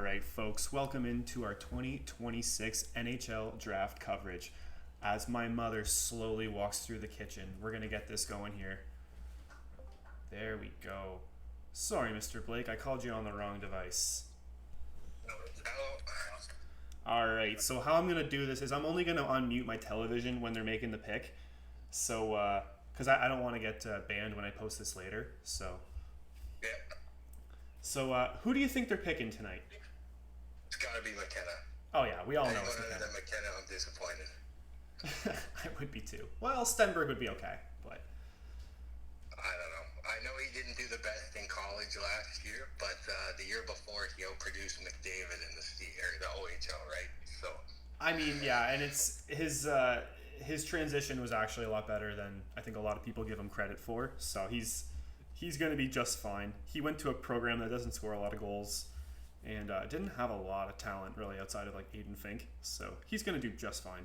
right, folks, welcome into our 2026 NHL Draft coverage. As my mother slowly walks through the kitchen, we're going to get this going here. There we go. Sorry, Mr. Blake, I called you on the wrong device. All right, so how I'm going to do this is I'm only going to unmute my television when they're making the pick. So, because I don't want to get banned when I post this later, so... Yeah. So, who do you think they're picking tonight? It's gotta be McKenna. Oh yeah, we all know it's Anyone other McKenna. than McKenna, I'm disappointed. I would be too. Well, Stenberg would be okay, but... I don't know. I know he didn't do the best in college last year, but the year before he outproduced McDavid in the OHL, right? So... I mean, yeah, and it's his transition was actually a lot better than I think a lot of people give him credit for. So he's going to be just fine. He went to a program that doesn't score a lot of goals and didn't have a lot of talent really outside of like Aiden Fink. So he's going to do just fine.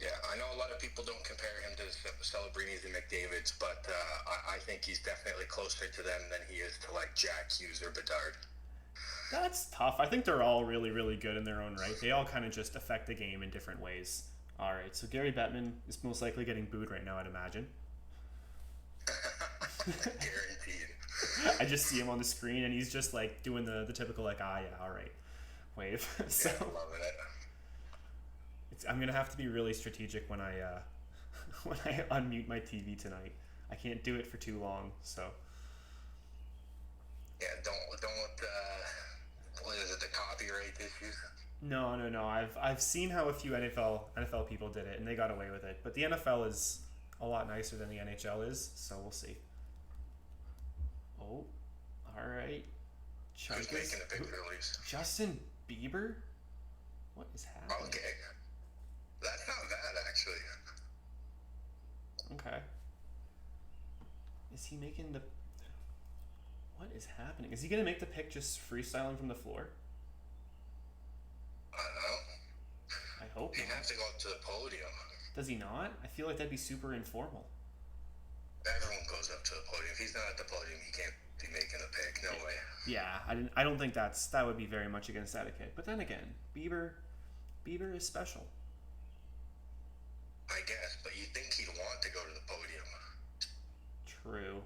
Yeah, I know a lot of people don't compare him to Celebrinis and McDavid's, but I think he's definitely closer to them than he is to like Jack Hughes or Bedard. That's tough. I think they're all really, really good in their own right. They all kind of just affect the game in different ways. All right, so Gary Bettman is most likely getting booed right now, I'd imagine. Guaranteed. I just see him on the screen and he's just like doing the typical like, yeah, all right, wave. So Yeah, loving it. I'm gonna have to be really strategic when I when I unmute my TV tonight. I can't do it for too long, so. Yeah, don't what is it, the copyright issues? No. I've seen how a few NFL people did it and they got away with it, but the NFL is a lot nicer than the NHL is, so we'll see. Oh, all right. Who's making a big release? Justin Bieber? What is happening? Okay. That's not bad, actually. Okay. Is he making the... What is happening? Is he going to make the pick just freestyling from the floor? I don't know. I hope He'd not. have to go up to the podium. Does he not? I feel like that'd be super informal. Everyone goes up to the podium. If he's not at the podium, he can't be making a pick. No way. Yeah, I don't think that would be very much against etiquette. But then again, Bieber is special. I guess, but you'd think he'd want to go to the podium. True.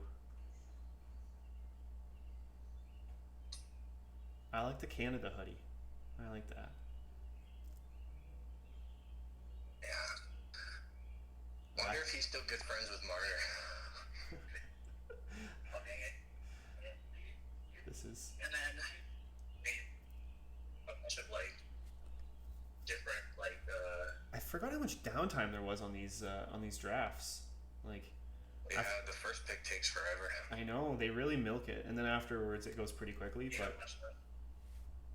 I like the Canada hoodie. I like that. Yeah. Wonder if he's still good friends with Marner. This is... And then a bunch of like different I forgot how much downtime there was on these drafts. Like, yeah, the first pick takes forever. I know they really milk it, and then afterwards it goes pretty quickly. Yeah, but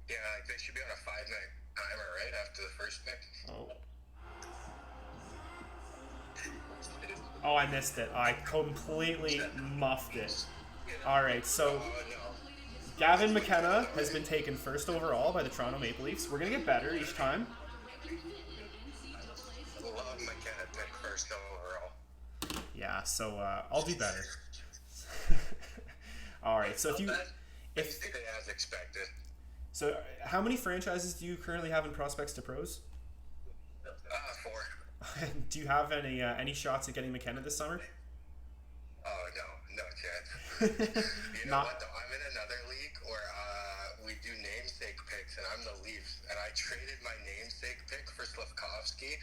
yeah, like they should be on a 5-minute timer right after the first pick. Oh, I missed it. I completely muffed it. All right, so Gavin McKenna has been taken first overall by the Toronto Maple Leafs. We're gonna get better each time. Love McKenna pick first overall. Yeah, so I'll do better. All right, so if as expected. So how many franchises do you currently have in Prospects to Pros? 4. Do you have any shots at getting McKenna this summer? Oh no chance. You know what though? I'm in another league where we do namesake picks, and I'm the Leafs, and I traded my namesake pick for Slavkovsky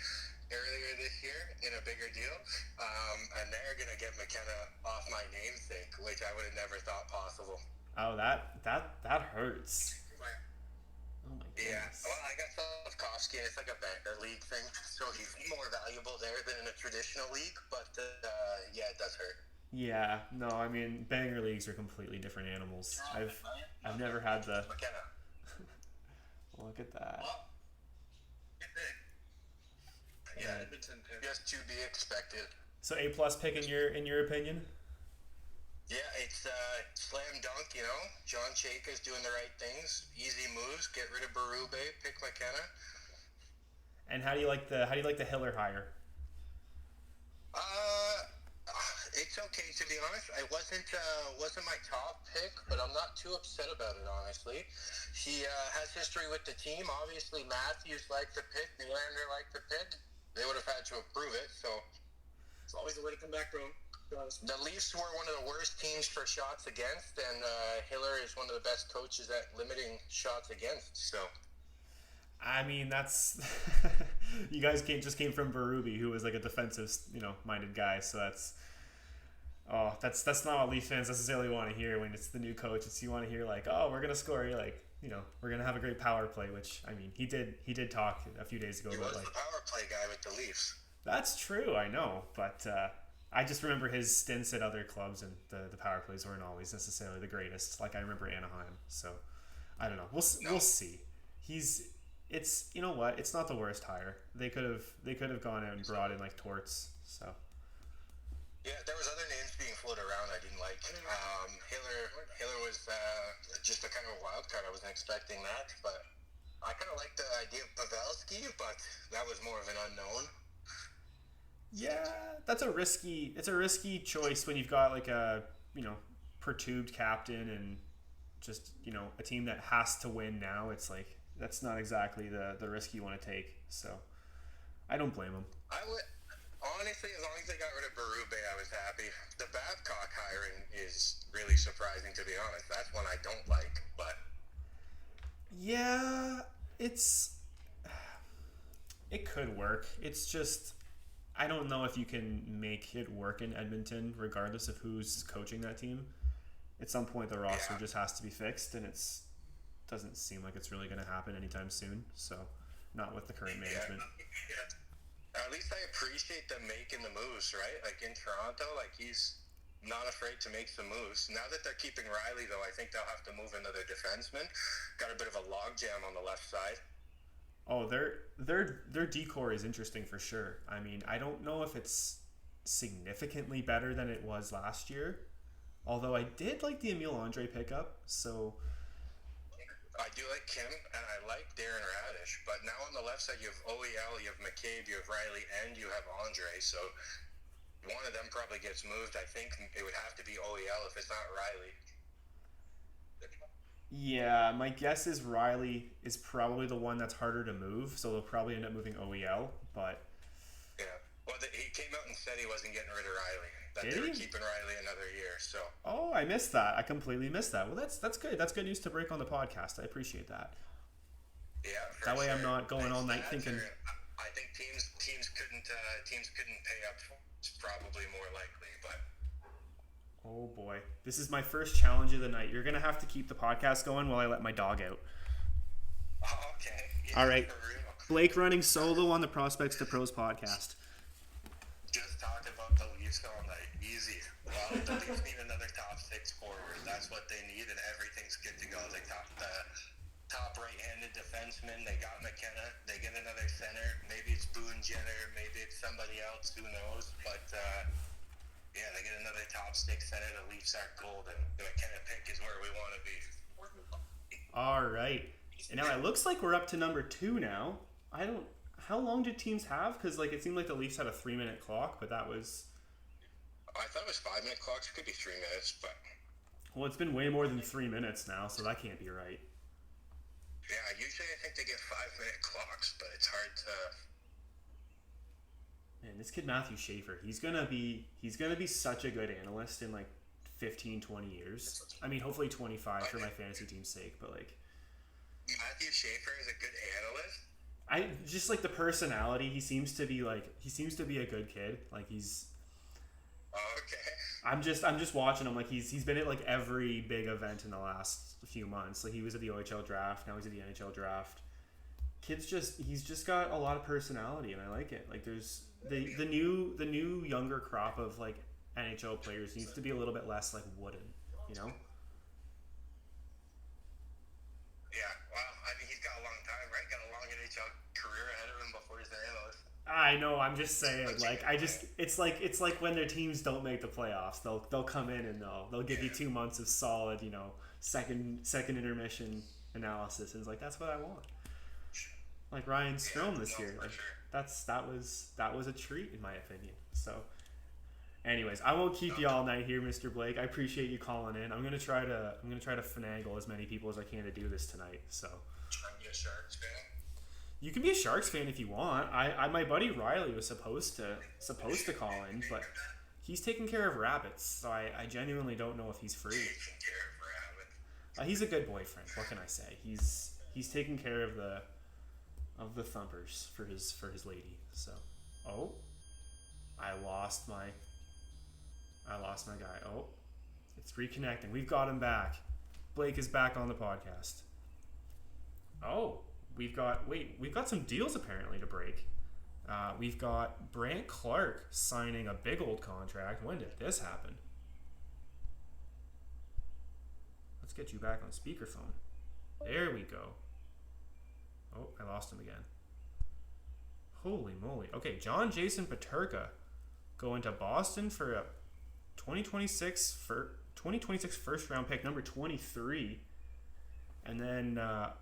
earlier this year in a bigger deal, and they're gonna get McKenna off my namesake, which I would have never thought possible. Oh, that hurts. Oh my goodness. Yeah, well, I got Slavkovsky, and it's like a banker league thing, so he's more valuable there than in a traditional league, but yeah, it does hurt. Yeah, no, I mean, banger leagues are completely different animals. I've never had the... McKenna. Look at that. Yeah, just to be expected. So A+ pick in your opinion? Yeah, it's slam dunk, you know. John Chayka's doing the right things. Easy moves. Get rid of Berube. Pick McKenna. And how do you like the Hiller hire? It's okay, to be honest. I wasn't my top pick, but I'm not too upset about it, honestly. He has history with the team. Obviously, Matthews liked the pick. Nylander liked the pick. They would have had to approve it, so It's always the way to come back from. the Leafs were one of the worst teams for shots against, and Hiller is one of the best coaches at limiting shots against. So, I mean, that's you guys just came from Berube, who was like a defensive, minded guy. So that's not what Leaf fans necessarily want to hear when it's the new coach. It's you want to hear like, oh, we're gonna score. You're like, we're gonna have a great power play. Which I mean, he did talk a few days ago he about was like the power play guy with the Leafs. That's true. I know, but. I just remember his stints at other clubs, and the power plays weren't always necessarily the greatest. Like I remember Anaheim, so I don't know. We'll see. It's you know what? It's not the worst hire. They could have gone out and brought in like Torts. So Yeah, there was other names being floated around I didn't like. Hiller was just a kind of a wild card. I wasn't expecting that, but I kind of liked the idea of Pavelski, but that was more of an unknown. yeah, it's a risky choice when you've got like a perturbed captain and just a team that has to win now. It's like that's not exactly the risk you want to take. So I don't blame him. I would honestly, as long as they got rid of Berube, I was happy. The Babcock hiring is really surprising, to be honest. That's one I don't like, but yeah, it could work. It's just I don't know if you can make it work in Edmonton, regardless of who's coaching that team. At some point, the roster just has to be fixed, and doesn't seem like it's really going to happen anytime soon. So, not with the current management. Yeah. At least I appreciate them making the moves, right? Like in Toronto, like he's not afraid to make some moves. Now that they're keeping Riley, though, I think they'll have to move another defenseman. Got a bit of a logjam on the left side. Oh, their decor is interesting for sure. I mean, I don't know if it's significantly better than it was last year, although I did like the Emile Andre pickup. So I do like Kim, and I like Darren Radish. But now on the left side, you have OEL, you have McCabe, you have Riley, and you have Andre. So one of them probably gets moved. I think it would have to be OEL if it's not Riley. yeah, my guess is Riley is probably the one that's harder to move, so they'll probably end up moving OEL. But yeah, well, he came out and said he wasn't getting rid of Riley. That Did they were he? keeping Riley another year. So oh, I missed that. I completely missed that. Well, that's good. That's good news to break on the podcast. I appreciate that. yeah, for That way, I'm sure. not going all night Stats thinking. I think teams couldn't pay up. It's probably more likely, but. Oh boy, this is my first challenge of the night. You're gonna have to keep the podcast going while I let my dog out. Oh, okay. Yeah, All right, for real. Blake running solo on the Prospects to Pros podcast. Just talked about the Leafs all night. Easy. Well, the Leafs need another top six forward. That's what they need, and everything's good to go. They got the top right-handed defenseman. They got McKenna. They get another center. Maybe it's Boone Jenner. Maybe it's somebody else. Who knows? But yeah, they get another top six center. The Leafs are golden. The McKenna pick is where we want to be. All right, and now it looks like we're up to number 2 now. How long did teams have? Because like it seemed like the Leafs had a 3-minute clock, but that was. I thought it was 5-minute clocks. It could be 3 minutes, but Well, it's been way more than 3 minutes now, so that can't be right. yeah, usually I think they get 5-minute clocks, but it's hard to. Man, this kid Matthew Schaefer, he's gonna be such a good analyst in like 15, 20 years. I mean, hopefully 25 for my fantasy team's sake, but like Matthew Schaefer is a good analyst. I just like the personality. He seems to be a good kid. Like he's. Oh, okay. I'm just watching him. Like he's been at like every big event in the last few months. Like he was at the OHL Draft. Now he's at the NHL Draft. He's just got a lot of personality, and I like it. Like there's the new younger crop of like NHL players needs to be a little bit less like wooden, you know. Yeah, well, I mean, he's got a long time, right? Got a long NHL career ahead of him before he's an analyst. I know. I'm just saying. Like it's like when their teams don't make the playoffs, they'll come in and they'll give you 2 months of solid, second intermission analysis, and it's like that's what I want. Like Ryan Strome this year. Like sure. that was a treat in my opinion. So Anyways, I won't keep you all night here, Mr. Blake. I appreciate you calling in. I'm gonna try to finagle as many people as I can to do this tonight. So. Try to be a Sharks fan. You can be a Sharks fan if you want. I my buddy Riley was supposed to call in, but he's taking care of rabbits, so I genuinely don't know if he's free. Taking care of rabbits. He's a good boyfriend. What can I say? He's taking care of the thumpers for his lady. So, I lost my guy. Oh, it's reconnecting. We've got him back. Blake is back on the podcast. Oh, we've got some deals apparently to break. We've got Brant Clark signing a big old contract. When did this happen? Let's get you back on speakerphone. There we go. Oh, I lost him again. Holy moly. Okay, John Jason Paterka going to Boston for a 2026 first round pick, number 23. And then a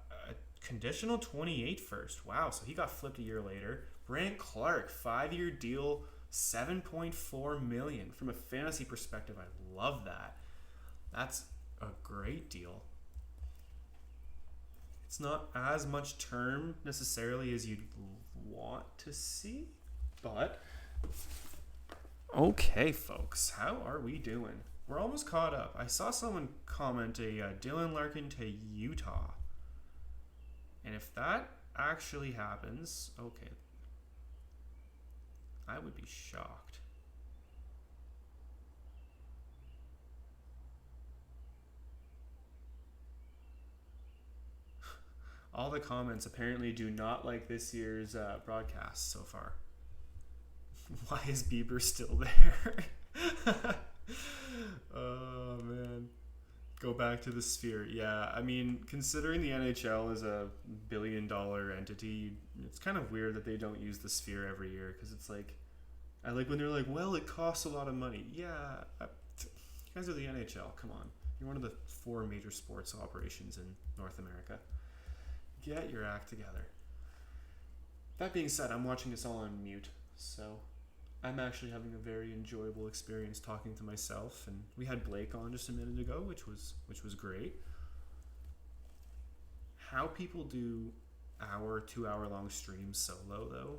conditional 28 first. Wow, so he got flipped a year later. Brant Clark, 5-year deal, $7.4 million. From a fantasy perspective, I love that. That's a great deal. It's not as much term necessarily as you'd want to see, but okay, folks, how are we doing? We're almost caught up. I saw someone comment a Dylan Larkin to Utah, and if that actually happens, okay, I would be shocked. All the comments apparently do not like this year's broadcast so far. Why is Bieber still there? Oh, man. Go back to the Sphere. Yeah, I mean, considering the NHL is a billion-dollar entity, it's kind of weird that they don't use the Sphere every year, because it's like, I like when they're like, well, it costs a lot of money. Yeah, you guys are the NHL. Come on. You're one of the 4 major sports operations in North America. Get your act together. That being said, I'm watching this all on mute, so I'm actually having a very enjoyable experience talking to myself. And we had Blake on just a minute ago, which was great. How people do 2-hour long streams solo, though,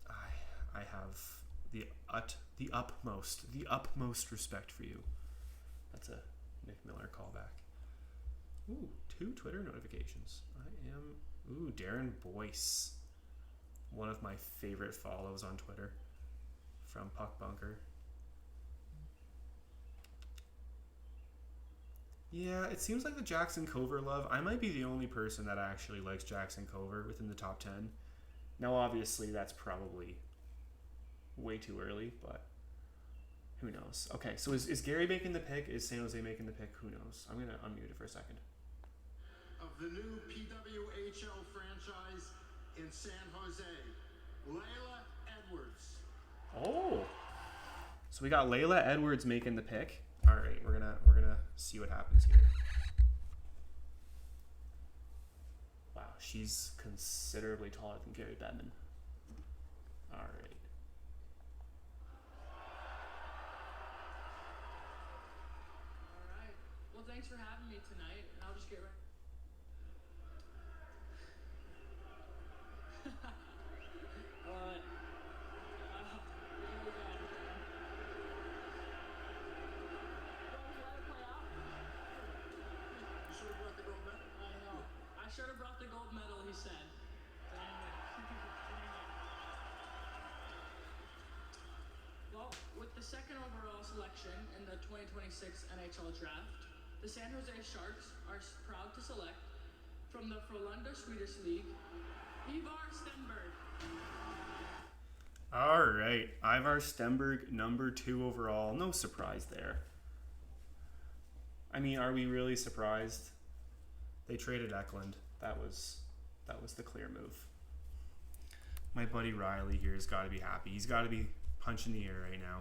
I have the utmost respect for you. That's a Nick Miller callback. Ooh, 2 Twitter notifications. Darren Boyce. One of my favorite follows on Twitter from Puck Bunker. Yeah, it seems like the Jackson Cover love. I might be the only person that actually likes Jackson Cover within the top 10. Now, obviously, that's probably way too early, but who knows? Okay, so is Gary making the pick? Is San Jose making the pick? Who knows? I'm going to unmute it for a second. Of the new PWHL franchise in San Jose, Layla Edwards. Oh, so we got Layla Edwards making the pick. All right, we're gonna see what happens here. Wow, she's considerably taller than Gary Bettman. All right. All right. Well, thanks for having me tonight, and I'll just get right. I should have brought the gold medal, he said. Well, with the second overall selection in the 2026 NHL Draft, the San Jose Sharks are proud to select from the Frölunda Swedish League, Ivar Stenberg. All right, Ivar Stenberg, number 2 overall. No surprise there. I mean, are we really surprised? They traded Eklund. That was the clear move. My buddy Riley here has got to be happy. He's got to be punching the air right now.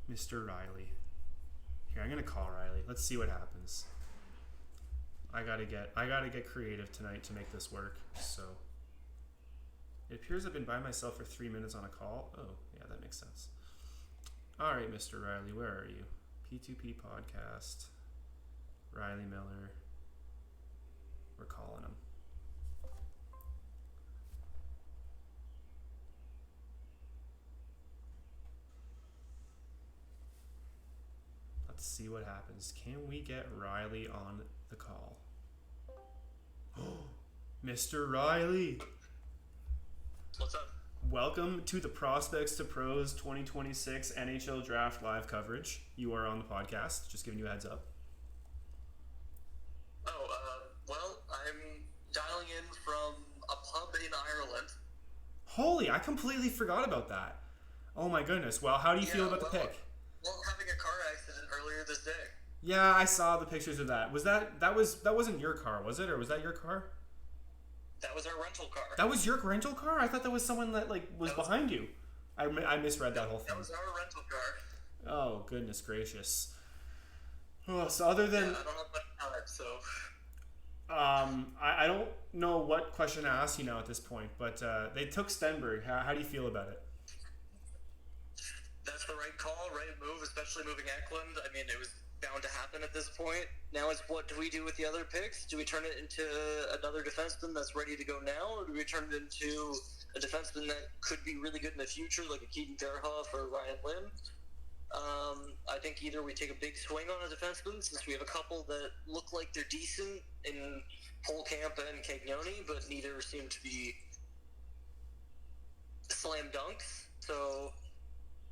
Mr. Riley. Here, I'm gonna call Riley. Let's see what happens. I gotta get creative tonight to make this work. So It appears I've been by myself for 3 minutes on a call. Oh, yeah, that makes sense. All right, Mr. Riley, where are you? P2P Podcast. Riley Miller. We're calling him. Let's see what happens. Can we get Riley on the call? Oh, Mr. Riley. What's up? Welcome to the Prospects to Pros 2026 NHL Draft live coverage. You are on the podcast. Just giving you a heads up. Well, I'm dialing in from a pub in Ireland. Holy, I completely forgot about that. Oh my goodness. Well, how do you feel about the pick? Well, having a car accident earlier this day. Yeah, I saw the pictures of that. That wasn't your car, was it? Or was that your car? That was our rental car. That was your rental car? I thought that was someone that was behind you. I misread that whole thing. That was our rental car. Oh, goodness gracious. Oh, so other than... Yeah, I don't have much time, so... I don't know what question to ask you now at this point, but they took Stenberg. How do you feel about it? That's the right call, right move, especially moving Eklund. I mean, it was bound to happen at this point. Now it's what do we do with the other picks? Do we turn it into another defenseman that's ready to go now, or do we turn it into a defenseman that could be really good in the future, like a Keaton Fairhoff or Ryan Lim? I think either we take a big swing on a defenseman, since we have a couple that look like they're decent in Polkamp and Cagnoni, but neither seem to be slam dunks. So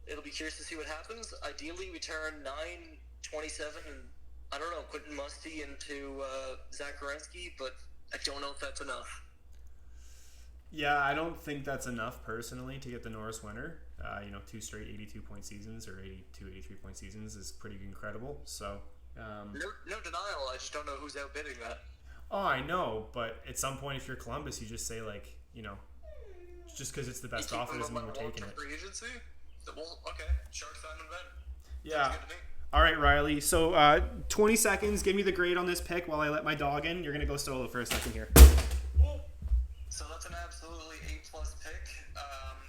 it'll be curious to see what happens. Ideally, we turn 9-27 and, I don't know, Quentin Musty into Zach Werenski, but I don't know if that's enough. Yeah, I don't think that's enough personally to get the Norris winner. 2 straight 82-point seasons or 82, 83-point seasons is pretty incredible. So no denial. I just don't know who's outbidding that. Oh, I know, but at some point, if you're Columbus, you just say just because it's the best offer doesn't mean we're taking it. Free agency? Well, okay, Sharks sign him then. Yeah. Sounds good to me. All right, Riley. So 20 seconds. Give me the grade on this pick while I let my dog in. You're gonna go solo for a second here. So that's an absolutely A+ pick,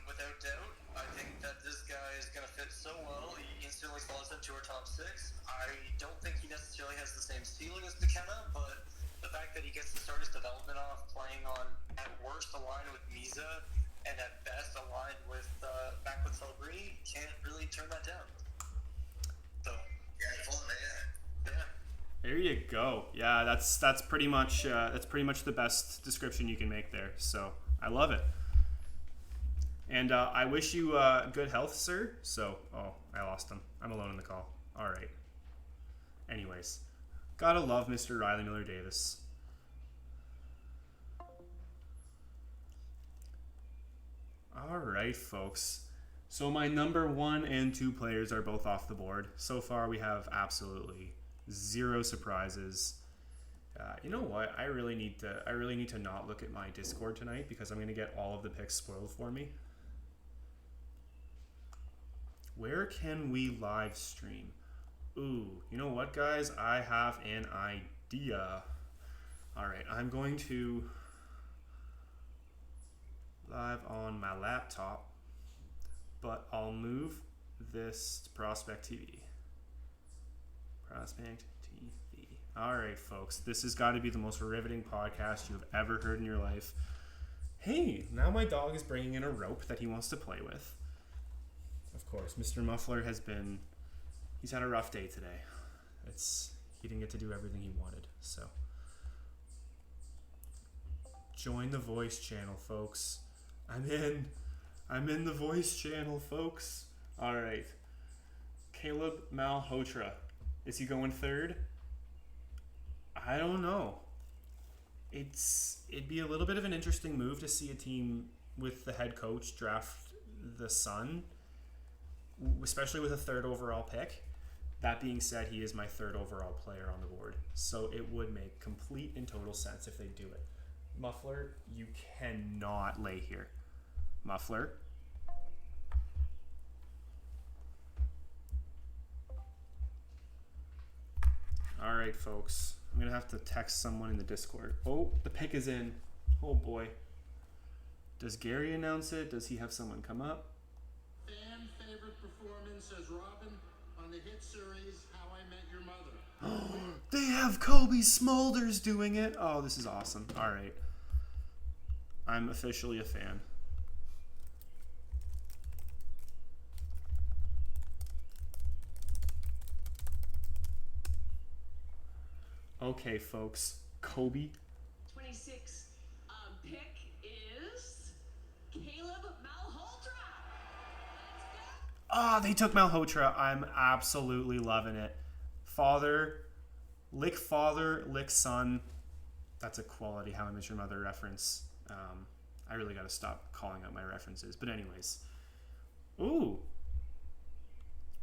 without doubt. I think that this guy is going to fit so well. He instantly slots into our top 6. I don't think he necessarily has the same ceiling as McKenna, but the fact that he gets to start his development off playing on, at worst, aligned with Misa, and at best aligned with back with Celebrini, can't really turn that down. So yeah, full man. Yeah. There you go. Yeah, that's pretty much the best description you can make there. So I love it. And I wish you good health, sir. So, I lost him. I'm alone in the call. All right. Anyways, gotta love Mr. Riley Miller Davis. All right, folks. So my number 1 and 2 players are both off the board. So far, we have absolutely 0 surprises. You know what? I really need to not look at my Discord tonight because I'm going to get all of the picks spoiled for me. Where can we live stream? Ooh, you know what, guys? I have an idea. All right, I'm going to live on my laptop, but I'll move this to Prospect TV. Prospect TV. All right, folks, this has got to be the most riveting podcast you've ever heard in your life. Hey, now my dog is bringing in a rope that he wants to play with. Of course, Mr. Muffler he's had a rough day today. He didn't get to do everything he wanted, so. Join the voice channel, folks. I'm in the voice channel, folks. All right. Caleb Malhotra. Is he going 3rd? I don't know. It'd be a little bit of an interesting move to see a team with the head coach draft the son, especially with a 3rd overall pick. That being said, he is my 3rd overall player on the board, so it would make complete and total sense if they do it. Muffler, you cannot lay here. Muffler. All right, folks. I'm going to have to text someone in the Discord. Oh, the pick is in. Oh, boy. Does Gary announce it? Does he have someone come up? Fan favorite performance as Robin on the hit series How I Met Your Mother. They have Kobe Smulders doing it. Oh, this is awesome. All right. I'm officially a fan. Okay, folks. Kobe. 26 pick is Caleb Malhotra. Ah, they took Malhotra. I'm absolutely loving it. Father, lick son. That's a quality How I Met Your Mother reference. I really got to stop calling out my references. But anyways. Ooh.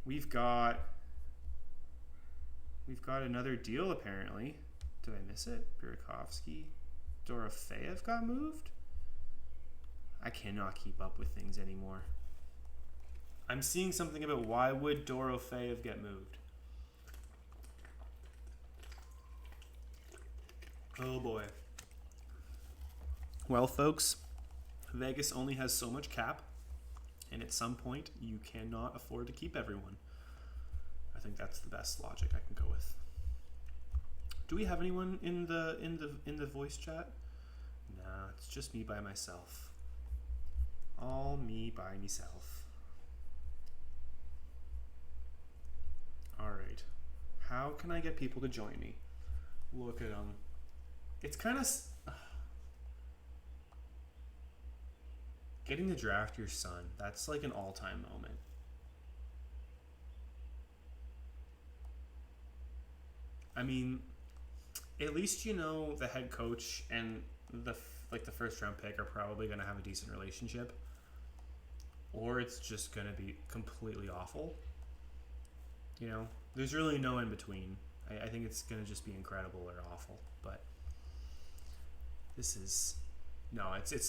We've got another deal, apparently. Did I miss it? Burakovsky. Dorofeyev got moved? I cannot keep up with things anymore. I'm seeing something about why would Dorofeyev get moved? Oh boy. Well, folks, Vegas only has so much cap, and at some point you cannot afford to keep everyone. I think that's the best logic I can go with. Do we have anyone in the voice chat? Nah, it's just me by myself. All me by myself. All right. How can I get people to join me? Look at them. It's kind of getting to draft your son. That's like an all-time moment. I mean, at least you know the head coach and the first round pick are probably going to have a decent relationship, or it's just going to be completely awful. You know, there's really no in between. I think it's going to just be incredible or awful. But it's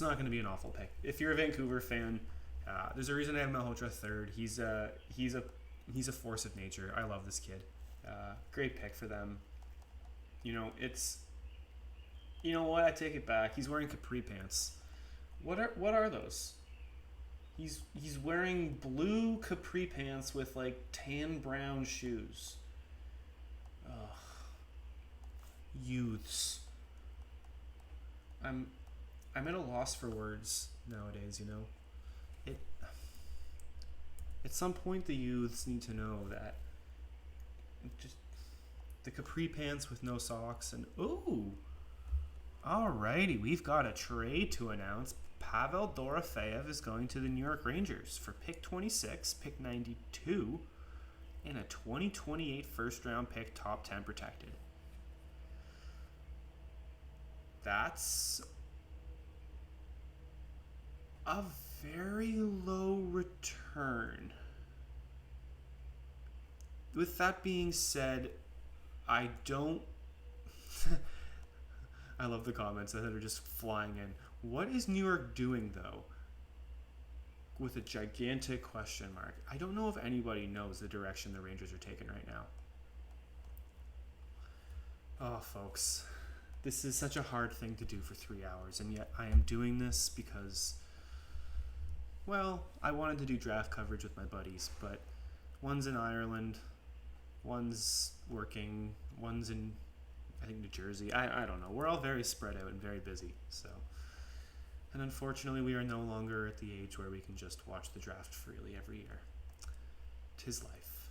not going to be an awful pick. If you're a Vancouver fan, there's a reason I have Malhotra third. He's a force of nature. I love this kid. Great pick for them. You know, you know what? I take it back. He's wearing capri pants. What are those? He's wearing blue capri pants with like tan brown shoes. Ugh. Youths. I'm at a loss for words nowadays, you know. At some point the youths need to know that just the capri pants with no socks and ooh. Alrighty, we've got a trade to announce. Pavel Dorofeyev is going to the New York Rangers for pick 26, pick 92, and a 2028 first round pick, top 10 protected. That's a very low return. With that being said, I don't... I love the comments that are just flying in. What is New York doing, though? With a gigantic question mark. I don't know if anybody knows the direction the Rangers are taking right now. Oh, folks. This is such a hard thing to do for 3 hours, and yet I am doing this because, well, I wanted to do draft coverage with my buddies, but one's in Ireland, one's working, one's in, I think, New Jersey. I don't know. We're all very spread out and very busy, so. And unfortunately, we are no longer at the age where we can just watch the draft freely every year. 'Tis life.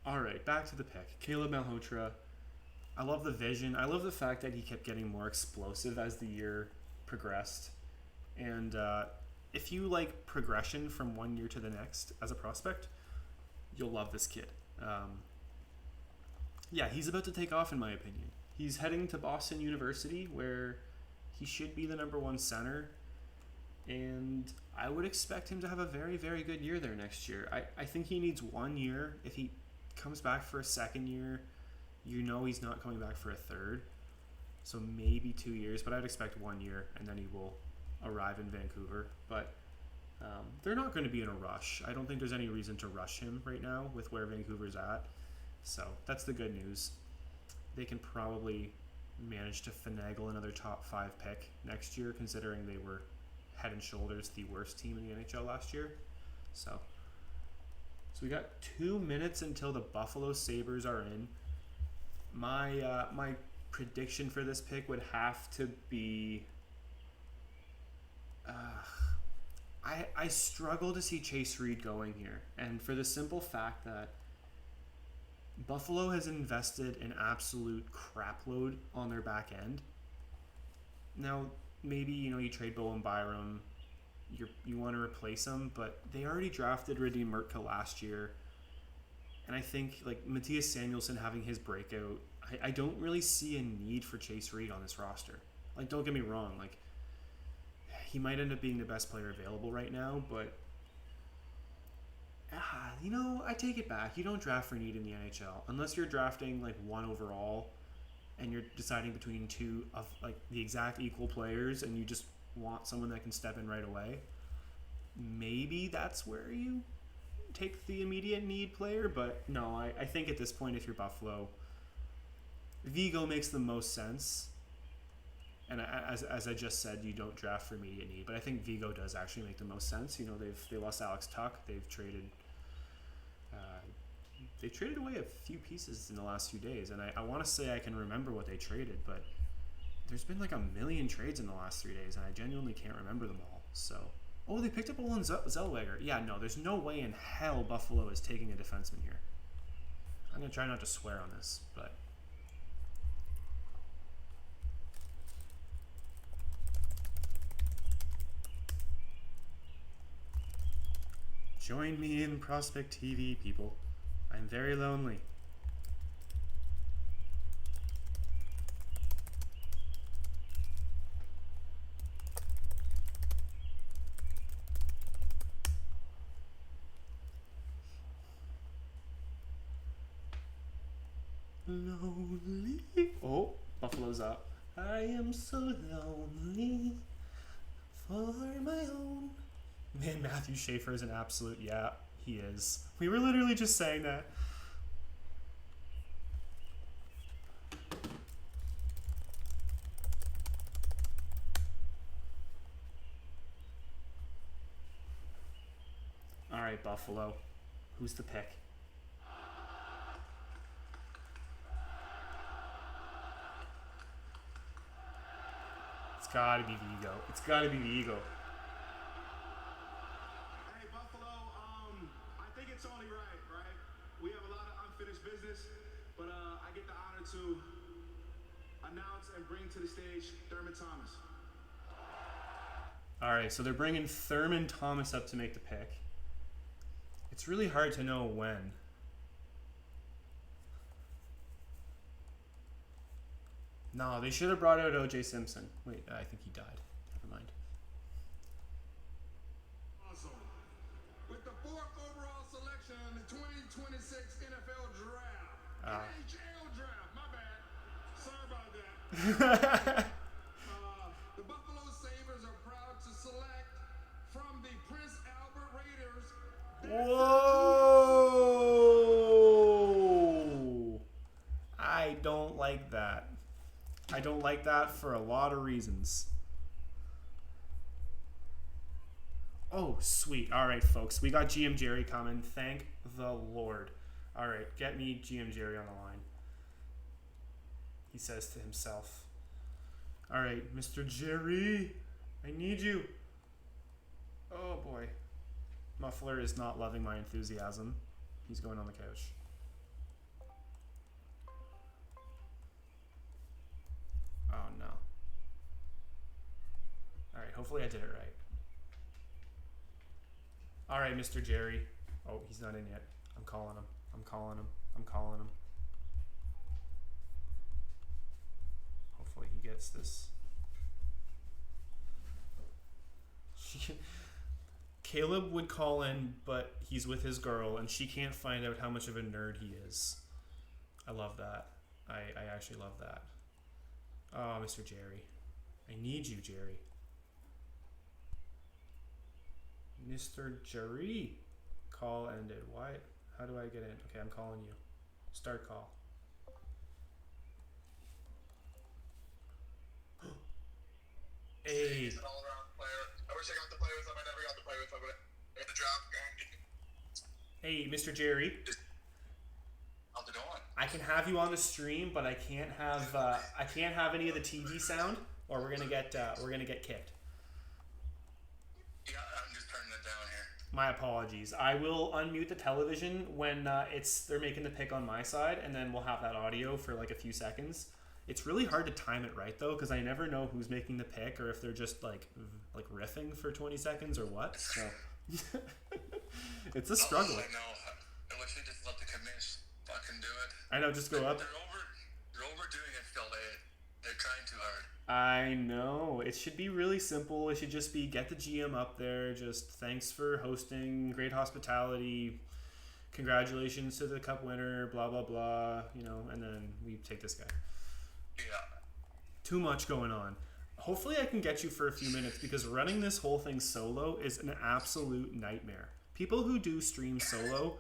All right, back to the pick. Caleb Malhotra. I love the vision. I love the fact that he kept getting more explosive as the year progressed. And if you like progression from one year to the next as a prospect, you'll love this kid. Yeah, he's about to take off, in my opinion. He's heading to Boston University, where he should be the number one center. And I would expect him to have a very, very good year there next year. I think he needs 1 year. If he comes back for a second year, you know he's not coming back for a third. So maybe 2 years, but I'd expect 1 year, and then he will arrive in Vancouver. But they're not going to be in a rush. I don't think there's any reason to rush him right now with where Vancouver's at. So that's the good news. They can probably manage to finagle another top 5 pick next year, considering they were head and shoulders the worst team in the NHL last year. So we got 2 minutes until the Buffalo Sabres are in. My prediction for this pick would have to be... I struggle to see Chase Reed going here, and for the simple fact that Buffalo has invested an absolute crapload on their back end. Now, maybe, you trade Bowen Byram, you want to replace him, but they already drafted Radim Mertka last year, and I think, like, Matthias Samuelsson having his breakout, I don't really see a need for Chase Reed on this roster. Like, don't get me wrong, like, he might end up being the best player available right now, but I take it back. You don't draft for need in the NHL unless you're drafting like 1 overall and you're deciding between 2 of like the exact equal players and you just want someone that can step in right away. Maybe that's where you take the immediate need player, but no, I think at this point, if you're Buffalo, Vigo makes the most sense. And as I just said, you don't draft for immediate need, but I think Vigo does actually make the most sense. They lost Alex Tuck. They've traded away a few pieces in the last few days, and I want to say I can remember what they traded, but there's been like a million trades in the last 3 days, and I genuinely can't remember them all. So, they picked up Olin Zellweger. Yeah, no, there's no way in hell Buffalo is taking a defenseman here. I'm gonna try not to swear on this, but. Join me in Prospect TV, people. I'm very lonely. Lonely. Oh, Buffalo's up. I am so lonely for my own. Man, Matthew Schaefer is an absolute, yeah, he is. We were literally just saying that. All right, Buffalo. Who's the pick? It's gotta be Vigo. It's gotta be Vigo. It's only right? We have a lot of unfinished business, but I get the honor to announce and bring to the stage Thurman Thomas. All right, so they're bringing Thurman Thomas up to make the pick. It's really hard to know when. No, they should have brought out O.J. Simpson. Wait, I think he died. Never mind. Awesome. With the 4th overall selection in the 2026 NFL Draft. NHL Draft, my bad. Sorry about that. The Buffalo Sabres are proud to select from the Prince Albert Raiders. Whoa! I don't like that. I don't like that for a lot of reasons. Oh, sweet. All right, folks. We got GM Jerry coming. Thank the Lord. All right, get me GM Jerry on the line. He says to himself. All right, Mr. Jerry, I need you. Oh, boy. Muffler is not loving my enthusiasm. He's going on the couch. Oh, no. All right, hopefully I did it right. All right, Mr. Jerry. Oh, he's not in yet. I'm calling him. I'm calling him. I'm calling him. Hopefully he gets this. Caleb would call in, but he's with his girl, and she can't find out how much of a nerd he is. I love that. I actually love that. Oh, Mr. Jerry. I need you, Jerry. Mr. Jerry. Call ended. Why? How do I get in? Okay, I'm calling you. Start call. Hey. He's an all-around player. I wish I got to play with him. I never got to play with him, but in the draft game. Hey, Mr. Jerry. How's it going? I can have you on the stream, but I can't have any of the TV sound, or we're gonna get kicked. Yeah, I'm just turning it down here. My apologies. I will unmute the television when they're making the pick on my side, and then we'll have that audio for like a few seconds. It's really hard to time it right though, because I never know who's making the pick or if they're just like riffing for 20 seconds or what. So it's a struggle. I know. I wish I just let the commish fucking do it. I know. Just go up. They're overdoing it, Phil. They're trying too hard. I know. It should be really simple. It should just be get the GM up there. Just thanks for hosting. Great hospitality. Congratulations to the cup winner. Blah, blah, blah. And then we take this guy. Yeah. Too much going on. Hopefully I can get you for a few minutes because running this whole thing solo is an absolute nightmare. People who do stream solo,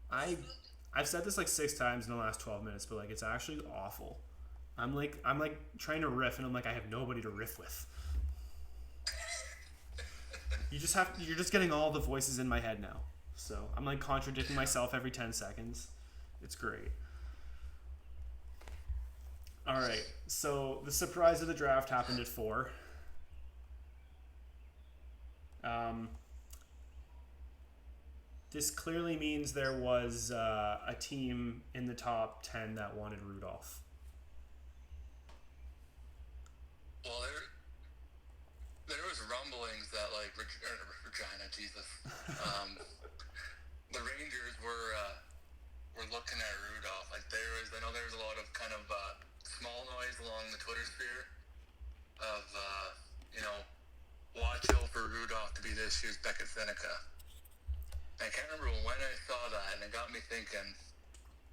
I've said this like 6 times in the last 12 minutes, but like it's actually awful. I'm like trying to riff, and I'm like, I have nobody to riff with. You're just getting all the voices in my head now. So I'm like contradicting myself every 10 seconds. It's great. All right. So the surprise of the draft happened at 4. This clearly means there was a team in the top 10 that wanted Rudolph. Well, there was rumblings that like Regina, Jesus, the Rangers were looking at Rudolph. Like I know there was a lot of kind of small noise along the Twitter sphere of watch out for Rudolph to be this year's Beckett Seneca. I can't remember when I saw that, and it got me thinking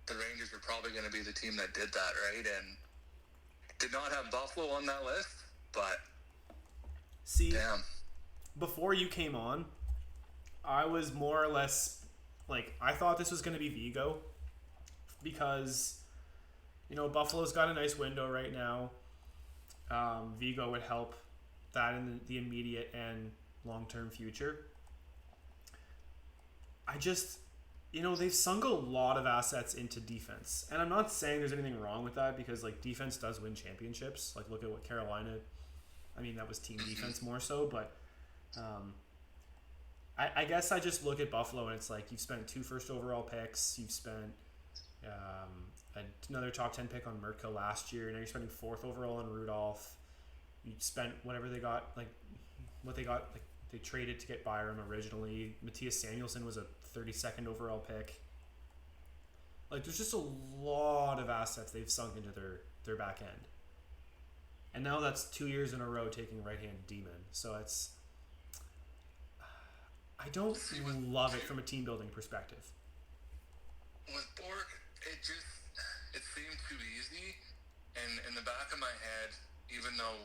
the Rangers were probably going to be the team that did that, right? And did not have Buffalo on that list, but see, damn. Before you came on, I was more or less like, I thought this was going to be Vigo because, Buffalo's got a nice window right now. Vigo would help that in the immediate and long-term future. I just, they've sunk a lot of assets into defense. And I'm not saying there's anything wrong with that because, like, defense does win championships. Like, look at what Carolina, that was team defense more so. But I guess I just look at Buffalo and it's like you've spent 2 first overall picks. You've spent another top 10 pick on Mirko last year. Now you're spending 4th overall on Rudolph. You spent whatever they got, they traded to get Byram originally. Matthias Samuelsson was a 32nd overall pick. Like, there's just a lot of assets they've sunk into their back end. And now that's 2 years in a row taking right-handed D-men. So I don't love it from a team-building perspective. With Bork, it seemed too easy. And in the back of my head, even though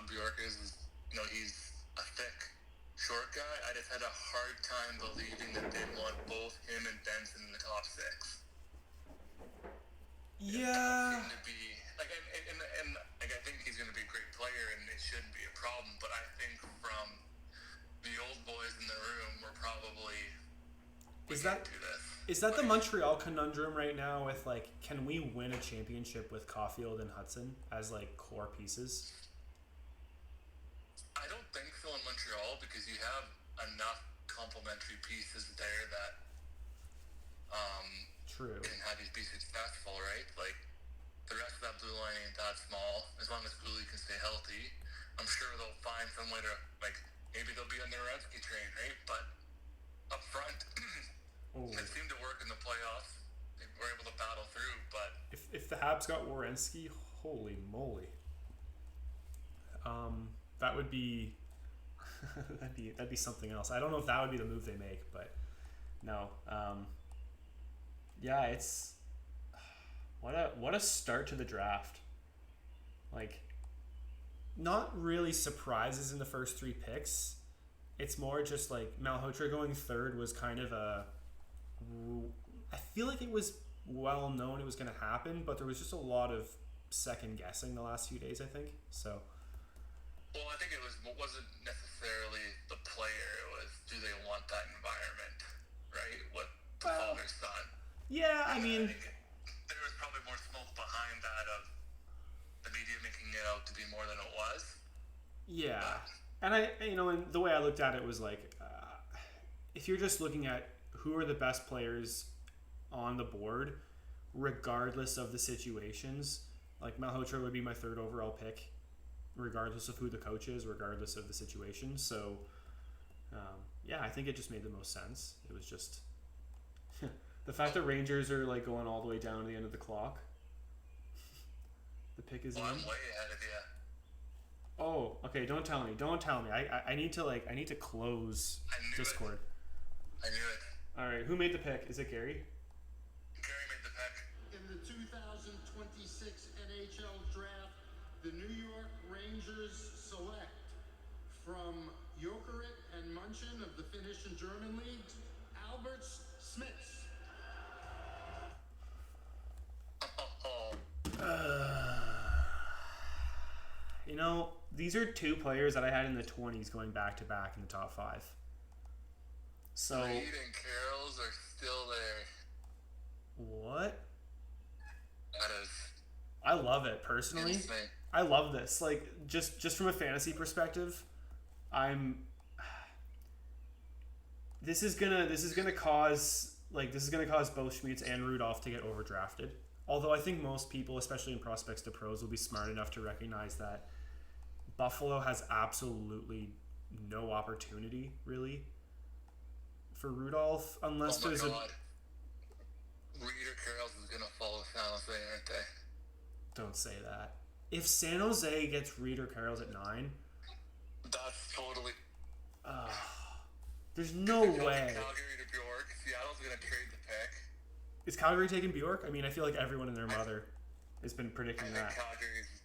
Bjork is, he's a thick, short guy, I just had a hard time believing that they'd want both him and Benson in the top 6. Yeah. It seemed to be like, and like, I think he's going to be a great player, and it shouldn't be a problem. But I think from the old boys in the room, we're probably is that the Montreal conundrum right now? With like, can we win a championship with Caulfield and Hudson as like core pieces? I don't think so in Montreal because you have enough complementary pieces there that True. can have you be successful, right? Like, the rest of that blue line ain't that small. As long as Cooley can stay healthy, I'm sure they'll find some way to, like, maybe they'll be on the Revsky train, right? But up front, it seemed to work in the playoffs. They were able to battle through, but if the Habs got Werenski, holy moly. That would be that'd be something else. I don't know if that would be the move they make, but no. Yeah, it's what a start to the draft. Like, not really surprises in the first 3 picks. It's more just like Malhotra going 3rd was kind of I feel like it was well known it was going to happen, but there was just a lot of second guessing the last few days, I think. So. Well, I think it was wasn't necessarily the player. It was, do they want that environment, right? What the father's son. Yeah, I mean, think there was probably more smoke behind that of the media making it out to be more than it was. yeah. And and the way I looked at it was like, if you're just looking at who are the best players on the board, regardless of the situations, like Malhotra would be my third overall pick, regardless of who the coach is, regardless of the situation. So, yeah, I think it just made the most sense. It was just the fact that Rangers are like going all the way down to the end of the clock. The pick is in. I'm way ahead of you. Oh, okay. Don't tell me. I need to close Discord. I knew it. All right. Who made the pick? Is it Gary? Gary made the pick. In the 2026 NHL Draft, the New York Rangers select from Jokerit and Munchen of the Finnish and German leagues, Albert Smits. These are two players that I had in the 20s going back to back in the top 5. So Reed and Carroll's are still there. what? That is I love it personally. insane. I love this. Like just from a fantasy perspective, this is gonna cause both Schmitz and Rudolph to get overdrafted. Although I think most people, especially in prospects to pros, will be smart enough to recognize that Buffalo has absolutely no opportunity really for Rudolph unless Oh my there's God. Reed or Carroll's is gonna follow San Jose, aren't they? Don't say that. If San Jose gets Reed or Carroll's at 9, That's totally. there's no Going way. Calgary to Bjork. Seattle's gonna trade the pick. Is Calgary taking Bjork? I mean, I feel like everyone and their mother has been predicting I think that. Calgary's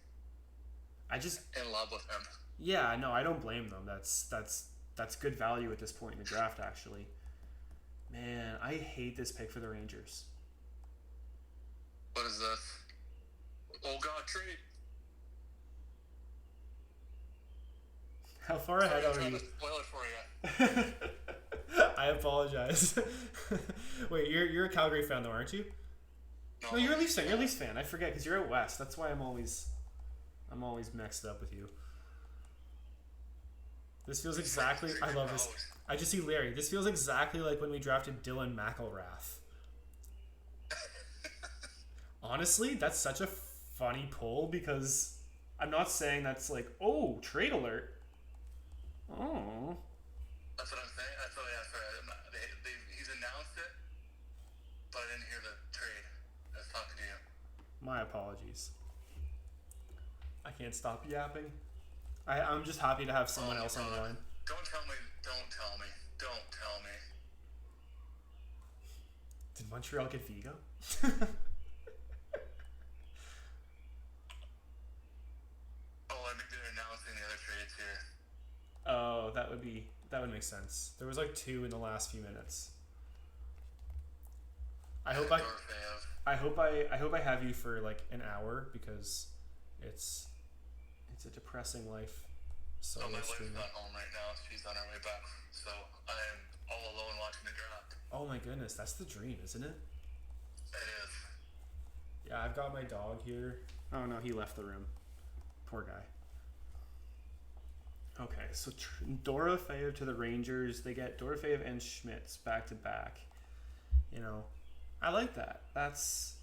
I just, in love with him. yeah, no, I don't blame them. That's good value at this point in the draft, actually. Man, I hate this pick for the Rangers. What is this? Oh God, trade. How far ahead I'm are trying you? to spoil it for you. I apologize. Wait, you're a Calgary fan though, aren't you? No, you're a Leafs fan. You're a Leafs fan. I forget because you're out west. That's why I'm always mixed up with you. This feels exactly. I love this. I just see Larry. This feels exactly like when we drafted Dylan McElrath. Honestly, that's such a funny pull because I'm not saying that's like, oh, trade alert. Oh. That's what I'm saying. That's what he's announced it, but I didn't hear the trade. I was talking to you. My apologies. I can't stop yapping. I'm just happy to have someone else on the line. Don't tell me. Don't tell me. Don't tell me. Did Montreal get Vigo? Oh, I think they're announcing the other trades here. Oh, that would make sense. There was like 2 in the last few minutes. I hope I have you for like an hour because it's a depressing life. So my wife's not home right now. She's on her way back, so I am all alone watching the draft. Oh my goodness, that's the dream, isn't it? It is. Yeah, I've got my dog here. Oh no, he left the room. Poor guy. Okay, so Dorofeyev to the Rangers. They get Dorofeyev and Schmitz back to back. I like that. That's.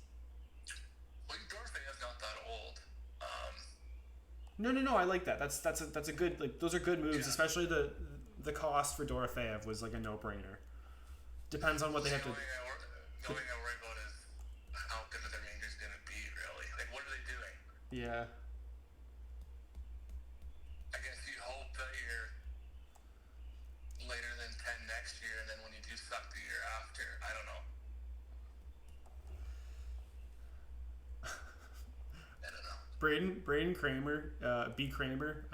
Well, Dorofeyev's not that old. No. I like that. That's a good, like, those are good moves. Yeah. Especially the cost for Dorofeyev was like a no-brainer. Depends on what they have to. The only thing I worry about is how good are the Rangers going to be, really? Like, what are they doing? Yeah. I guess you hope that you're later than 10 next year, and then when you do suck the year after, I don't know. Braden Kramer, B. Kramer.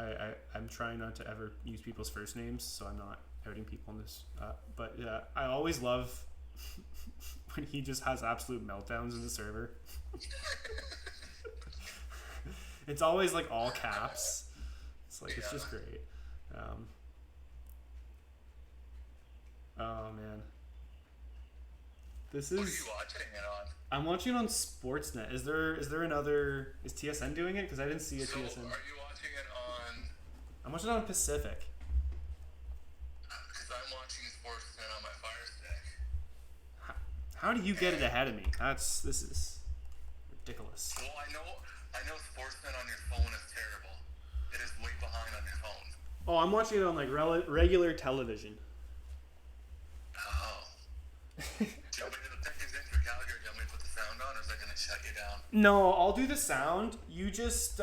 I'm trying not to ever use people's first names, so I'm not outing people in this. But I always love when he just has absolute meltdowns in the server. It's always like all caps. It's like, it's just great. Oh man, this What are is. you watching it on? I'm watching it on Sportsnet. Is there another? Is TSN doing it? Because I didn't see a So, TSN. are you watching it on? I'm watching it on Pacific. Because I'm watching Sportsnet on my Fire Stick. How do you get it ahead of me? This is ridiculous. Well, I know Sportsnet on your phone is terrible. It is way behind on your phone. Oh, I'm watching it on like regular television. Oh. Do you want me to pick these in for Calgary? Do you want me to put the sound on, or is that going to shut you down? No, I'll do the sound. You just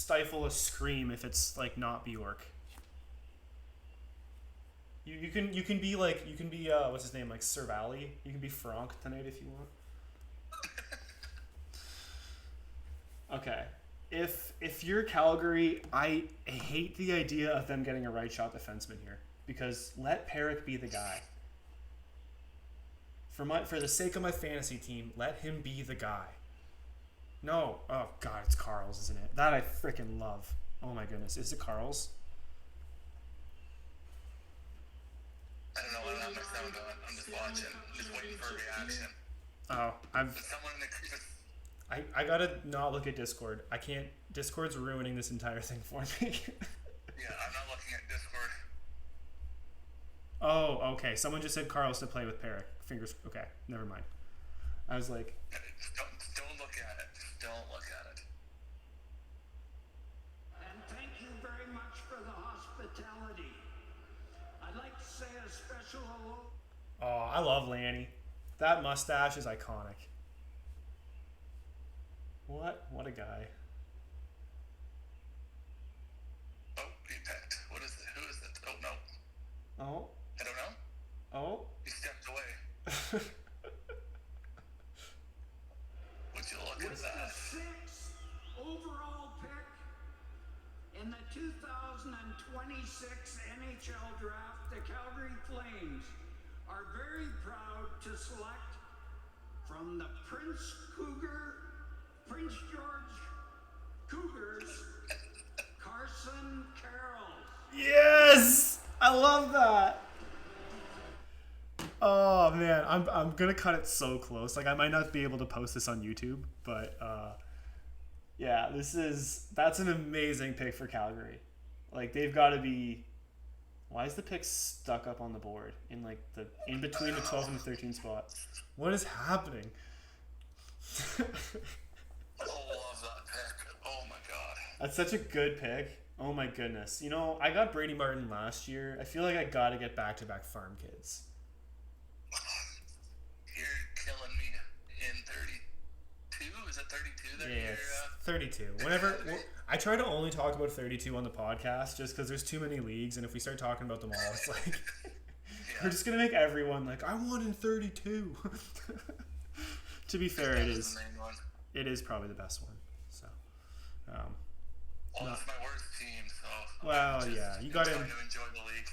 stifle a scream if it's like not Bjork. You can be what's his name, like Sir Valley. You can be Franck tonight if you want. Okay. If you're Calgary, I hate the idea of them getting a right shot defenseman here, because let Perrick be the guy. For the sake of my fantasy team, let him be the guy. No. Oh god, it's Carl's, isn't it? That I freaking love. Oh my goodness. Is it Carl's? I don't know. I don't have my sound on. I'm just watching. I'm just waiting for a reaction. Oh, There's someone in the crease. I gotta not look at Discord. I can't. Discord's ruining this entire thing for me. Yeah, I'm not looking at Discord. Oh, okay. Someone just said Carl's to play with Perrick. Fingers. Okay, never mind. I was like, Don't look at it. Don't look at it. And thank you very much for the hospitality. I'd like to say a special hello. oh, I love Lanny. That mustache is iconic. What a guy. Oh, he picked. What is it? Who is it? Oh, no. Oh, I don't know. oh. He stepped away. Would you look at With that? the 6th overall pick in the 2026 NHL Draft, the Calgary Flames are very proud to select from the Prince George Cougars, Carson Carroll. Yes! I love that. Oh man, I'm gonna cut it so close. Like I might not be able to post this on YouTube, but yeah, that's an amazing pick for Calgary. Like they've got to be. Why is the pick stuck up on the board in like in between the 12 and the 13 spot? What is happening? Oh, love that pick. Oh my god. That's such a good pick. Oh my goodness. You know, I got Brady Martin last year. I feel like I got to get back-to-back farm kids. You're killing me in 32? Is it 32 that Yeah, you're... it's 32. Whenever I try to only talk about 32 on the podcast just because there's too many leagues, and if we start talking about them all, it's like we're just gonna make everyone like I won in 32. To be fair, it is. The main one. It is probably the best one. So, Well, it's my worst team, so... well, I'm just yeah, you got in. trying to enjoy the league.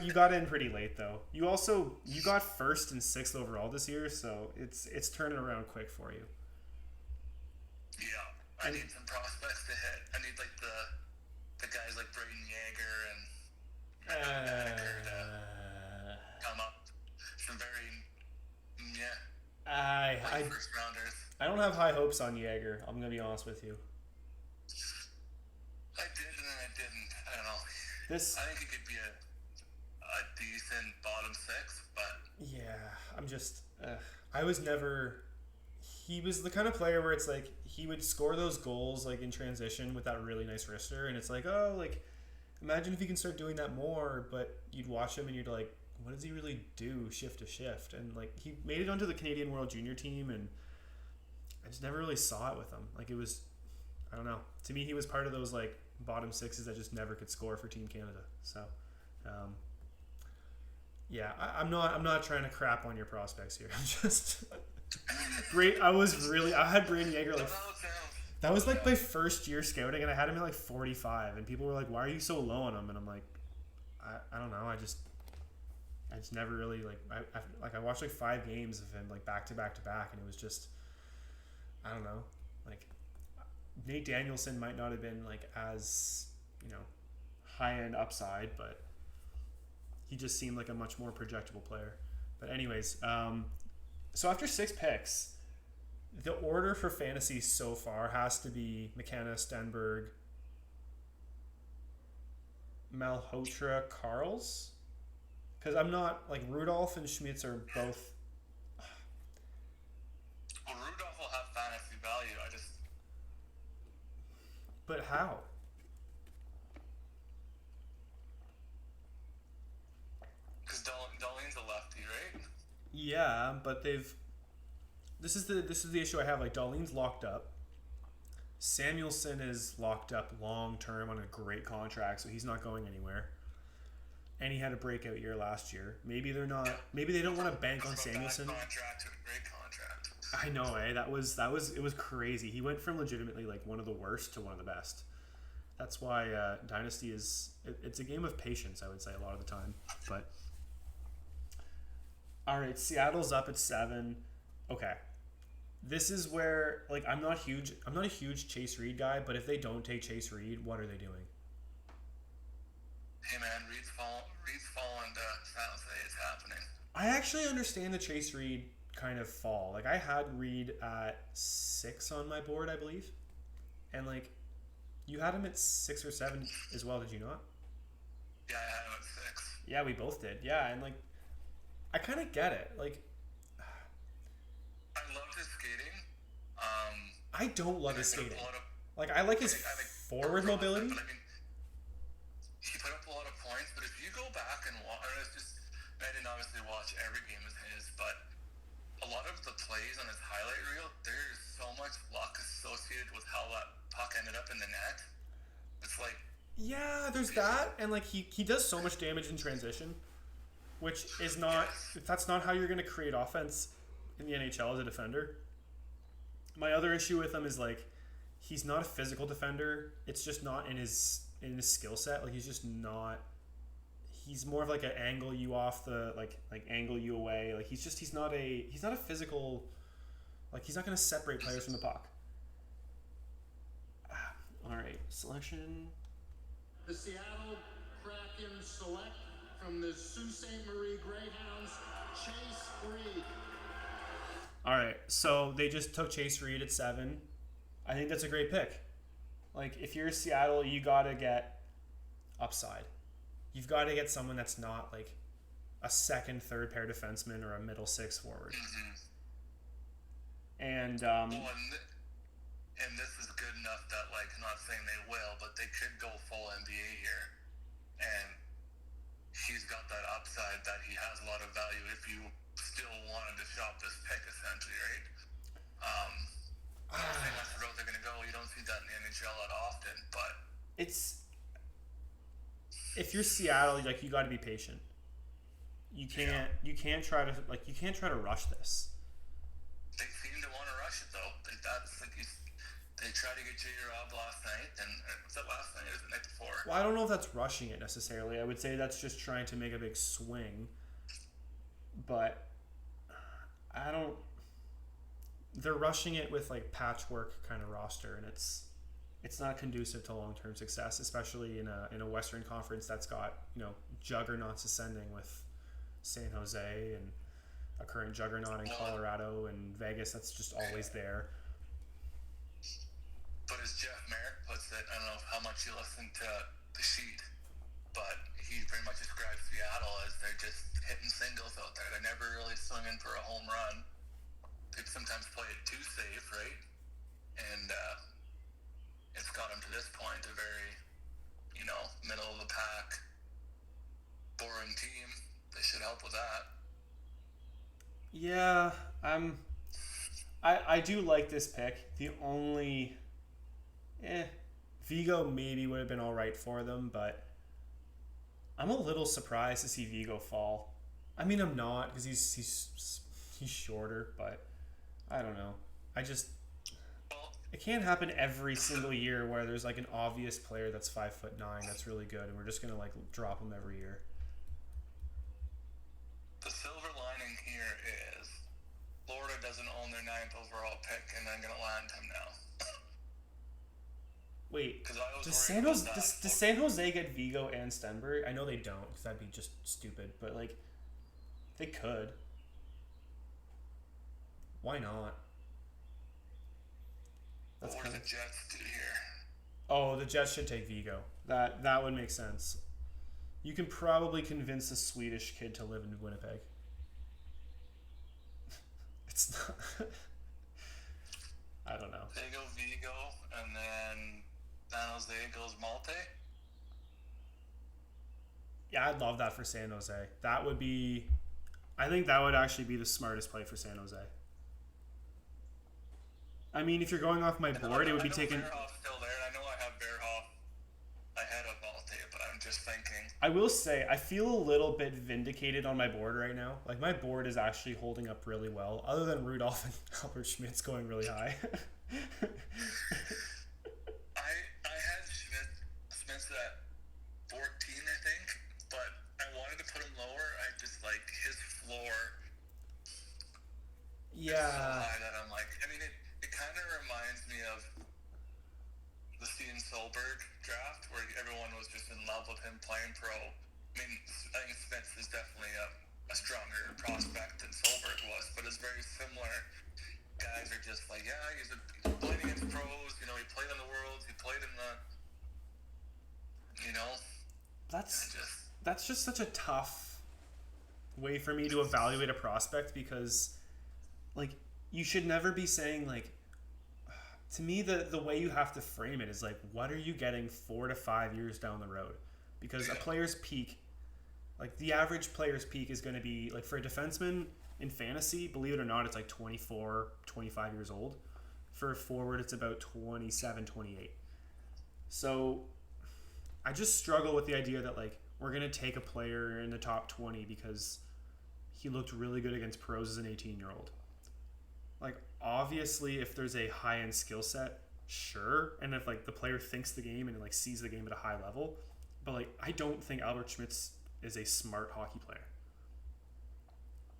You got in pretty late though. You got 1st and 6th overall this year, so it's turning around quick for you. Yeah, I need some prospects to hit. I need like the guys like Braden Yeager and come up. Some very I first rounders. I don't have high hopes on Jaeger. I'm gonna be honest with you. I did and then I didn't. I don't know. I think it could be a decent bottom 6, but yeah, I'm just I was never. He was the kind of player where it's like he would score those goals like in transition with that really nice wrister, and it's like, oh, like imagine if he can start doing that more. But you'd watch him and you'd like, what does he really do shift to shift? And like he made it onto the Canadian World Junior team, and I just never really saw it with him. Like it was, I don't know. To me, he was part of those like bottom 6s that just never could score for Team Canada. So, yeah, I'm not trying to crap on your prospects here. I'm just. I had Brady Yeager like that was like my first year scouting, and I had him at like 45, and people were like, "Why are you so low on him?" And I'm like, I don't know, I just never really like I watched like 5 games of him like back to back, and it was just I don't know, like Nate Danielson might not have been like as high-end upside, but he just seemed like a much more projectable player. But anyways, so after 6 picks, the order for fantasy so far has to be McKenna, Stenberg, Malhotra, Carls. Because I'm not, like, Rudolph and Schmitz are both... Well, Rudolph will have fantasy value. But how? Because Darlene's a lefty, right? Yeah, but they've... This is the issue I have. Like, Darlene's locked up. Samuelson is locked up long term on a great contract, so he's not going anywhere. And he had a breakout year last year. Maybe they're not. Maybe they don't want to bank on Samuelson. Bad contract to a great contract. I know, eh? It was crazy. He went from legitimately like one of the worst to one of the best. That's why Dynasty is. It's a game of patience, I would say, a lot of the time. But all right, Seattle's up at 7. Okay. This is where, like, I'm not a huge Chase Reed guy, but if they don't take Chase Reed, what are they doing? Hey man, Reed's falling to San Jose. It's happening. I actually understand the Chase Reed kind of fall. Like, I had Reed at 6 on my board, I believe. And, like, you had him at 6 or 7 as well, did you not? Yeah, I had him at 6. Yeah, we both did. Yeah, and, like, I kind of get it. Like, I loved his skating. I don't love his skating. Like, I like his forward mobility. But I mean, he put up a lot of points, but if you go back and watch, I didn't obviously watch every game of his, but a lot of the plays on his highlight reel, there's so much luck associated with how that puck ended up in the net. It's like... Yeah, there's that, and, like, he does so much damage in transition, which is not... Yes. That's not how you're going to create offense in the NHL as a defender. My other issue with him is, like, he's not a physical defender. It's just not in his skill set. Like, he's just not. He's more of like an angle you off the like angle you away. Like, he's not a physical. Like, he's not going to separate players from the puck. All right, selection. The Seattle Kraken select from the Sault Ste. Marie Greyhounds, Chase Reed. All right, so they just took Chase Reed at 7. I think that's a great pick. Like, if you're Seattle, you got to get upside. You've got to get someone that's not, like, a second, third pair defenseman or a middle 6 forward. Mm-hmm. And, and this is good enough that, like, I'm not saying they will, but they could go full NBA here. And he's got that upside that he has a lot of value if you still wanted to shop this pick, essentially, right? I'm not saying that's the road they're going to go. You don't see that in the NHL that often, but... It's... If you're Seattle, like, you got to be patient. You can't try to rush this. They seem to want to rush it, though. They tried to get J. Rob last night, and was that last night or was it the night before? Well, I don't know if that's rushing it necessarily. I would say that's just trying to make a big swing. But I don't... They're rushing it with, like, patchwork kind of roster, and it's not conducive to long-term success, especially in a Western Conference that's got, you know, juggernauts ascending with San Jose and a current juggernaut in Colorado and Vegas that's just always there. But as Jeff Merrick puts it, I don't know how much you listen to the sheet, but he pretty much describes Seattle as they're just hitting singles out there. They're never really swinging for a home run. They sometimes play it too safe, right? And it's got them to this point, a very, you know, middle of the pack, boring team. They should help with that. Yeah, I do like this pick. The only, Vigo maybe would have been all right for them, but I'm a little surprised to see Vigo fall. I mean, I'm not, because he's shorter, but I don't know. It can't happen every single year where there's, like, an obvious player that's 5'9" that's really good, and we're just gonna, like, drop him every year. The silver lining here is Florida doesn't own their 9th overall pick, and I'm gonna land him now. Wait, Because I was does worried about that. does San Jose get Vigo and Stenberg? I know they don't, because that'd be just stupid. But like, they could. Why not? That's What kind would of. the Jets do here? Oh, the Jets should take Vigo. That would make sense. You can probably convince a Swedish kid to live in Winnipeg. It's not. I don't know. They go Vigo, and then San Jose goes Malte. Yeah, I'd love that for San Jose. That would be. I think that would actually be the smartest play for San Jose. I mean, if you're going off my board, it would be taken. Bearhoff's still there, and I know I have Bearhoff ahead of Malte, but I'm just thinking. I will say, I feel a little bit vindicated on my board right now. Like, my board is actually holding up really well, other than Rudolph and Albert Schmitz going really high. I had Smith at 14, I think, but I wanted to put him lower. I just like his floor. Yeah. Is so high that I'm like, I mean, it kind of reminds me of the Steven Solberg draft where everyone was just in love with him playing pro. I mean, I think Smith is definitely a stronger prospect than Solberg was, but it's very similar. Guys are just like, yeah, he's played against pros, you know, he played in the Worlds, he played in the, you know. That's just such a tough way for me to evaluate a prospect, because like, you should never be saying like, to me the way you have to frame it is like, what are you getting 4 to 5 years down the road? Because a player's peak, like the average player's peak is going to be like, for a defenseman in fantasy, believe it or not, it's like 24, 25 years old. For a forward, it's about 27, 28. So I just struggle with the idea that like, we're going to take a player in the top 20 because he looked really good against pros as an 18-year-old. Like, obviously, if there's a high-end skill set, sure. And if like the player thinks the game and like sees the game at a high level, but like, I don't think Albert Schmitz is a smart hockey player.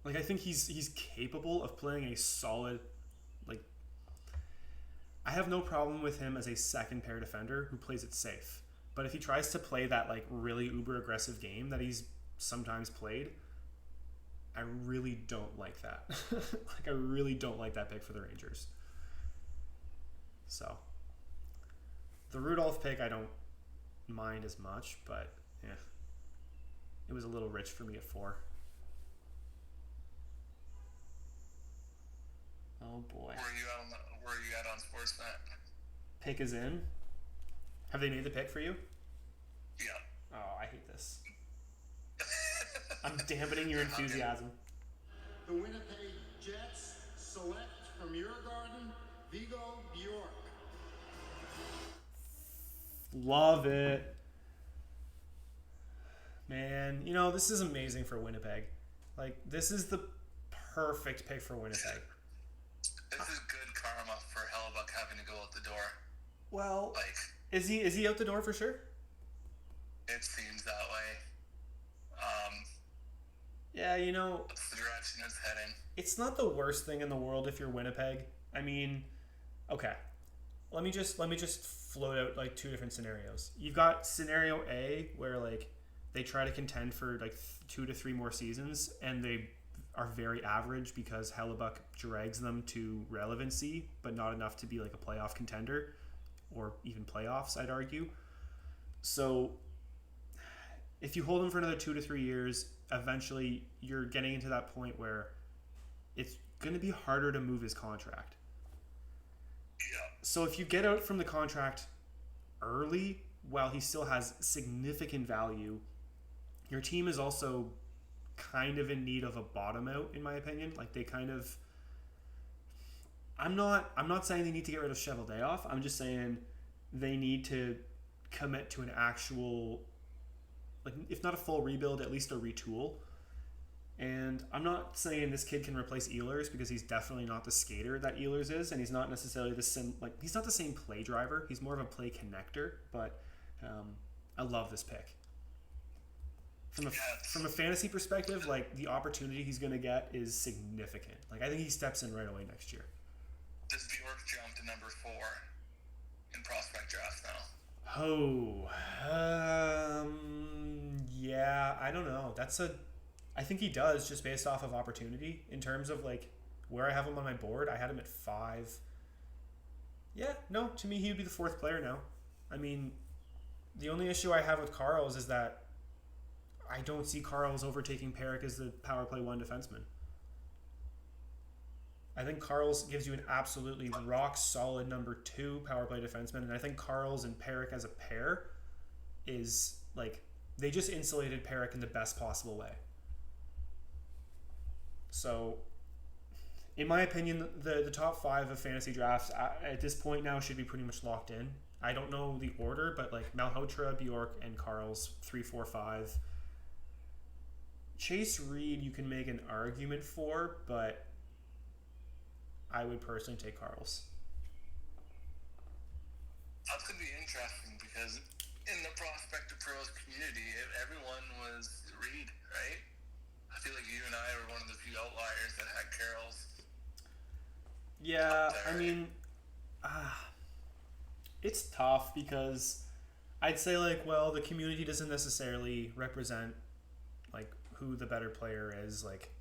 Like, I think he's capable of playing a solid, like, I have no problem with him as a second pair defender who plays it safe. But if he tries to play that like really uber aggressive game that he's sometimes played, I really don't like that. Like, I really don't like that pick for the Rangers. So, the Rudolph pick I don't mind as much, but yeah, it was a little rich for me at 4. Oh boy. Where are you at on Sportsnet? Pick is in. Have they made the pick for you? Yeah. Oh, I hate this. I'm dampening your enthusiasm. The Winnipeg Jets select from your garden, Vigo Bjork. Love it. Man, you know, this is amazing for Winnipeg. Like, this is the perfect pick for Winnipeg. This is good karma for Hellebuck having to go out the door. Well, Like, is he out the door for sure? it seems that way. Yeah, you know, That's the direction it's heading. it's not the worst thing in the world if you're Winnipeg. I mean, okay. Let me just float out like 2 different scenarios. You've got scenario A where like they try to contend for like 2 to 3 more seasons and they are very average because Hellebuck drags them to relevancy, but not enough to be like a playoff contender or even playoffs, I'd argue. So if you hold him for another 2 to 3 years, eventually you're getting into that point where it's going to be harder to move his contract. Yeah. So if you get out from the contract early while he still has significant value, your team is also kind of in need of a bottom out, in my opinion. Like, they kind of, I'm not saying they need to get rid of Cheveldayoff. I'm just saying they need to commit to an actual, like, if not a full rebuild, at least a retool. And I'm not saying this kid can replace Ehlers, because he's definitely not the skater that Ehlers is, and he's not necessarily he's not the same play driver. He's more of a play connector. But I love this pick. From a fantasy perspective, like, the opportunity he's going to get is significant. Like, I think he steps in right away next year. Does Bjork jump to number 4? in prospect drafts now? Oh, yeah, I don't know. I think he does just based off of opportunity in terms of like where I have him on my board. I had him at 5. Yeah, no, to me he would be the 4th player now. I mean, the only issue I have with Carls is that I don't see Carls overtaking Peric as the power play 1 defenseman. I think Carls gives you an absolutely rock solid number 2 power play defenseman, and I think Carls and Peric as a pair is like they just insulated Peric in the best possible way. So, in my opinion, the top 5 of fantasy drafts at this point now should be pretty much locked in. I don't know the order, but like Malhotra, Bjork, and Carls 3, 4, 5. Chase Reed, you can make an argument for, but I would personally take Carls. That's going to be interesting because in the Prospect to Pros community, everyone was Reed, right? I feel like you and I were one of the few outliers that had Carroll's. Yeah, I mean, it's tough because I'd say like, well, the community doesn't necessarily represent like who the better player is. Like,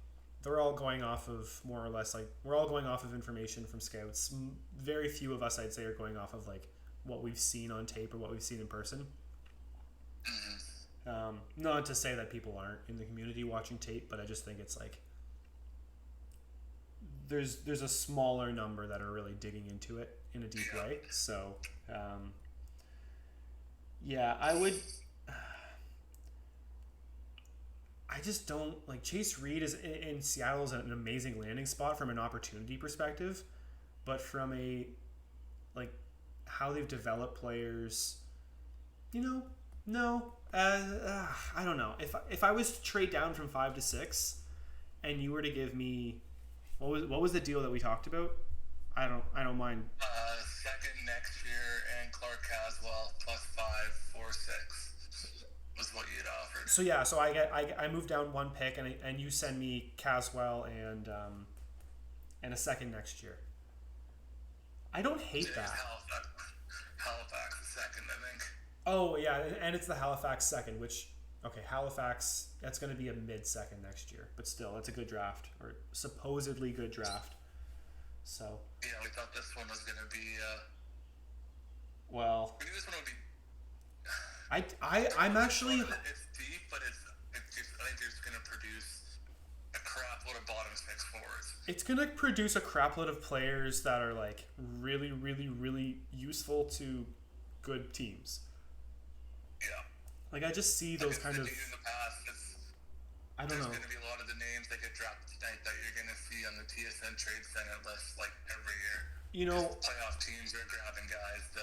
they're all going off of more or less like we're all going off of information from scouts. Very few of us, I'd say, are going off of like what we've seen on tape or what we've seen in person. Not to say that people aren't in the community watching tape, but I just think it's like there's a smaller number that are really digging into it in a deep way. So yeah, I just don't like Chase Reed is in Seattle is an amazing landing spot from an opportunity perspective, but from a like how they've developed players, no. I don't know. If I was to trade down from 5 to 6, and you were to give me what was the deal that we talked about? I don't mind. Second next year and Clark Caswell plus 5 for 6 was what you'd offered. So yeah, so I moved down 1 pick and you send me Caswell and a second next year. I don't hate that. Halifax the second, I think. Oh yeah, and it's the Halifax second, which okay, Halifax that's going to be a mid-second next year, but still, it's a good draft or supposedly good draft. So. Yeah, we thought this one was going to be. Well. Maybe this one would be. be. I'm actually. It's deep, but it's just, I think it's going to produce a crap load of bottom 6 forwards. It's going to produce a crap load of players that are like really, really, really useful to good teams. Yeah. Like I just see those kind of. In the past, I don't know. There's going to be a lot of the names that get drafted tonight that you're going to see on the TSN trade Senate list like every year. Playoff teams are grabbing guys to.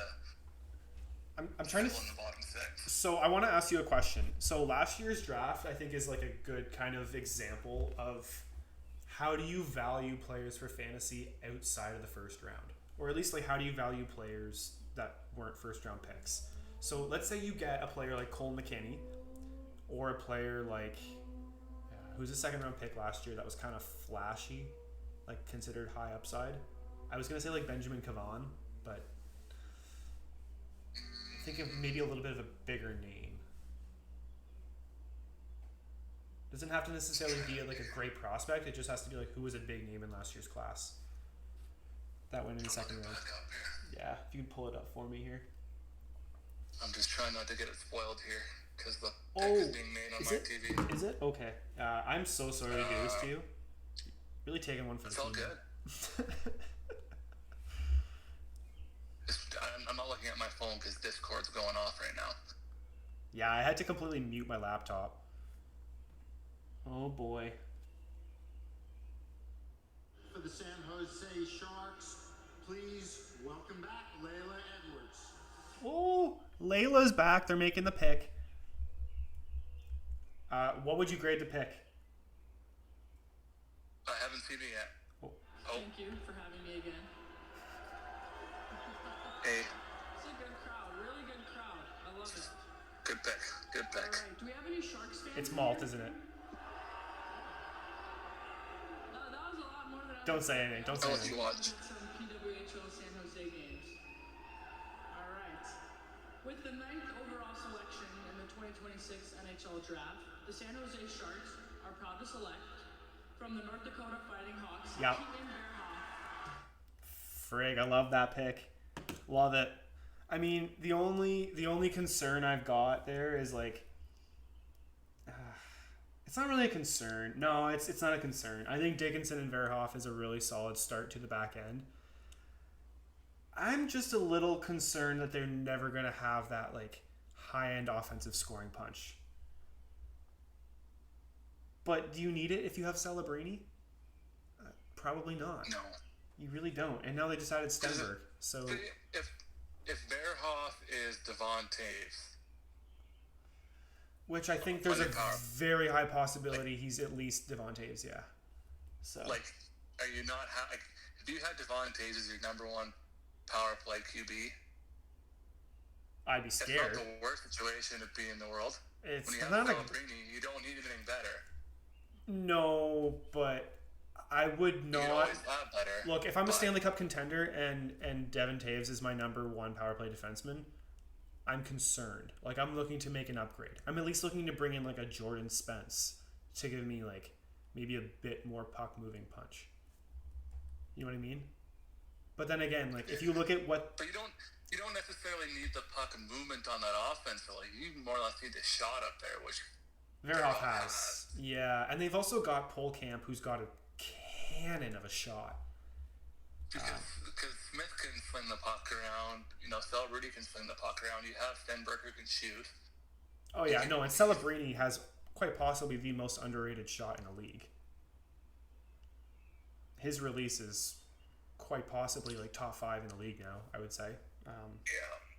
I'm trying to. In the bottom 6. So I want to ask you a question. So last year's draft, I think, is like a good kind of example of how do you value players for fantasy outside of the first round, or at least like how do you value players that weren't first round picks. So let's say you get a player like Cole McKinney, or a player like who's a second round pick last year that was kind of flashy, like considered high upside. I was gonna say like Benjamin Cavan, but think of maybe a little bit of a bigger name. Doesn't have to necessarily be like a great prospect. It just has to be like who was a big name in last year's class that went in the second round. Yeah, if you can pull it up for me here. I'm just trying not to get it spoiled here because the pick is being made on my TV. Is it? Okay. I'm so sorry to do this to you. Really taking one for the team. It's all good. I'm not looking at my phone because Discord's going off right now. Yeah, I had to completely mute my laptop. Oh boy. For the San Jose Sharks, please welcome back Layla Edwards. Oh, Layla's back. They're making the pick. What would you grade the pick? I haven't seen it yet. Oh. Thank you for having me again. Hey. It's a good crowd, really good crowd. I love it. Good pick. Good pick. All right, do we have any Sharks fans? It's Malt, isn't it? That was a lot more than I Don't say anything. Don't say I'll let anything. you watch. Some PWHL San Jose games. All With the 9th overall selection in the 2026 NHL Draft, the San Jose Sharks are proud to select from the North Dakota Fighting Hawks, Yep. Keaton Bearhoff. Frig, I love that pick. Love it. I mean, the only concern I've got there is like, it's not really a concern. No, it's not a concern. I think Dickinson and Verhoff is a really solid start to the back end. I'm just a little concerned that they're never going to have that like high-end offensive scoring punch. But do you need it if you have Celebrini? Probably not. No. You really don't. And now they just added Stenberg. So if Bearhoff is Devon Taves, which I think there's a very high possibility he's at least Devon Taves, yeah. So like, are you not like, if you had Devon Taves as your number one power play QB, I'd be scared. It's not the worst situation to be in the world. It's when you have not Celebrini, you don't need anything better. No, but I would not. You always have better. Look, if I'm a Stanley Cup contender and Devon Taves is my number one power play defenseman, I'm concerned. Like, I'm looking to make an upgrade. I'm at least looking to bring in like a Jordan Spence to give me like maybe a bit more puck moving punch. You know what I mean? But then again, like if you look at what, but you don't necessarily need the puck movement on that offense. So like you more or less need the shot up there, which Verhoff has. Yeah, and they've also got Polkamp, who's got a cannon of a shot. Because Smith can sling the puck around, Celebrini can sling the puck around. You have Stenberg who can shoot. Oh yeah, no, and Celebrini has quite possibly the most underrated shot in the league. His release is quite possibly like top 5 in the league now, I would say. Yeah.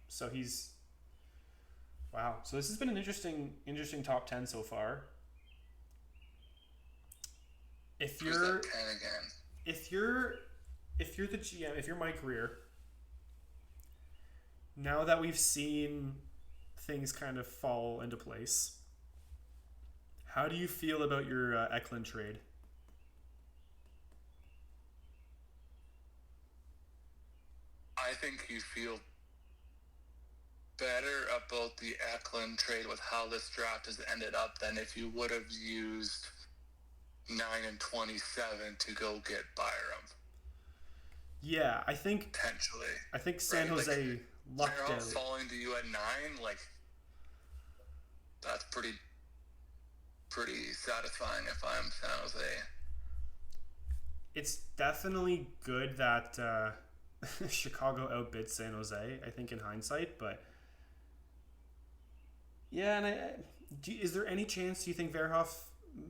So he's wow. So this has been an interesting top 10 so far. If you're that 10 again? If you're the GM, if you're Mike Greer, now that we've seen things kind of fall into place, how do you feel about your Eklund trade? I think you feel better about the Eklund trade with how this draft has ended up than if you would have used 9 and 27 to go get Byram. Yeah, I think potentially. I think San Jose lucked out. Falling to you at 9, like that's pretty satisfying if I'm San Jose. It's definitely good that Chicago outbid San Jose, I think, in hindsight, but yeah, and is there any chance you think Verhoff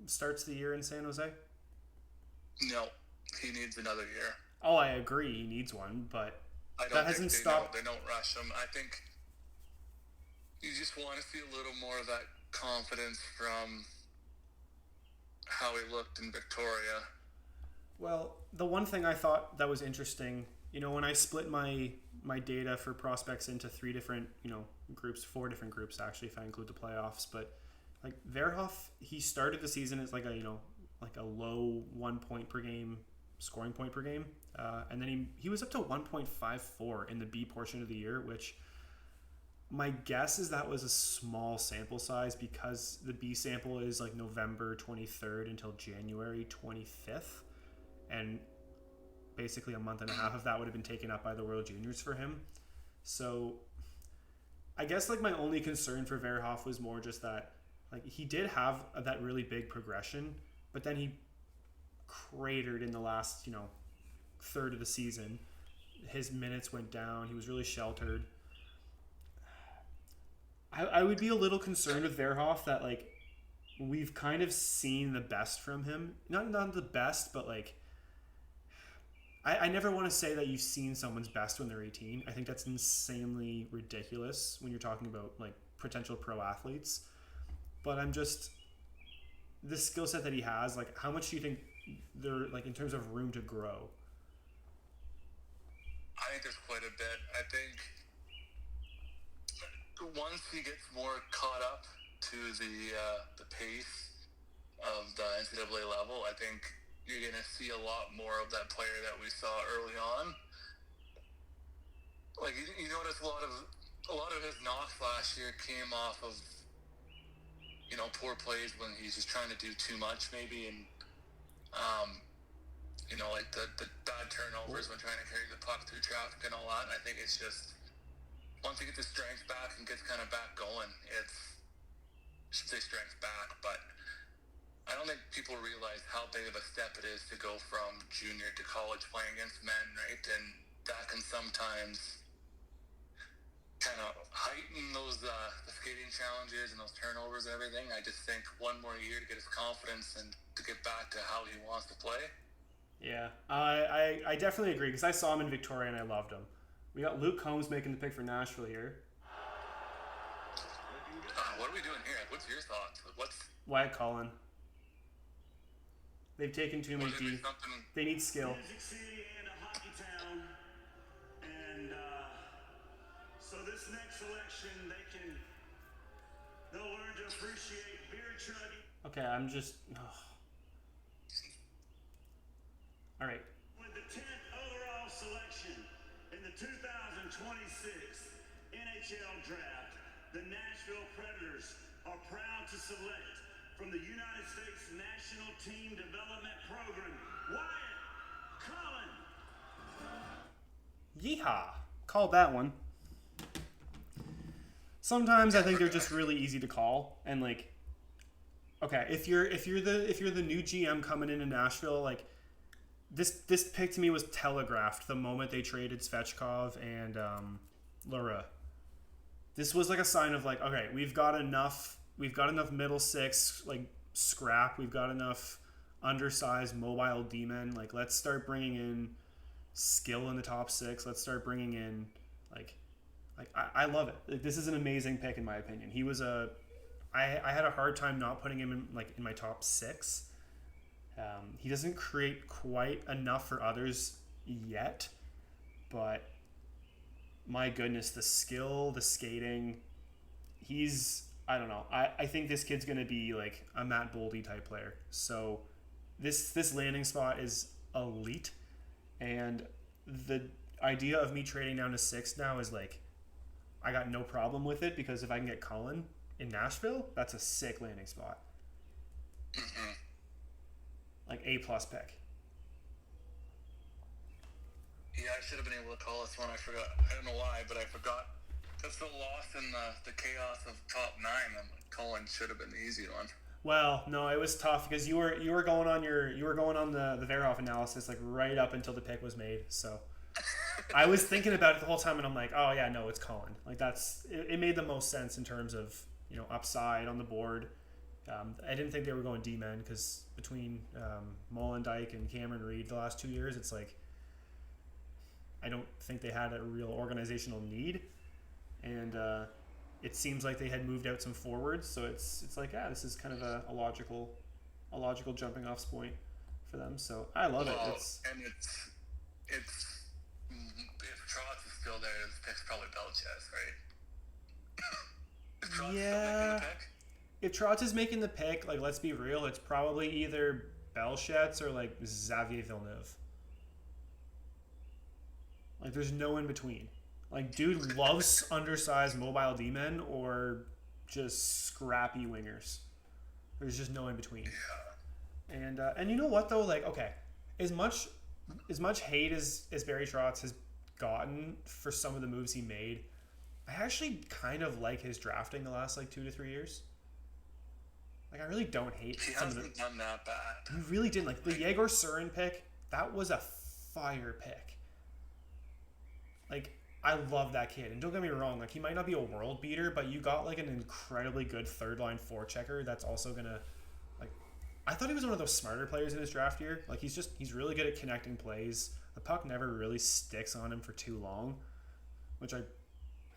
starts the year in San Jose? No, he needs another year. Oh, I agree, he needs one, but that hasn't stopped. They don't rush him. I think you just want to see a little more of that confidence from how he looked in Victoria. Well, the one thing I thought that was interesting, when I split my data for prospects into 3 different, groups, 4 different groups actually, if I include the playoffs, but like Verhoff, he started the season as like a low 1 point per game, scoring point per game, and then he was up to 1.54 in the B portion of the year, which my guess is that was a small sample size because the B sample is like November 23rd until January 25th, and basically a month and a half of that would have been taken up by the World Juniors for him. So I guess like my only concern for Verhoff was more just that like he did have that really big progression, but then he cratered in the last third of the season. His minutes went down. He was really sheltered. I would be a little concerned with Verhoff that like we've kind of seen the best from him. Not the best, but like I never want to say that you've seen someone's best when they're 18. I think that's insanely ridiculous when you're talking about like potential pro athletes. But I'm just, the skill set that he has, like how much do you think there, like in terms of room to grow? I think there's quite a bit. I think once he gets more caught up to the pace of the NCAA level, I think you're going to see a lot more of that player that we saw early on. Like, you notice a lot of a lot of his knocks last year came off of, poor plays when he's just trying to do too much maybe, and, like the bad turnovers when trying to carry the puck through traffic and all that. And I think it's just, once he gets his strength back and gets kind of back going, I should say strength back, but I don't think people realize how big of a step it is to go from junior to college playing against men, right? And that can sometimes kind of heighten those the skating challenges and those turnovers and everything. I just think one more year to get his confidence and to get back to how he wants to play. Yeah, I definitely agree, because I saw him in Victoria and I loved him. We got Luke Combs making the pick for Nashville here. What are we doing here? What's your thoughts? Wyatt Cullen. They've taken too many D. They need skill. Music City and a hockey town. And so this next selection, they'll learn to appreciate beer chugging. Okay, I'm just... All right. With the 10th overall selection in the 2026 NHL Draft, the Nashville Predators are proud to select from the United States National Team Development Program, Wyatt Cullen. Yeehaw! Called that one. Sometimes I think they're just really easy to call, and like, okay, if you're the new GM coming into Nashville, like, this pick to me was telegraphed the moment they traded Svechkov and Lura. This was like a sign of like, okay, we've got enough middle six, like, scrap. We've got enough undersized mobile D-men. Like, let's start bringing in skill in the top six. Let's start bringing in I love it. Like, this is an amazing pick in my opinion. He was I had a hard time not putting him in my top six. He doesn't create quite enough for others yet, but my goodness, the skill, the skating, I don't know. I think this kid's going to be like a Matt Boldy type player. So this landing spot is elite, and the idea of me trading down to 6 now is like, I got no problem with it, because if I can get Cullen in Nashville, that's a sick landing spot. Mm-hmm. Like A+ pick. Yeah, I should have been able to call this one. I forgot. I don't know why, but I forgot. Got so lost in the chaos of top 9. Cullen should have been the easy one. Well, no, it was tough because you were going on the Verhoff analysis like right up until the pick was made. So I was thinking about it the whole time, and I'm like, oh yeah, no, it's Cullen. Like it made the most sense in terms of upside on the board. I didn't think they were going D-men, because between Molendyke and Cameron Reed the last 2 years, it's like I don't think they had a real organizational need, and it seems like they had moved out some forwards, so it's like, yeah, this is kind of a logical jumping off point for them. So I love it. It's if Trotz is still there, this pick's probably Belchez, right? Is Trotz still making the pick? If Trotz is making the pick, like, let's be real, it's probably either Belchez or like Xavier Villeneuve. Like, there's no in between. Like, dude loves undersized mobile D-men or just scrappy wingers. There's just no in between. And you know what though? Like, okay, as much hate as Barry Trotz has gotten for some of the moves he made, I actually kind of like his drafting the last like 2 to 3 years. Like, I really don't hate he some of hasn't done that bad. He really didn't. Like, the Yegor Surin pick, that was a fire pick. Like, I love that kid. And don't get me wrong, like, he might not be a world beater, but you got like an incredibly good third line forechecker that's also gonna, like, I thought he was one of those smarter players in his draft year. Like, he's really good at connecting plays. The puck never really sticks on him for too long, which I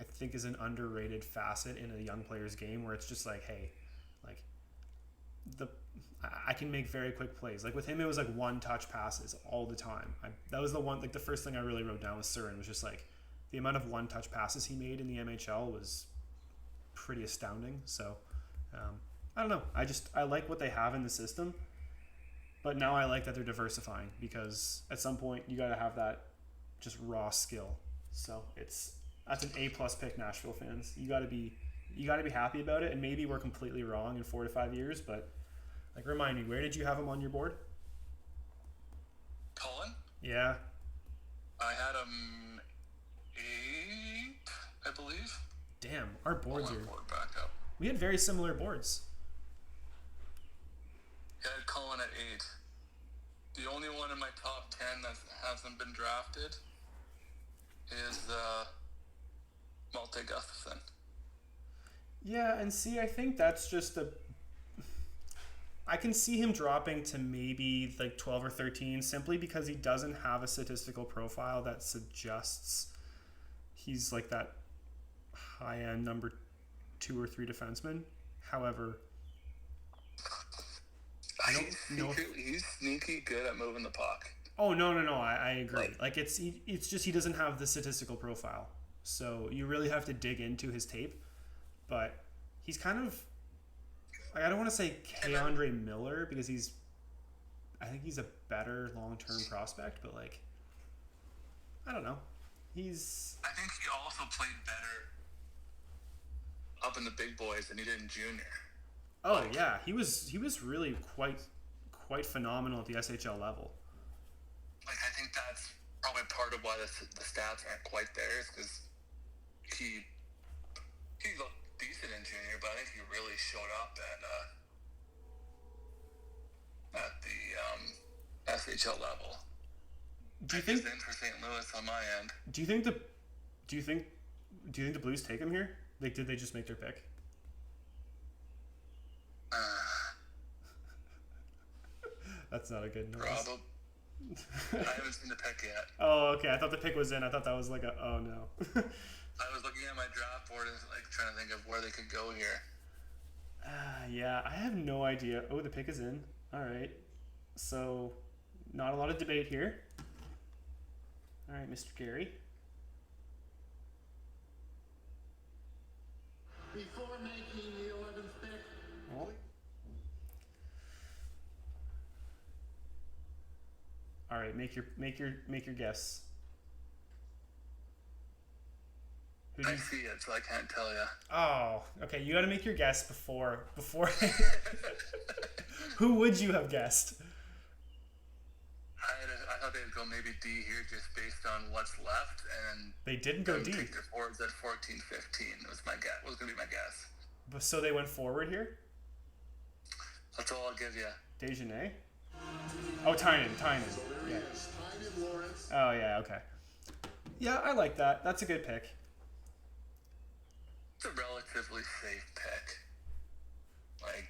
think is an underrated facet in a young player's game, where it's just like, hey, like, I can make very quick plays. Like, with him, it was like one touch passes all the time. That was the one, like, the first thing I really wrote down with Surin was just like, the amount of one touch passes he made in the MHL was pretty astounding. So I don't know. I like what they have in the system, but now I like that they're diversifying, because at some point you got to have that just raw skill. So That's an A+ pick, Nashville fans. You gotta be happy about it, and maybe we're completely wrong in 4 to 5 years, but like, remind me, where did you have him on your board? Colin? Yeah. I had him 8, I believe. Damn, our boards are. Board back up. We had very similar boards. Yeah, I had Colin at 8. The only one in my top 10 that hasn't been drafted is Malte Gustafsson. Yeah, and see, I think that's just I can see him dropping to maybe like 12 or 13 simply because he doesn't have a statistical profile that suggests he's like that high-end number 2 or 3 defenseman. However, I don't know. He's sneaky good at moving the puck. Oh, no. I agree. Like, it's just he doesn't have the statistical profile. So you really have to dig into his tape. But he's kind of, like, I don't want to say Keandre Miller because I think he's a better long-term prospect. But, like, I don't know. I think he also played better up in the big boys than he did in junior. Oh, yeah. He was really quite phenomenal at the SHL level. Like, I think that's probably part of why the stats aren't quite there, is because he looked decent in junior, but I think he really showed up at the SHL level. Do you think he's in for St. Louis on my end? Do you think the Blues take him here? Like, did they just make their pick? That's not a good noise. Probably. I haven't seen the pick yet. Oh, okay. I thought the pick was in. I thought that was like oh no. I was looking at my draft board and like trying to think of where they could go here. Yeah, I have no idea. Oh, the pick is in. All right. So, not a lot of debate here. All right, Mr. Gary. Before making the 11th pick, Oh. All right, make your guess. Who do I you... see it, so I can't tell you. Oh, okay. You got to make your guess before. Who would you have guessed? I thought they'd go maybe D here just based on what's left, and They didn't go D. Take their forwards at 14, 15 was my guess. Was gonna be my guess. So they went forward here. That's all I'll give you. Dejanay. Oh, Tynan. so there Yeah. he is, Tynan Lawrence. Oh yeah. Okay. Yeah, I like that. That's a good pick. It's a relatively safe pick. Like,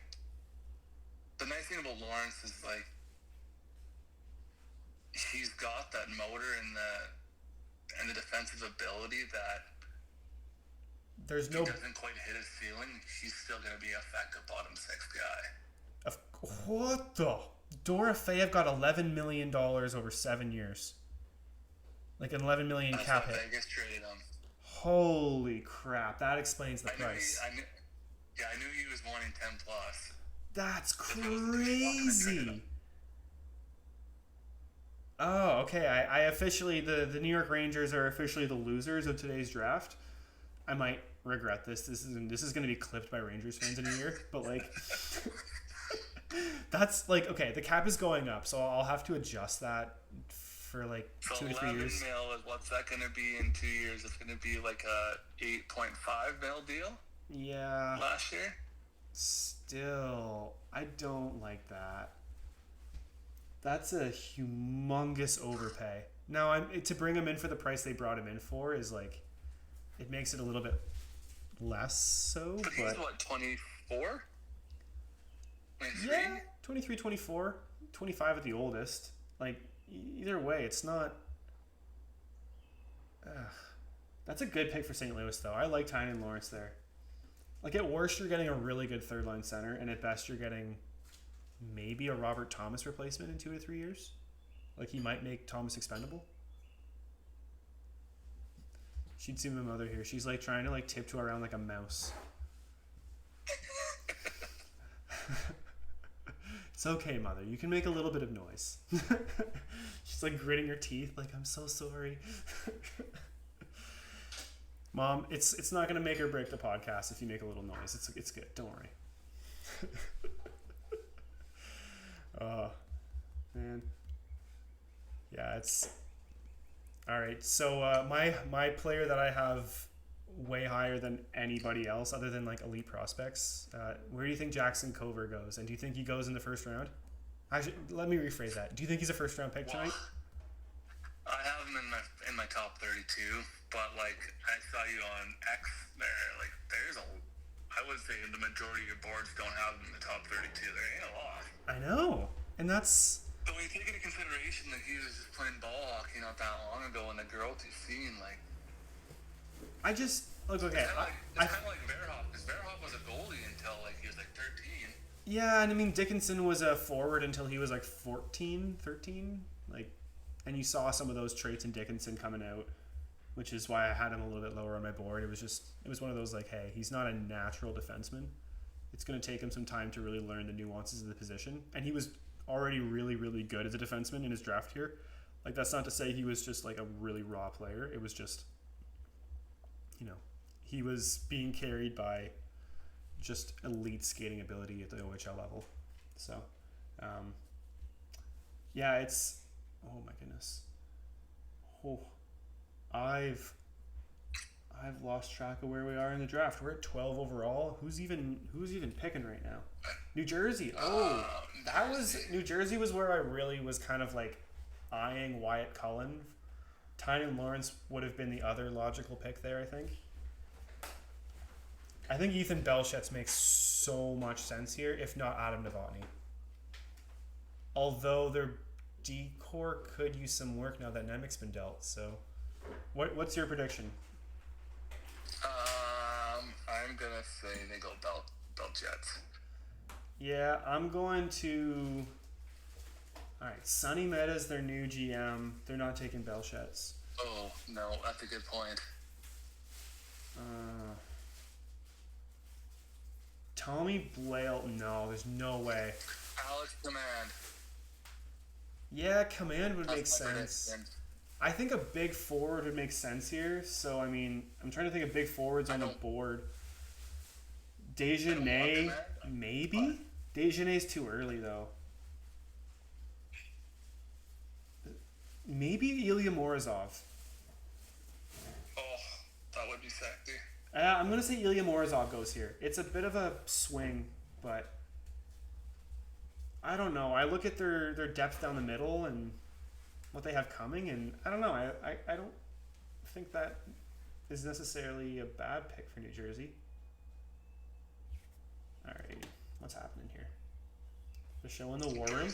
the nice thing about Lawrence is, like, he's got that motor and the defensive ability that There's he no. doesn't quite hit his ceiling. He's still going to be an effective bottom 6 guy. What the? Dora Fayev got $11 million over 7 years. Like an $11 million That's cap what hit. Vegas traded him. Holy crap! That explains the price. I knew he was wanting 10 plus. That's crazy. Oh, okay. I officially the New York Rangers are officially the losers of today's draft. I might regret this. This is going to be clipped by Rangers fans in a year, but like that's like okay. The cap is going up, so I'll have to adjust that for like So 2 to 3 years. 11 mil is what's that going to be in 2 years? It's going to be like a 8.5 mil deal Yeah. last year. Still, I don't like that. That's a humongous overpay. Now, to bring him in for the price they brought him in for is like, it makes it a little bit less so. But he's what, 24? 23? Yeah, 23, 24, 25 at the oldest. Like, either way, it's not. That's a good pick for St. Louis, though. I like Tynan Lawrence there. Like, at worst, you're getting a really good third line center, and at best, you're getting maybe a Robert Thomas replacement in 2 to 3 years. Like, he might make Thomas expendable. She'd see my mother here. She's like trying to like tiptoe around like a mouse. It's okay, mother. You can make a little bit of noise. She's like gritting her teeth, like I'm so sorry. Mom, it's not gonna make or break the podcast if you make a little noise. It's good. Don't worry. Man. Yeah, it's all right. So my player that I have way higher than anybody else, other than like elite prospects. Where do you think Jackson Cover goes? And do you think he goes in the first round? Actually, let me rephrase that. Do you think he's a first round pick tonight? I have him in my top 32, but like I saw you on X there, like I would say the majority of your boards don't have him in the top 32. There ain't a lot. I know, and that's. But when you take into consideration that he was just playing ball hockey not that long ago, and the growth he's seen, like. I just look okay. It's kind of like Verhoff, because Verhoff was a goalie until like he was like 13. Yeah, and I mean Dickinson was a forward until he was like 14, 13, like, and you saw some of those traits in Dickinson coming out, which is why I had him a little bit lower on my board. It was one of those like, hey, he's not a natural defenseman. It's going to take him some time to really learn the nuances of the position, and he was already really, really good as a defenseman in his draft here. Like, that's not to say he was just like a really raw player. It was just, he was being carried by just elite skating ability at the OHL level. So, yeah, it's, oh my goodness. Oh, I've lost track of where we are in the draft. We're at 12 overall. Who's even picking right now? New Jersey. Oh, New Jersey was where I really was kind of like eyeing Wyatt Cullen. Tynan Lawrence would have been the other logical pick there, I think. I think Ethan Belchetz makes so much sense here, if not Adam Novotny. Although their D-core could use some work now that Nemec's been dealt. So, what's your prediction? I'm gonna say they go Belchetz. Yeah, I'm going to. All right, Sonny Meta's their new GM. They're not taking Belchetz. Oh no, that's a good point. Tommy Blale, no, there's no way. Alex Command. Yeah, Command would make sense. I think a big forward would make sense here. So, I mean, I'm trying to think of big forwards on the board. Dejanay, maybe? Dejanay's too early, though. Maybe Ilya Morozov. Oh, that would be sexy. I'm going to say Ilya Morozov goes here. It's a bit of a swing, but I don't know. I look at their depth down the middle and what they have coming, and I don't know. I don't think that is necessarily a bad pick for New Jersey. All right, what's happening here? They're showing the War Room.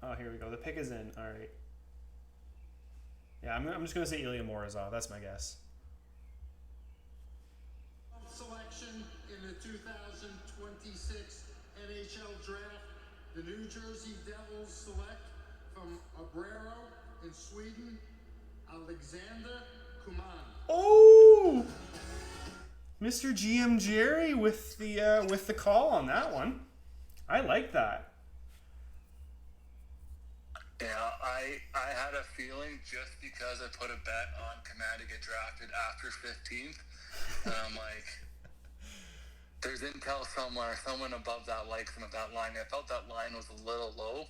Oh, here we go. The pick is in. All right. Yeah, I'm just going to say Ilya Morozov. That's my guess. Selection in the 2026 NHL Draft, the New Jersey Devils select from Abrero in Sweden, Alexander Kuman. Oh, Mr. GM Jerry with the call on that one. I like that. Yeah, I had a feeling just because I put a bet on Command to get drafted after 15th. And I'm like, there's intel somewhere, someone above that likes him at that line. I felt that line was a little low.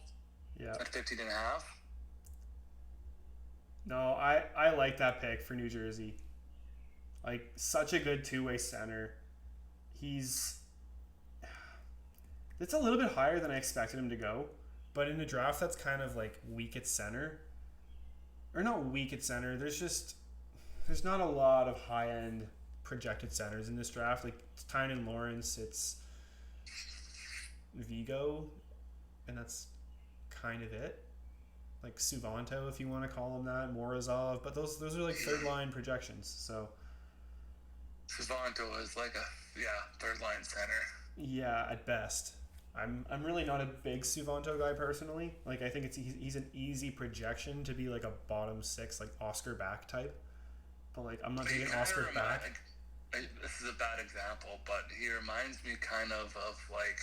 Yeah. At 15.5. No, I like that pick for New Jersey. Like, such a good two-way center. It's a little bit higher than I expected him to go. But in the draft, that's kind of like weak at center. Or not weak at center. There's not a lot of high-end projected centers in this draft. Like, it's Tynan Lawrence, it's Vigo, and that's kind of it. Like Suvanto, if you want to call him that, Morozov, but those are like third-line projections. So Suvanto is like a third-line center. Yeah, at best. I'm really not a big Suvanto guy personally. Like, I think he's an easy projection to be like a bottom six, like Oscar Back type. But like, I'm not taking Oscar Back. This is a bad example, but he reminds me kind of like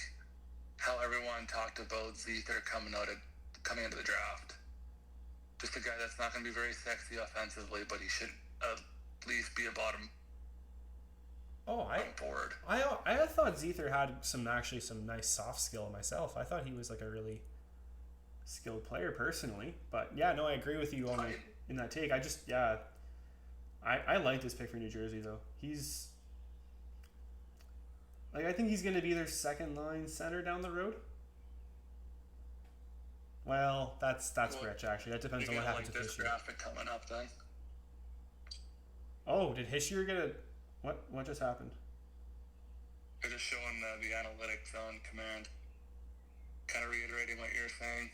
how everyone talked about Zether coming into the draft. Just a guy that's not going to be very sexy offensively, but he should at least be a bottom forward. I thought Zether had some nice soft skill myself. I thought he was like a really skilled player personally. But yeah, no, I agree with you on in that take. I like this pick for New Jersey though. He's like, I think he's going to be their second line center down the road. Well, that's rich actually. That depends on what happens with Hischier. Graphic coming up then. Oh, did Hischier get a what just happened? They're just showing the analytics on command. Kind of reiterating what you're saying.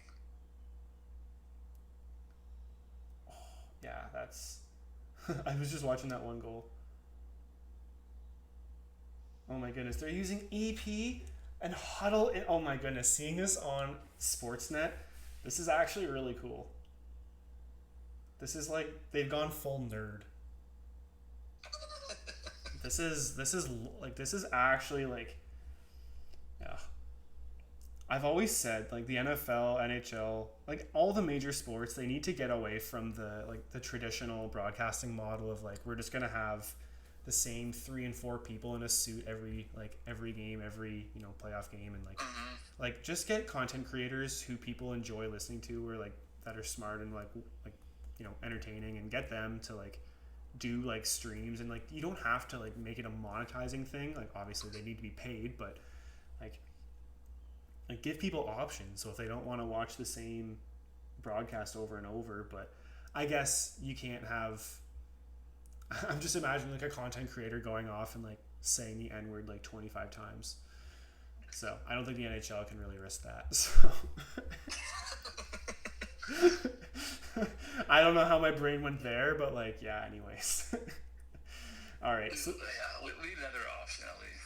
Oh, yeah, that's I was just watching that one goal. Oh my goodness, they're using EP and Huddle. Oh my goodness, seeing this on Sportsnet, this is actually really cool. This is like, they've gone full nerd. This is actually like, yeah. I've always said like the NFL, NHL, like all the major sports, they need to get away from the traditional broadcasting model of like, we're just gonna have the same 3 and 4 people in a suit every game, every playoff game, and like just get content creators who people enjoy listening to, or like that are smart and like entertaining, and get them to like do like streams, and like you don't have to like make it a monetizing thing. Like obviously they need to be paid, but like give people options. So if they don't want to watch the same broadcast over and over, but I guess you can't have. I'm just imagining like a content creator going off and like saying the N-word like 25 times. So I don't think the NHL can really risk that. So I don't know how my brain went there, but like, yeah, anyways. All right. So yeah, leave another option at least.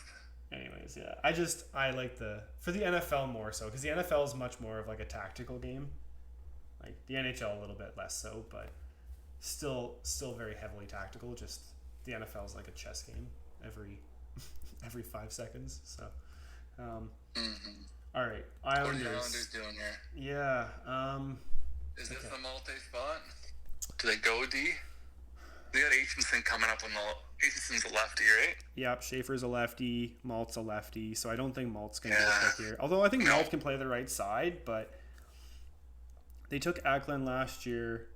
Anyways, yeah. I like for the NFL more so, because the NFL is much more of like a tactical game. Like the NHL a little bit less so, but still very heavily tactical. Just the NFL is like a chess game every 5 seconds. So, all right, Islanders. What are the Islanders doing here? Yeah. Is this a multi-spot? Do they go D? They got Aitchison coming up on the. Aitchison's a lefty, right? Yep. Schaefer's a lefty. Malt's a lefty. So I don't think Malt's gonna be a pick here. Although I think Malt can play the right side, but they took Eklund last year.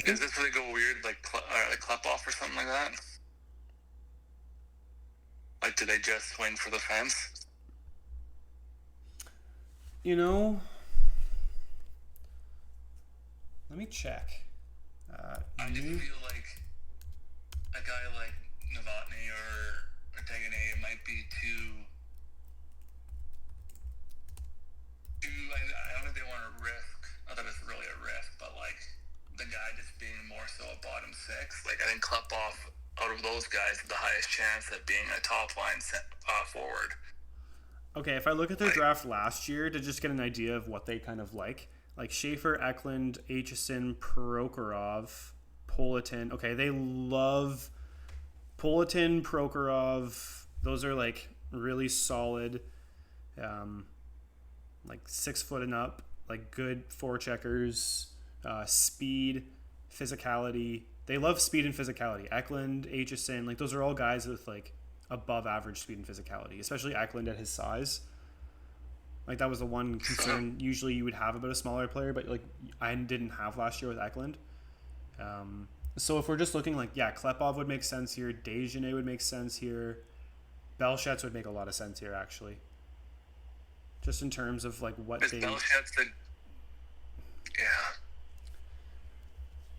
Is this where they go weird, like Klepov or something like that? Like, do they just swing for the fence? Let me check. I just feel like a guy like Novotny or Tegane might be too. I don't think they want to risk. Not that it's really a risk, but like the guy just being more so a bottom 6. Like I think Klepov, out of those guys, has the highest chance at being a top line forward. Okay, if I look at their draft last year to just get an idea of what they kind of like Schaefer, Eklund, Aitchison, Prokhorov, Politin. Okay, they love Politin, Prokhorov. Those are like really solid, like 6 foot and up, like good forecheckers, speed, physicality. They love speed and physicality. Eklund, Aitchison, like those are all guys with like above average speed and physicality, especially Eklund at his size. Like that was the one concern usually you would have about a smaller player, but like I didn't have last year with Eklund. So if we're just looking like, yeah, Klepov would make sense here. Desjardins would make sense here. Belchetz would make a lot of sense here, actually. Just in terms of like what Is Belchetz yeah.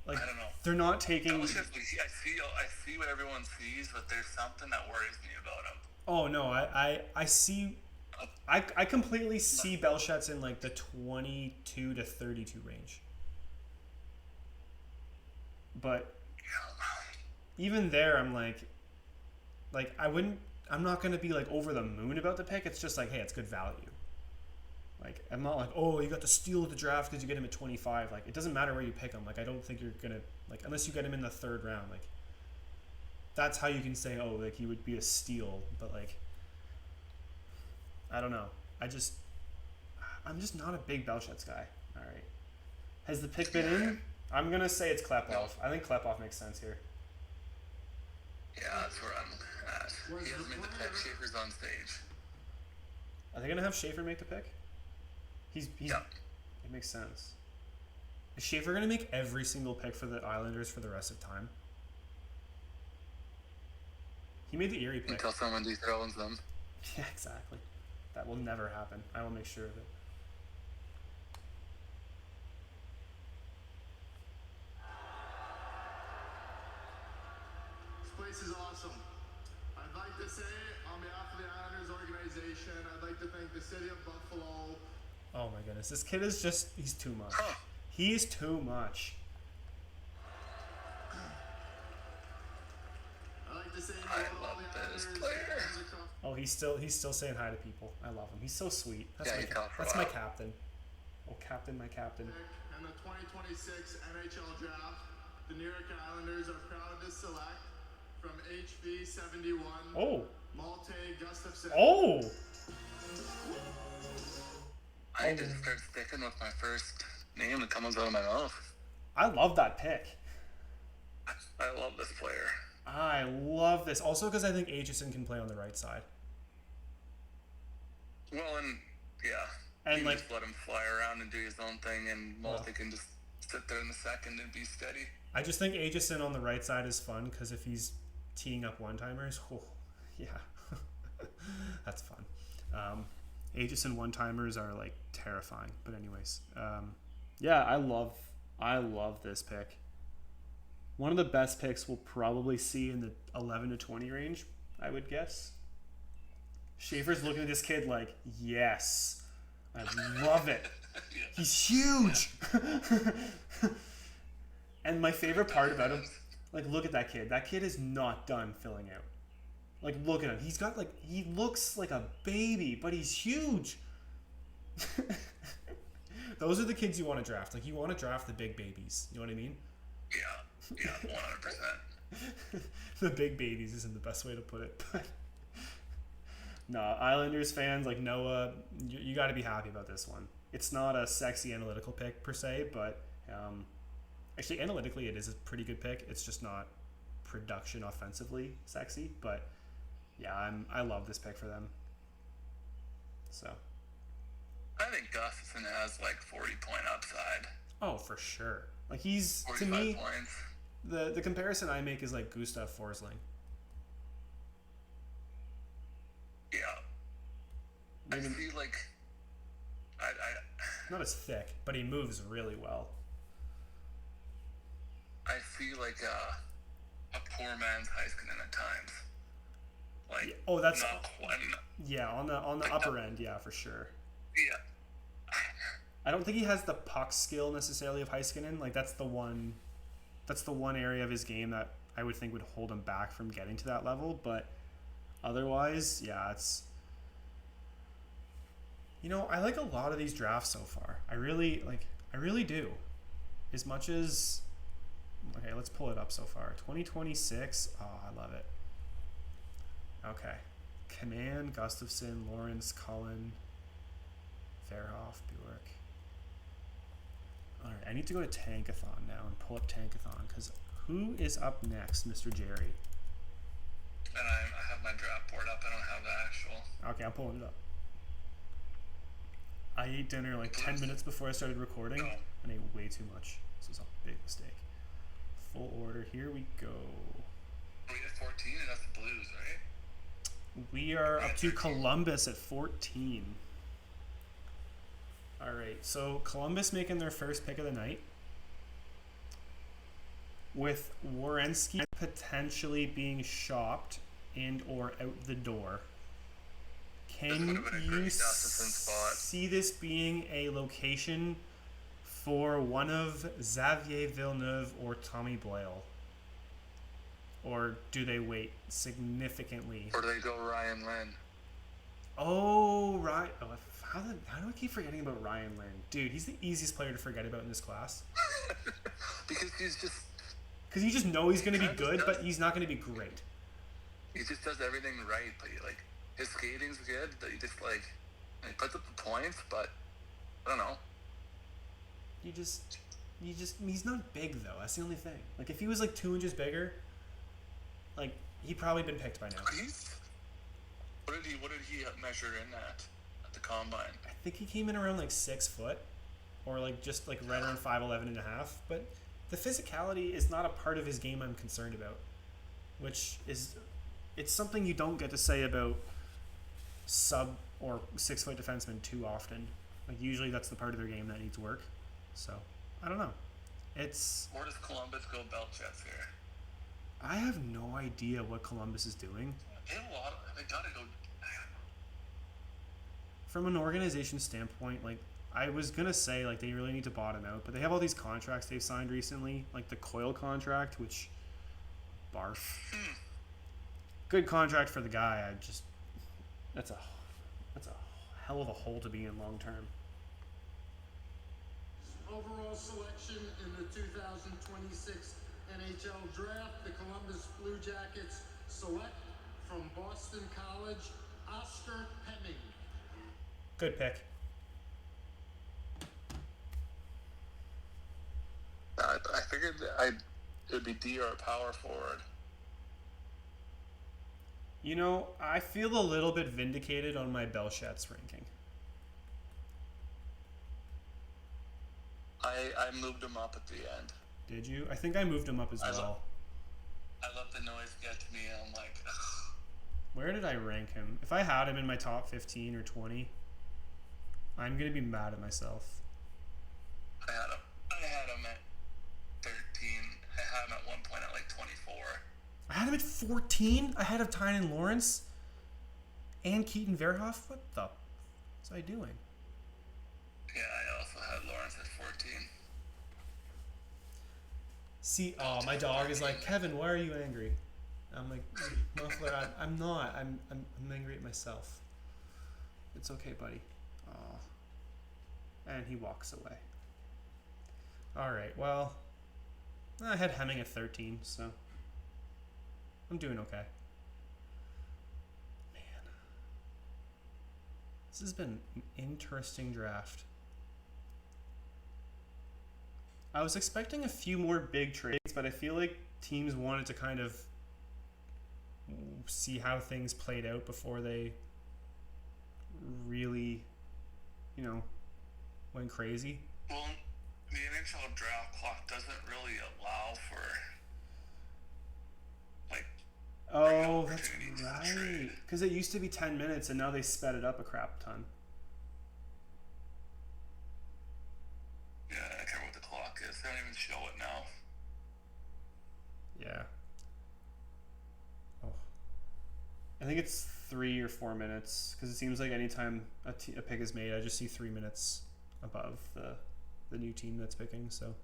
Like, I don't know. They're not taking. I see what everyone sees, but there's something that worries me about him. Oh no, I see. I completely see Belchetz in like the 22 to 32 range. But even there, I'm like I'm not gonna be like over the moon about the pick. It's just like, hey, it's good value. Like I'm not like, oh, you got the steal of the draft because you get him at 25. Like it doesn't matter where you pick him. Like I don't think you're gonna like unless you get him in the 3rd round. Like that's how you can say, oh, like he would be a steal. But like I don't know. I'm just not a big Belchetz guy. All right. Has the pick been in? I'm going to say it's Klepov. No. I think Klepov makes sense here. Yeah, that's where I'm at. He hasn't made the pick. Schaefer's on stage. Are they going to have Schaefer make the pick? He's Yeah. It makes sense. Is Schaefer going to make every single pick for the Islanders for the rest of time? He made the Erie pick. Until someone dethrones them. Yeah, exactly. That will never happen. I will make sure of it. This place is awesome. I'd like to say, on behalf of the Islanders organization, I'd like to thank the city of Buffalo. Oh my goodness. This kid is just, he's too much. Huh. He is too much. I'd like to say I hello to all love the this Islanders player. fans across Oh, he's still saying hi to people. I love him. He's so sweet. That's Yeah, my he talked for a that's my while. captain. Oh, captain, my captain. and the 2026 NHL Draft. The New York Islanders are proud to select from HV 71. Oh. Malte Gustafsson. Oh. I need to start sticking with my first name that comes out of my mouth. I love that pick. I love this player. I love this. Also because I think Aitchison can play on the right side. Well, and yeah, And, you like- just let him fly around and do his own thing, and Malte can just sit there in the second and be steady. I just think Aitchison on the right side is fun because if he's teeing up one-timers, oh, yeah. That's fun. Aitchison one-timers are like terrifying. But anyways, yeah, I love this pick. One of the best picks we'll probably see in the 11 to 20 range, I would guess. Schaefer's looking at this kid like, yes, I love it. He's huge. And my favorite part about him, like, look at that kid. That kid is not done filling out. Like, look at him. He's got, like, he looks like a baby, but he's huge. Those are the kids you want to draft. Like, you want to draft the big babies. You know what I mean? Yeah, 100%. The big babies isn't the best way to put it, but no, Islanders fans like Noah, you got to be happy about this one. It's not a sexy analytical pick per se, but actually analytically it is a pretty good pick. It's just not production offensively sexy, but yeah, I love this pick for them. So I think Gustafsson has like 40-point upside. oh, for sure. Like he's to 45 me points. the comparison I make is like Gustav Forsling. Yeah. I Maybe feel like I not as thick, but he moves really well. I feel like a poor man's Heiskanen at times. Like Oh, that's not quite. yeah, on the upper end, yeah, for sure. Yeah. I don't think he has the puck skill necessarily of Heiskanen. Like that's the one area of his game that I would think would hold him back from getting to that level. But otherwise, yeah, it's. You know, I like a lot of these drafts so far. I really do. As much as okay, let's pull it up so far. 2026. Oh, I love it. Okay. Command, Gustafsson, Lawrence, Cullen, Fairhoff, Bjork. All right, I need to go to Tankathon now and pull up Tankathon because who is up next, Mr. Jerry? And I have my draft board up. I don't have the actual. Okay, I'm pulling it up. I ate dinner like 10 minutes before I started recording and ate way too much. This was a big mistake. Full order. Here we go. We at 14, and that's the Blues, right? We are up to Columbus at 14. All right, so Columbus making their first pick of the night with Werenski potentially being shopped and or out the door. Can would've been a you great Gustafsson spot. see this being a location for one of Xavier Villeneuve or Tommy Boyle? Or do they wait significantly? Or do they go Ryan Lynn? Oh, right. Oh, how do I keep forgetting about Ryan Lynn? Dude, he's the easiest player to forget about in this class. Because he's just. Because you just know he's going to be good, but he's not going to be great. He just does everything right, but like his skating's good. That he just like he puts up the points, but I don't know. You just he's not big though. That's the only thing. Like if he was like 2 inches bigger, like he'd probably been picked by now. What did he measure in at the combine? I think he came in around like 6 foot, or like just like right around 5'11" and a half. But the physicality is not a part of his game I'm concerned about, which is it's something you don't get to say about sub or 6 foot defensemen too often. Like usually that's the part of their game that needs work. So I don't know. It's where does Columbus go Belchets here? I have no idea what Columbus is doing. They gotta go. From an organization standpoint, like I was gonna say, like they really need to bottom out, but they have all these contracts they've signed recently, like the Coyle contract, which barf. Good contract for the guy. That's a hell of a hole to be in long term. Overall selection in the 2026 NHL Draft, the Columbus Blue Jackets select from Boston College, Oscar Penning. Good pick. I figured it would be D or a power forward. You know, I feel a little bit vindicated on my Belchet's ranking. I moved him up at the end. Did you? I think I moved him up as well. I let the noise get to me, and I'm like, ugh. Where did I rank him? If I had him in my top 15 or 20, I'm going to be mad at myself. I had him at 13. I had him at one point at like 24. I had him at 14 ahead of Tynan Lawrence and Keaton Verhoff. What the was I doing? Yeah, I also had Lawrence at 14. See, my dog is like, Kevin, why are you angry? I'm like, Muffler, I'm not. I'm angry at myself. It's okay, buddy. And he walks away. All right, well, I had Hemming at 13, so I'm doing okay. Man, this has been an interesting draft. I was expecting a few more big trades, but I feel like teams wanted to kind of see how things played out before they really, went crazy. Well, the NHL draft clock doesn't really allow for, like, oh, that's right. Because it used to be 10 minutes, and now they sped it up a crap ton. Yeah, I don't care what the clock is. They don't even show it now. Yeah. Oh. I think it's 3 or 4 minutes, because it seems like anytime a pick is made, I just see 3 minutes above the new team that's picking. So,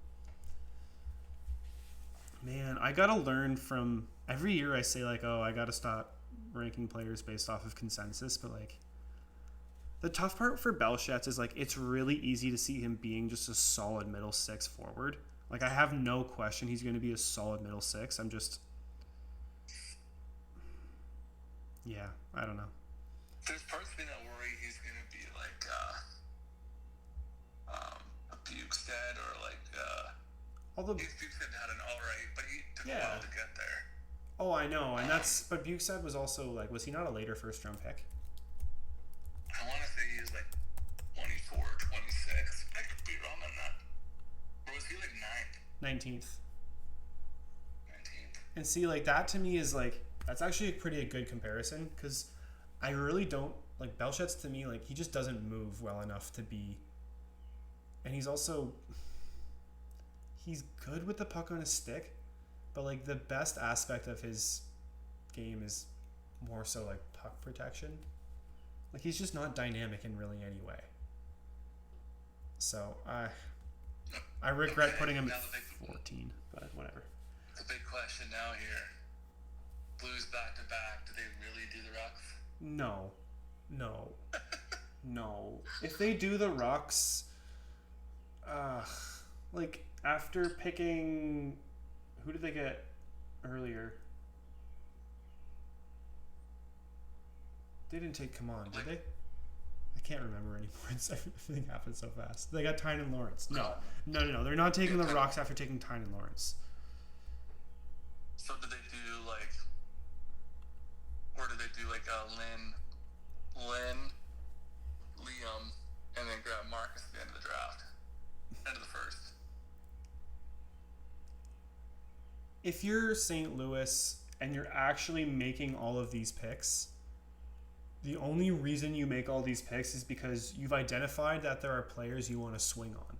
man, I gotta learn from every year. I say like, oh, I gotta stop ranking players based off of consensus, but like the tough part for Belchet's is like it's really easy to see him being just a solid middle six forward. Like I have no question he's going to be a solid middle six. I'm just, yeah, I don't know. There's parts of me that worry he's going to be like a Bukestad or like although Bukestad had an alright, but he took a Yeah. while to get there. Oh, I know, and but Bukestad was also like, was he not a later first round pick? I want to say he was like 24 or 26. I could be wrong on that. Or was he like 9th? 19th. 19th. And see, like that to me is like that's actually a good comparison because I really don't like Belchet's to me like he just doesn't move well enough to be, and he's good with the puck on his stick, but like the best aspect of his game is more so like puck protection. Like he's just not dynamic in really any way. So I regret putting him at 14, but whatever. The big question now here: Blues back to back. Do they really do the Rucks? No. If they do the Rucks, like after picking, who did they get earlier? They didn't take Command, did they? I can't remember anymore. Everything happens so fast. They got Tynan Lawrence. No. They're not taking the Rocks after taking Tynan Lawrence. So did they do like, or did they do like Lynn, Liam, and then grab Marcus at the end of the draft, end of the first? If you're St. Louis and you're actually making all of these picks, the only reason you make all these picks is because you've identified that there are players you want to swing on.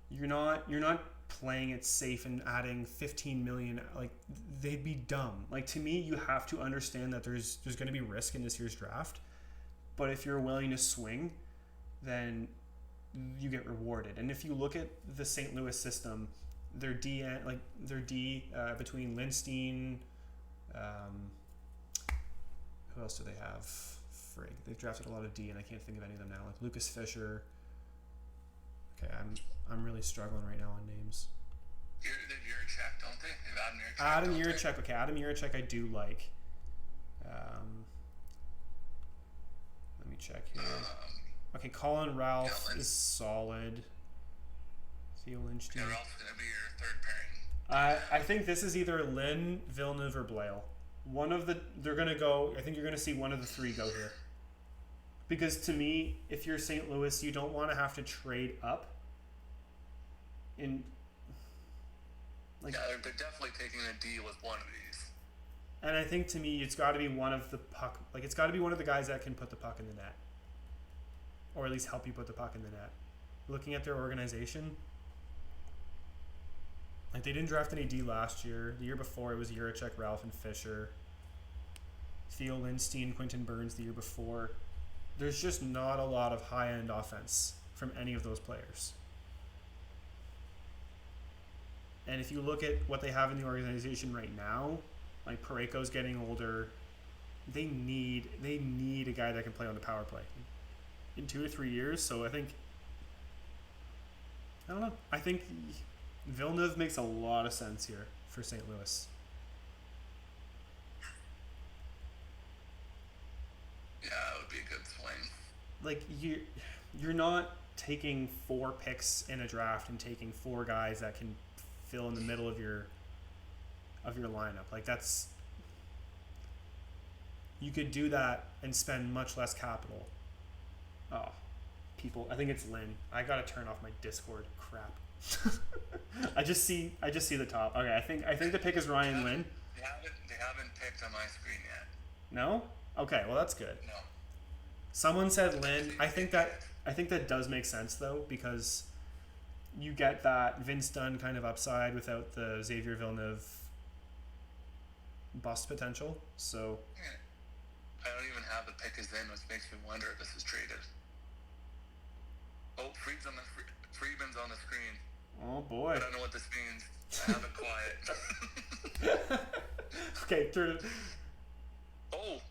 You're not playing it safe and adding 15 million. Like, they'd be dumb. Like, to me, you have to understand that there's going to be risk in this year's draft. But if you're willing to swing, then you get rewarded. And if you look at the St. Louis system, their D between Lindstein, who else do they have? Frig. They've drafted a lot of D, and I can't think of any of them now. Like Lucas Fisher. Okay, I'm really struggling right now on names. Yurchek, don't they? They've Adam Yurchek. Okay, Adam Yurchek I do like. Let me check here. Okay, Colin Ralph is solid. Theo Lynch. Yeah, Ralph's going to be your third pairing. I think this is either Lynn, Villeneuve, or Blale. One of the... They're going to go... I think you're going to see one of the three go here. Because to me, if you're St. Louis, you don't want to have to trade up. Yeah, they're definitely taking a deal with one of these. And I think to me, it's got to be one of the puck... Like, it's got to be one of the guys that can put the puck in the net. Or at least help you put the puck in the net. Looking at their organization... Like, they didn't draft any D last year. The year before, it was Yurchek, Ralph, and Fisher. Theo Lindstein, Quentin Burns the year before. There's just not a lot of high-end offense from any of those players. And if you look at what they have in the organization right now, like Parayko's getting older, they need a guy that can play on the power play in 2 to 3 years. So I think Villeneuve makes a lot of sense here for St. Louis. Yeah, it would be a good swing. Like, you're not taking 4 picks in a draft and taking 4 guys that can fill in the middle of your lineup. Like, that's... You could do that and spend much less capital. Oh, people. I think it's Lynn. I gotta turn off my Discord. Crap. I just see the top. Okay, I think the pick is Ryan Lynn. They haven't picked on my screen yet. No? Okay, well that's good. No. Someone said Lynn. I think that does make sense though, because you get that Vince Dunn kind of upside without the Xavier Villeneuve bust potential. So Yeah. I don't even have the pick as in, which makes me wonder if this is traded. Oh, Friedman's on the screen. Oh boy. I don't know what this means. I have it quiet. Okay, turn it. Oh.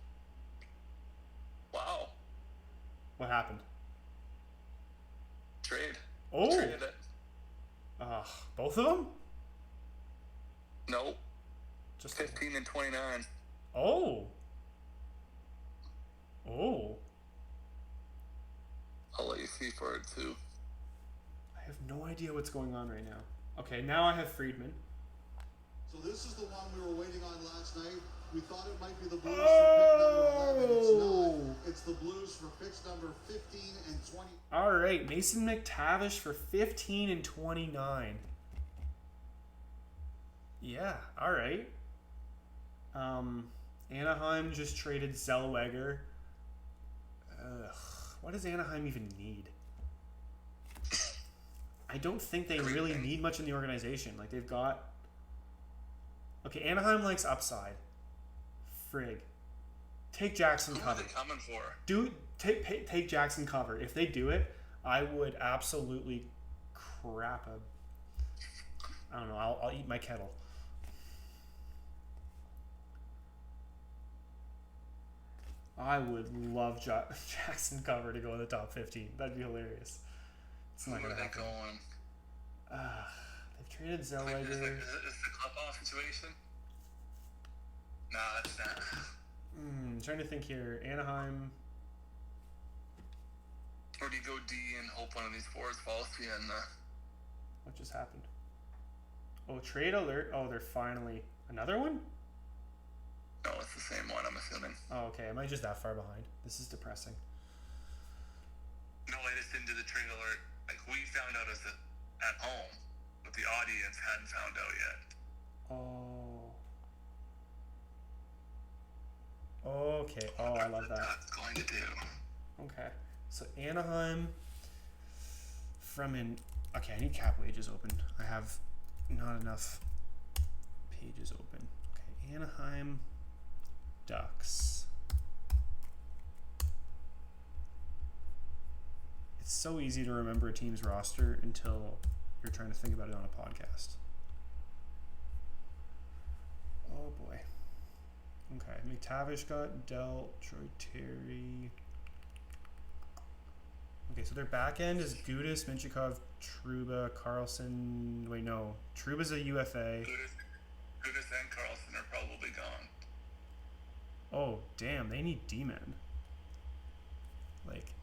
Wow. What happened? Trade. Oh. Traded it. Both of them? No. Just 15 and 29. Oh. I'll let you see for it too. I have no idea what's going on right now. Okay, now I have Friedman. So this is the one we were waiting on last night. We thought it might be the Blues for pick number 11. It's not. It's the Blues for picks number 15 and 20. All right, Mason McTavish for 15 and 29. Yeah, all right. Anaheim just traded Zellweger. What does Anaheim even need? I don't think they really need much in the organization. Like, they've got... Okay, Anaheim likes upside. Frig. Take Jackson cover. Who are they coming for? Take Jackson cover. If they do it, I would absolutely crap I don't know. I'll eat my kettle. I would love Jackson cover to go in the top 15. That'd be hilarious. It's not gonna happen. They've traded Zellweger. Is the club off situation? Nah, it's not. I'm trying to think here. Anaheim. Or do you go D and hope one of these forwards falls to you? And What just happened? Oh, trade alert. Oh, they're finally... Another one? no, it's the same one, I'm assuming. Oh, okay. Am I just that far behind? This is depressing. No, I just didn't do the trade alert. Like, we found out at home, but the audience hadn't found out yet. Oh. Okay. Oh, I love that. That's going to do. Okay. So Anaheim okay, I need cap wages open. I have not enough pages open. Okay, Anaheim Ducks. It's so easy to remember a team's roster until you're trying to think about it on a podcast. Oh boy. Okay, McTavish got dealt. Troy Terry. Okay, so their back end is Gudis, Minchikov, Trouba, Carlson. Wait, no. Trouba's a UFA. Gudis and Carlson are probably gone. Oh, damn. They need D-men. Like,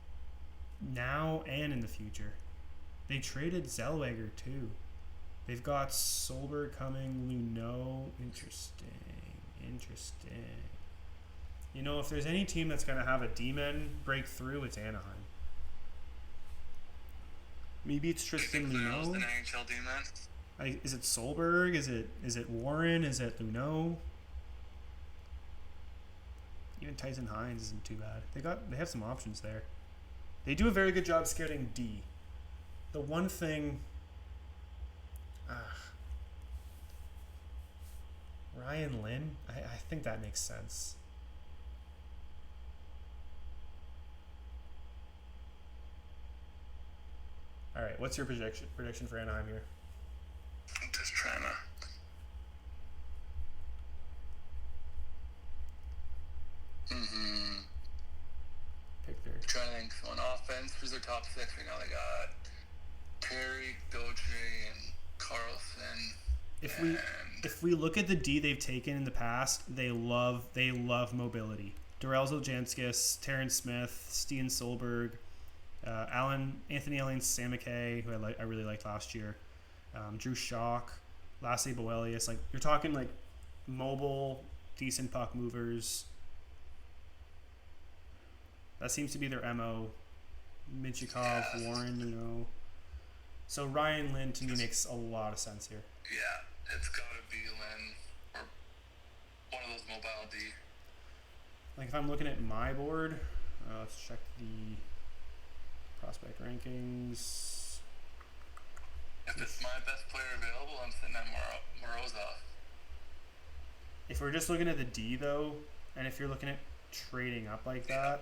now and in the future. They traded Zellweger, too. They've got Solberg coming, Luneau. Interesting. You know, if there's any team that's going to have a D-men breakthrough, it's Anaheim. Maybe it's Tristan Luneau. An NHL D-man? Is it Solberg? Is it Warren? Is it Luneau? Even Tyson Hines isn't too bad. They have some options there. They do a very good job scouting D. The one thing, Ryan Lynn. I think that makes sense. All right, what's your prediction for Anaheim here? I'm just trying to... Pick their... trying to think. So on offense, who's their top six right now? They got Perry, Gauthier, and Carlson. If we look at the D they've taken in the past, they love mobility. Darrell Zoljanskis, Terrence Smith, Steven Solberg, Anthony Allen Samake, who I really liked last year, Drew Schock, Lasse Boelius. Like, you're talking like mobile, decent puck movers. That seems to be their MO. Minchikov, Warren, you know. So Ryan Lynn to me makes a lot of sense here. Yeah, it's got to be Lynn or one of those mobile D. Like, if I'm looking at my board, let's check the prospect rankings. If it's my best player available, I'm sitting at Morozov. If we're just looking at the D though, and if you're looking at trading up like that,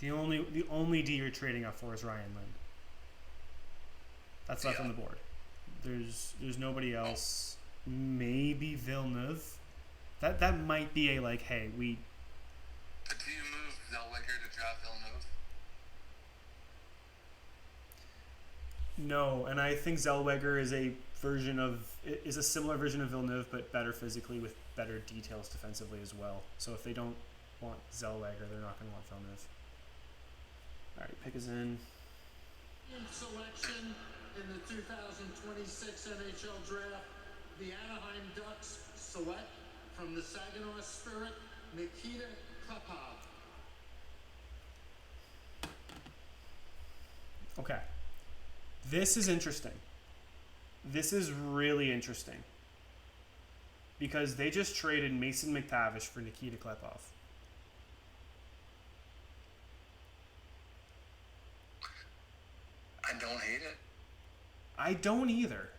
the only D you're trading up for is Ryan Lynn. That's left on the board. There's nobody else. Maybe Villeneuve. That might be a like, hey, we. But do you move Zellweger to draft Villeneuve? No, and I think Zellweger is a similar version of Villeneuve, but better physically with better details defensively as well. So if they don't want Zellweger, they're not going to want Villeneuve. All right, pick is in. Selection in the 2026 NHL Draft, the Anaheim Ducks select from the Saginaw Spirit, Nikita Klepov. Okay. This is interesting. This is really interesting. Because they just traded Mason McTavish for Nikita Klepov. I don't hate it. I don't either.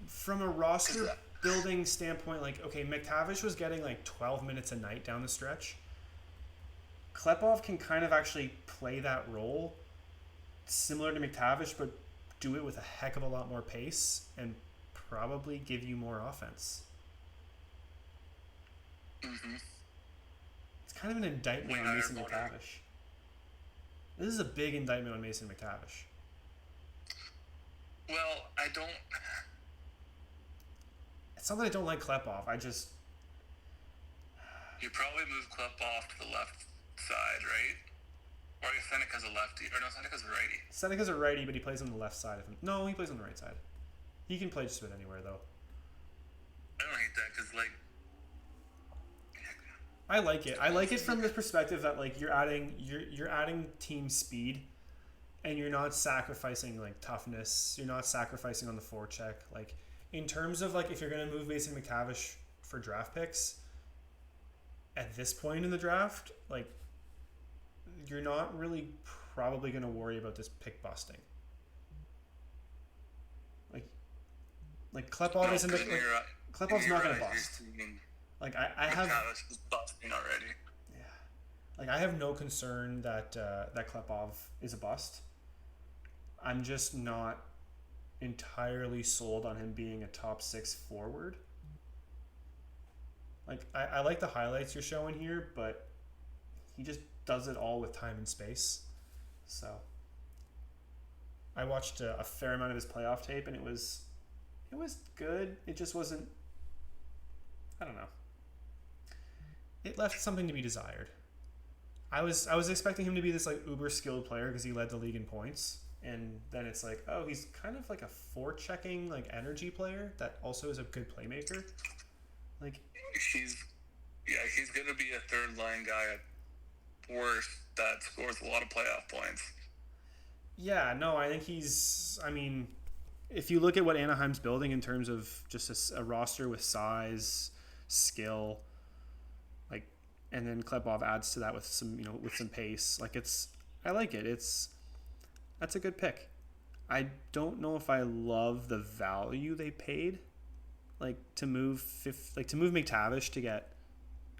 From a roster building standpoint, like, okay, McTavish was getting like 12 minutes a night down the stretch. Klepov can kind of actually play that role similar to McTavish, but do it with a heck of a lot more pace and probably give you more offense. Mm-hmm. It's kind of an indictment on Mason McTavish. This is a big indictment on Mason McTavish. Well, I don't... It's not that I don't like Klepov. I just... You probably move Klepov to the left side, right? Or is Seneca's a lefty? Or no, Seneca's a righty. Seneca's a righty, but he plays on the left side of him. No, he plays on the right side. He can play just about anywhere, though. I don't hate that because, like... I like it. I like it from the perspective that, like, you're adding team speed, and you're not sacrificing, like, toughness. You're not sacrificing on the forecheck. Like, in terms of, like, if you're going to move Mason McTavish for draft picks, at this point in the draft, like, you're not really probably going to worry about this pick busting. Like Klepov isn't. Klepov's not going to bust. Like I have. McTavish is busting already. Yeah, like I have no concern that that Klepov is a bust. I'm just not entirely sold on him being a top 6 forward. Like I like the highlights you're showing here, but he just does it all with time and space. So I watched a fair amount of his playoff tape, and it was good. It just wasn't. I don't know. It left something to be desired. I was expecting him to be this like uber skilled player because he led the league in points, and then it's like, oh, he's kind of like a forechecking like energy player that also is a good playmaker. Like he's gonna be a third line guy at worst that scores a lot of playoff points. Yeah, no, I think he's. I mean, if you look at what Anaheim's building in terms of just a roster with size, skill, like, and then Klepov adds to that with some pace. Like I like it. That's a good pick. I don't know if I love the value they paid, like to move McTavish to get.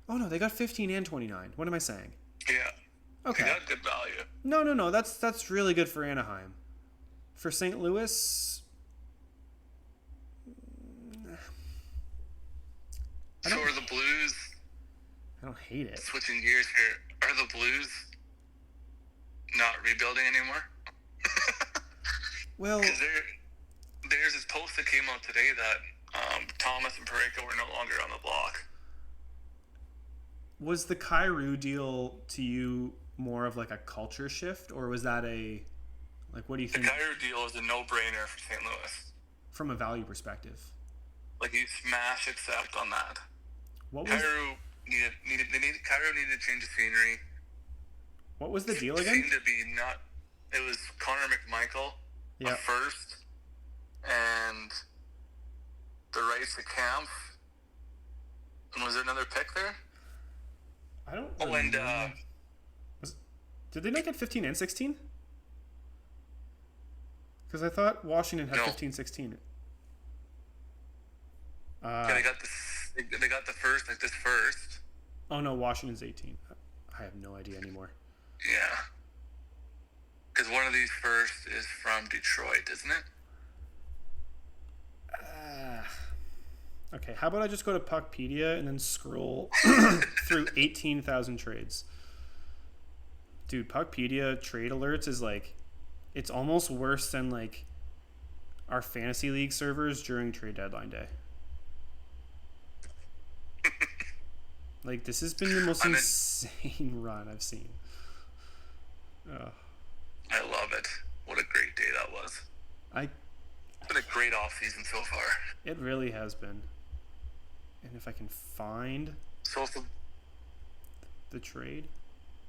Oh no, they got 15 and 29. What am I saying? Yeah. Okay. They got good value. No. That's really good for Anaheim. For St. Louis. So are the Blues... I don't hate it. Switching gears here. Are the Blues not rebuilding anymore? Well... Because there's this post that came out today that Thomas and Parayko were no longer on the block. Was the Kyrou deal to you more of like a culture shift, or was that a... Like, what do you think? The Kyrou deal is a no-brainer for St. Louis. From a value perspective. Like, you smash accept on that. What was... Kyrou needed to change the scenery. What was the deal It again? seemed to be not... It was Connor McMichael, Yeah. a first, and the rights to Camp. And was there another pick there? I don't Oh, and did they not get 15 and 16? Because I thought Washington had No. 15, 16. yeah, they got the first, like this first. Oh no, Washington's 18. I have no idea anymore. Yeah. Because one of these first is from Detroit, isn't it? Okay, how about I just go to Puckpedia and then scroll through 18,000 trades? Dude, Puckpedia trade alerts is like, it's almost worse than like our fantasy league servers during trade deadline day. Like, this has been the most insane run I've seen. Ugh. I love it. What a great day that was. What a great offseason so far. It really has been. And if I can find So if the trade.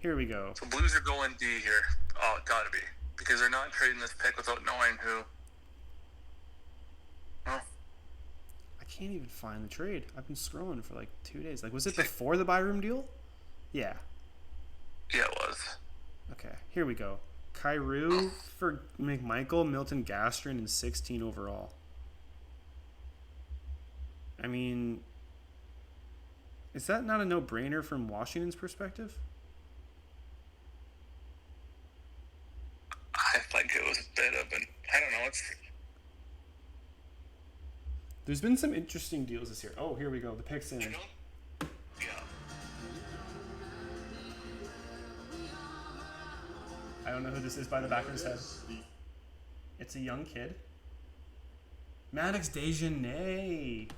Here we go. the Blues are going D here. Oh, it gotta be. Because they're not trading this pick without knowing who. Oh, I can't even find the trade. I've been scrolling for like 2 days. Like, was it before the Byram deal? Yeah. yeah, it was. Okay, here we go. Kyrou for McMichael, Milton Gastrin, and 16 overall. I mean, is that not a no-brainer from Washington's perspective? I think it was a bit of an... I don't know. It's... There's been some interesting deals this year. Oh, here we go. The pick's in. Yeah. I don't know who this is by the back of his head. It's a young kid. Maddox Dejanay.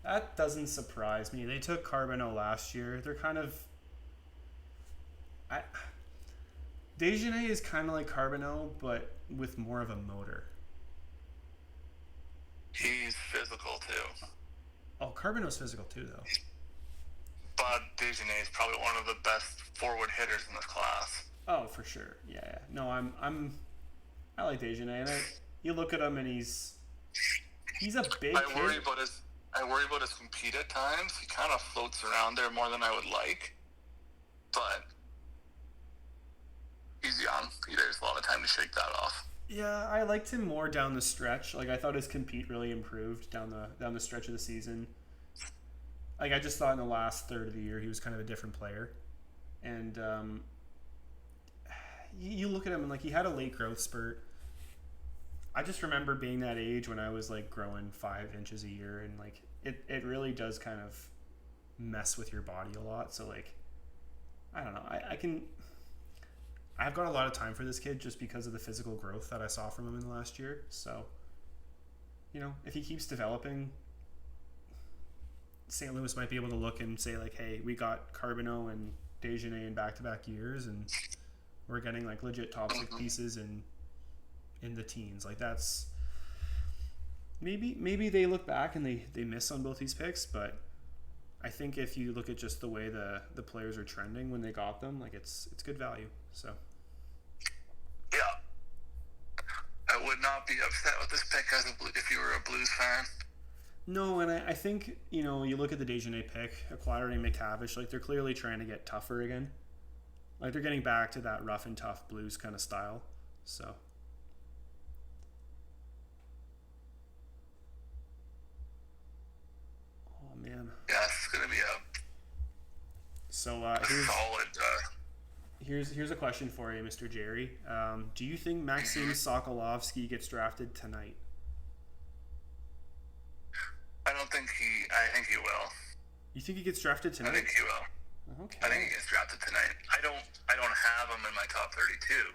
That doesn't surprise me. They took Carbonneau last year. They're kind of... Desjardins is kind of like Carbonneau, but with more of a motor. He's physical too. Oh, Carbonneau's physical too, though. But Desjardins is probably one of the best forward hitters in this class. Oh, for sure. Yeah. No, I like Desjardins, and you look at him, and he's a big I kid. worry about his compete at times. He kind of floats around there more than I would like, but he's young. There's a lot of time to shake that off. Yeah, I liked him more down the stretch. Like, I thought his compete really improved down the stretch of the season. Like, I just thought in the last third of the year he was kind of a different player. And you look at him and, like, he had a late growth spurt. I just remember being that age when I was, like, growing 5 inches a year, and, like, it really does kind of mess with your body a lot. So, like, I don't know. I've got a lot of time for this kid just because of the physical growth that I saw from him in the last year. So, you know, if he keeps developing, St. Louis might be able to look and say, like, hey, we got Carbonneau and Desjardins in back-to-back years, and we're getting, like, legit top 6 pieces in the teens. Like, that's... Maybe they look back and they miss on both these picks, but I think if you look at just the way the players are trending when they got them, like, it's good value. So... Yeah. I would not be upset with this pick if you were a Blues fan. No, and I think, you know, you look at the Desjardins pick, acquiring McTavish, like, they're clearly trying to get tougher again. Like, they're getting back to that rough and tough Blues kind of style. So. Oh, man. Yeah, it's going to be a solid... Here's a question for you, Mr. Jerry. Do you think Maxim Sokolovsky gets drafted tonight? I think he will. You think he gets drafted tonight? I think he will. Okay. I think he gets drafted tonight. I don't have him in my top 32.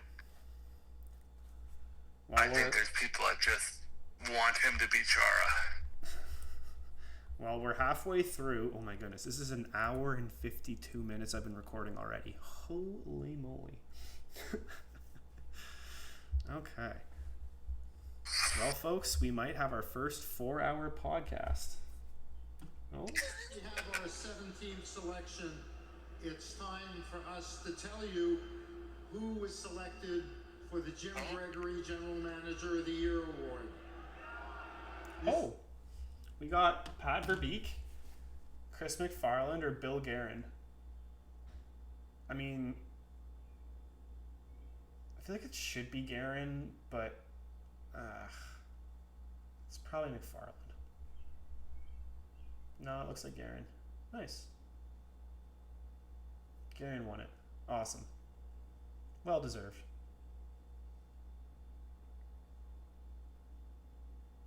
Well, I think there's people that just want him to be Chara. Well, we're halfway through. Oh my goodness, this is an hour and 52 minutes I've been recording already. Holy moly. Okay. Well, folks, we might have our first 4-hour podcast. Oh. We have our 17th selection. It's time for us to tell you who was selected for the Jim Gregory General Manager of the Year award. Oh. We got Pat Verbeek, Chris McFarland, or Bill Guerin. I mean, I feel like it should be Guerin, but it's probably McFarland. No, it looks like Guerin. Nice. Guerin won it. Awesome. Well deserved.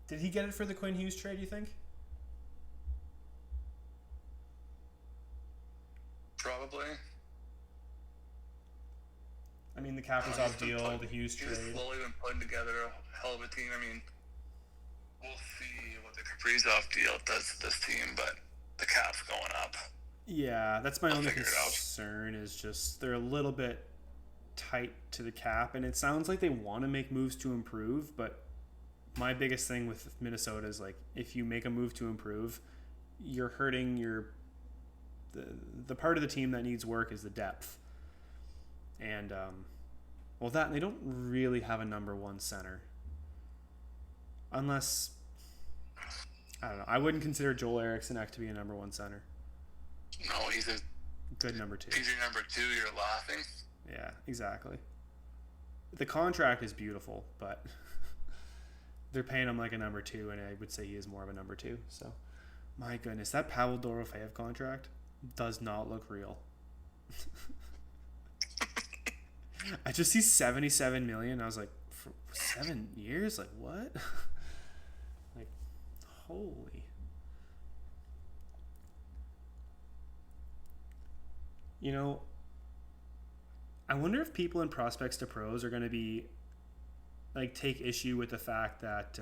Did he get it for the Quinn Hughes trade, you think? Probably. I mean, the Kaprizov deal, the Hughes trade. He's slowly been putting together a hell of a team. I mean, we'll see what the Kaprizov deal does to this team, but the cap's going up. Yeah, that's my only concern is just they're a little bit tight to the cap, and it sounds like they want to make moves to improve, but my biggest thing with Minnesota is, like, if you make a move to improve, you're hurting the part of the team that needs work is the depth. And, and they don't really have a number one center. Unless, I don't know, I wouldn't consider Joel Eriksson to be a number one center. No, he's a good number two. He's your number two, you're laughing. Yeah, exactly. The contract is beautiful, but they're paying him like a number two, and I would say he is more of a number two. So, my goodness, that Pavel Dorofeyev contract does not look real. I just see $77 million. I was like, for 7 years? Like, what? Like, holy. You know, I wonder if people in prospects to pros are going to be, like, take issue with the fact that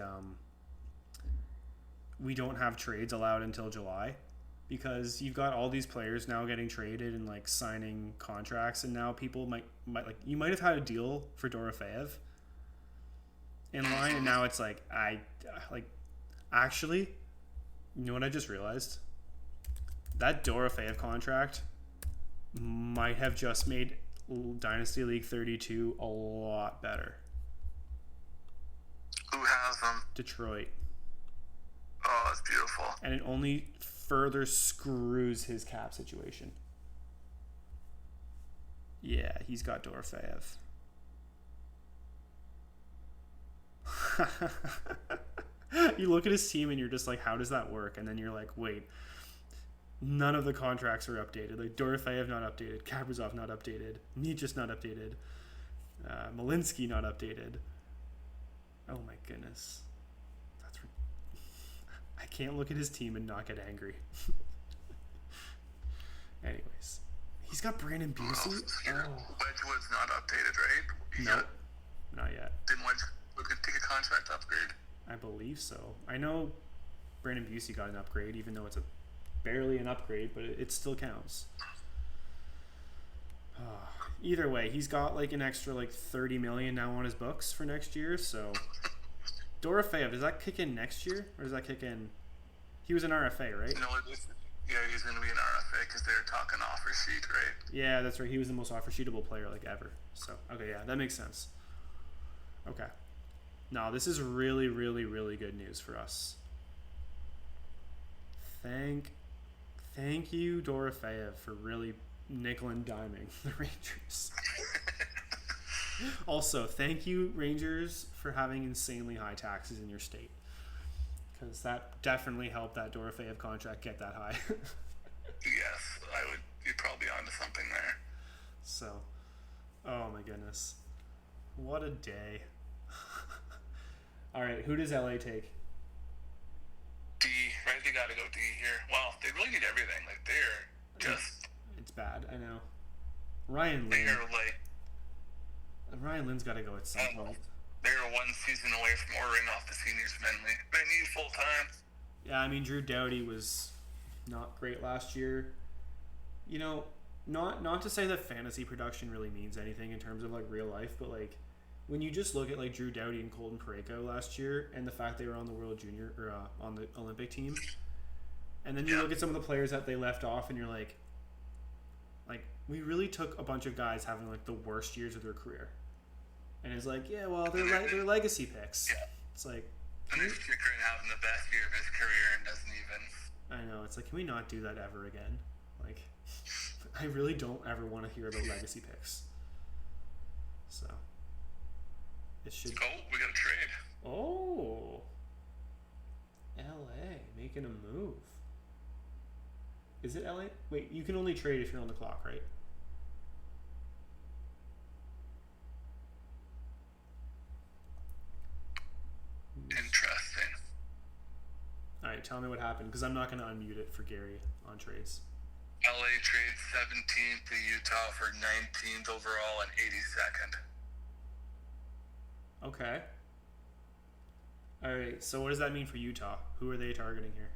we don't have trades allowed until July. because you've got all these players now getting traded and like signing contracts, and now people might like, you might have had a deal for Dorofeyev in line, and now it's like, actually, you know what I just realized? That Dorofeyev contract might have just made Dynasty League 32 a lot better. Who has them? Detroit. Oh, that's beautiful. And it only further screws his cap situation. Yeah, he's got Dorofeyev. You look at his team and you're just like, how does that work? And then you're like, wait, none of the contracts are updated. Like Dorofeyev not updated, Kaprizov not updated, Nietzsche's not updated, Malinsky not updated. Oh my goodness. I can't look at his team and not get angry. Anyways, he's got Brandon Busey. Wedgwood's not updated, right? Nope, not yet. Didn't Wedgwood take a contract upgrade? I believe so. I know Brandon Busey got an upgrade, even though it's barely an upgrade, but it still counts. Either way, he's got like an extra like $30 million now on his books for next year. So Dorofeyev, does that kick in next year, or does that kick in? He was an RFA, right? No, yeah, he's going to be an RFA because they're talking offer sheet, right? Yeah, that's right. He was the most offer sheetable player like ever. So okay, yeah, that makes sense. Okay. No, this is really, really, really good news for us. Thank you, Dorofeyev, for really nickel and diming the Rangers. Also, thank you, Rangers, for having insanely high taxes in your state, because that definitely helped that Dorofeyev contract get that high. Yes, you're probably onto something there. So, oh my goodness, what a day. All right, who does LA take? D, right? They got to go D here. Well, they really need everything. Like, they're just... It's bad, I know. Ryan Lynn's got to go at some point. They're one season away from ordering off the seniors mainly. They need full time. Yeah, I mean, Drew Doughty was not great last year. You know, not to say that fantasy production really means anything in terms of like real life, but like when you just look at like Drew Doughty and Colton Parayko last year, and the fact they were on the World Junior or on the Olympic team, and then you look at some of the players that they left off, and you're like we really took a bunch of guys having like the worst years of their career, and it's like, yeah, well, they're legacy picks. Yeah. It's like, and he's figuring having the best year of his career and doesn't even. I know, it's like, can we not do that ever again? Like, I really don't ever want to hear about legacy picks. So it should. Oh, we got a trade. Oh, LA making a move. Is it LA? Wait, you can only trade if you're on the clock, right? Interesting. All right, tell me what happened, because I'm not going to unmute it for Gary on trades. LA trades 17th to Utah for 19th overall and 82nd. Okay. All right, so what does that mean for Utah? Who are they targeting here?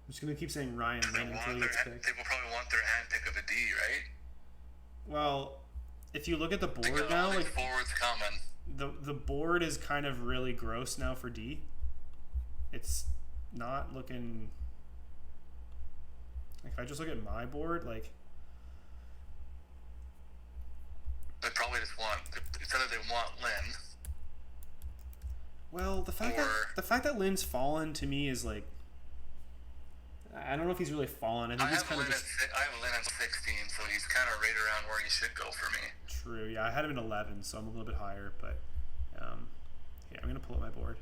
I'm just going to keep saying Ryan Lynn until he gets picked. They will probably want their hand pick of a D, right? Well, if you look at the board now, like forwards coming. The board is kind of really gross now for D. It's not looking like, if I just look at my board, like they probably just want, it's either they want Lynn. Well, the fact that Lynn's fallen to me is like, I don't know if he's really fallen. I think he's kind of just. I have Lynn at 16, so he's kind of right around where he should go for me. True. Yeah, I had him at 11, so I'm a little bit higher. But here, I'm gonna pull up my board.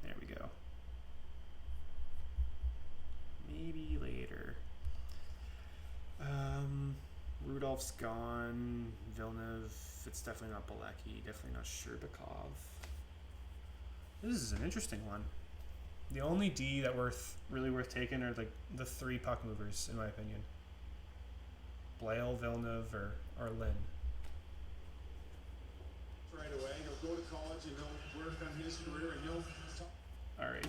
There we go. Maybe later. Rudolph's gone. Villeneuve. It's definitely not Bilecki. Definitely not Sherbakov. This is an interesting one. The only D that really worth taking are like the three puck movers, in my opinion. Blale, Villeneuve, or Lynn. Right away, he'll go to college and he'll work on his career and he'll. All right.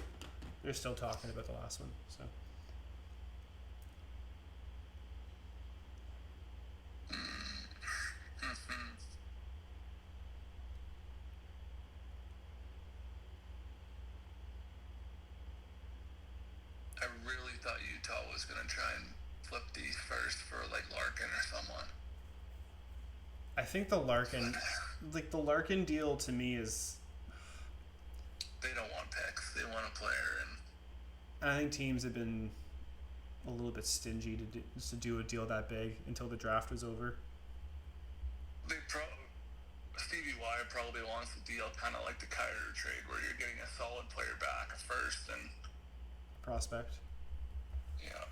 They're still talking about the last one, so. I really thought Utah was going to try and flip these first for like Larkin or someone. I think the Larkin deal to me is. They don't want picks. They want a player, and I think teams have been a little bit stingy to do a deal that big until the draft was over. Stevie Y probably wants a deal kind of like the Kyler trade, where you're getting a solid player back, a first, and prospect. Yeah.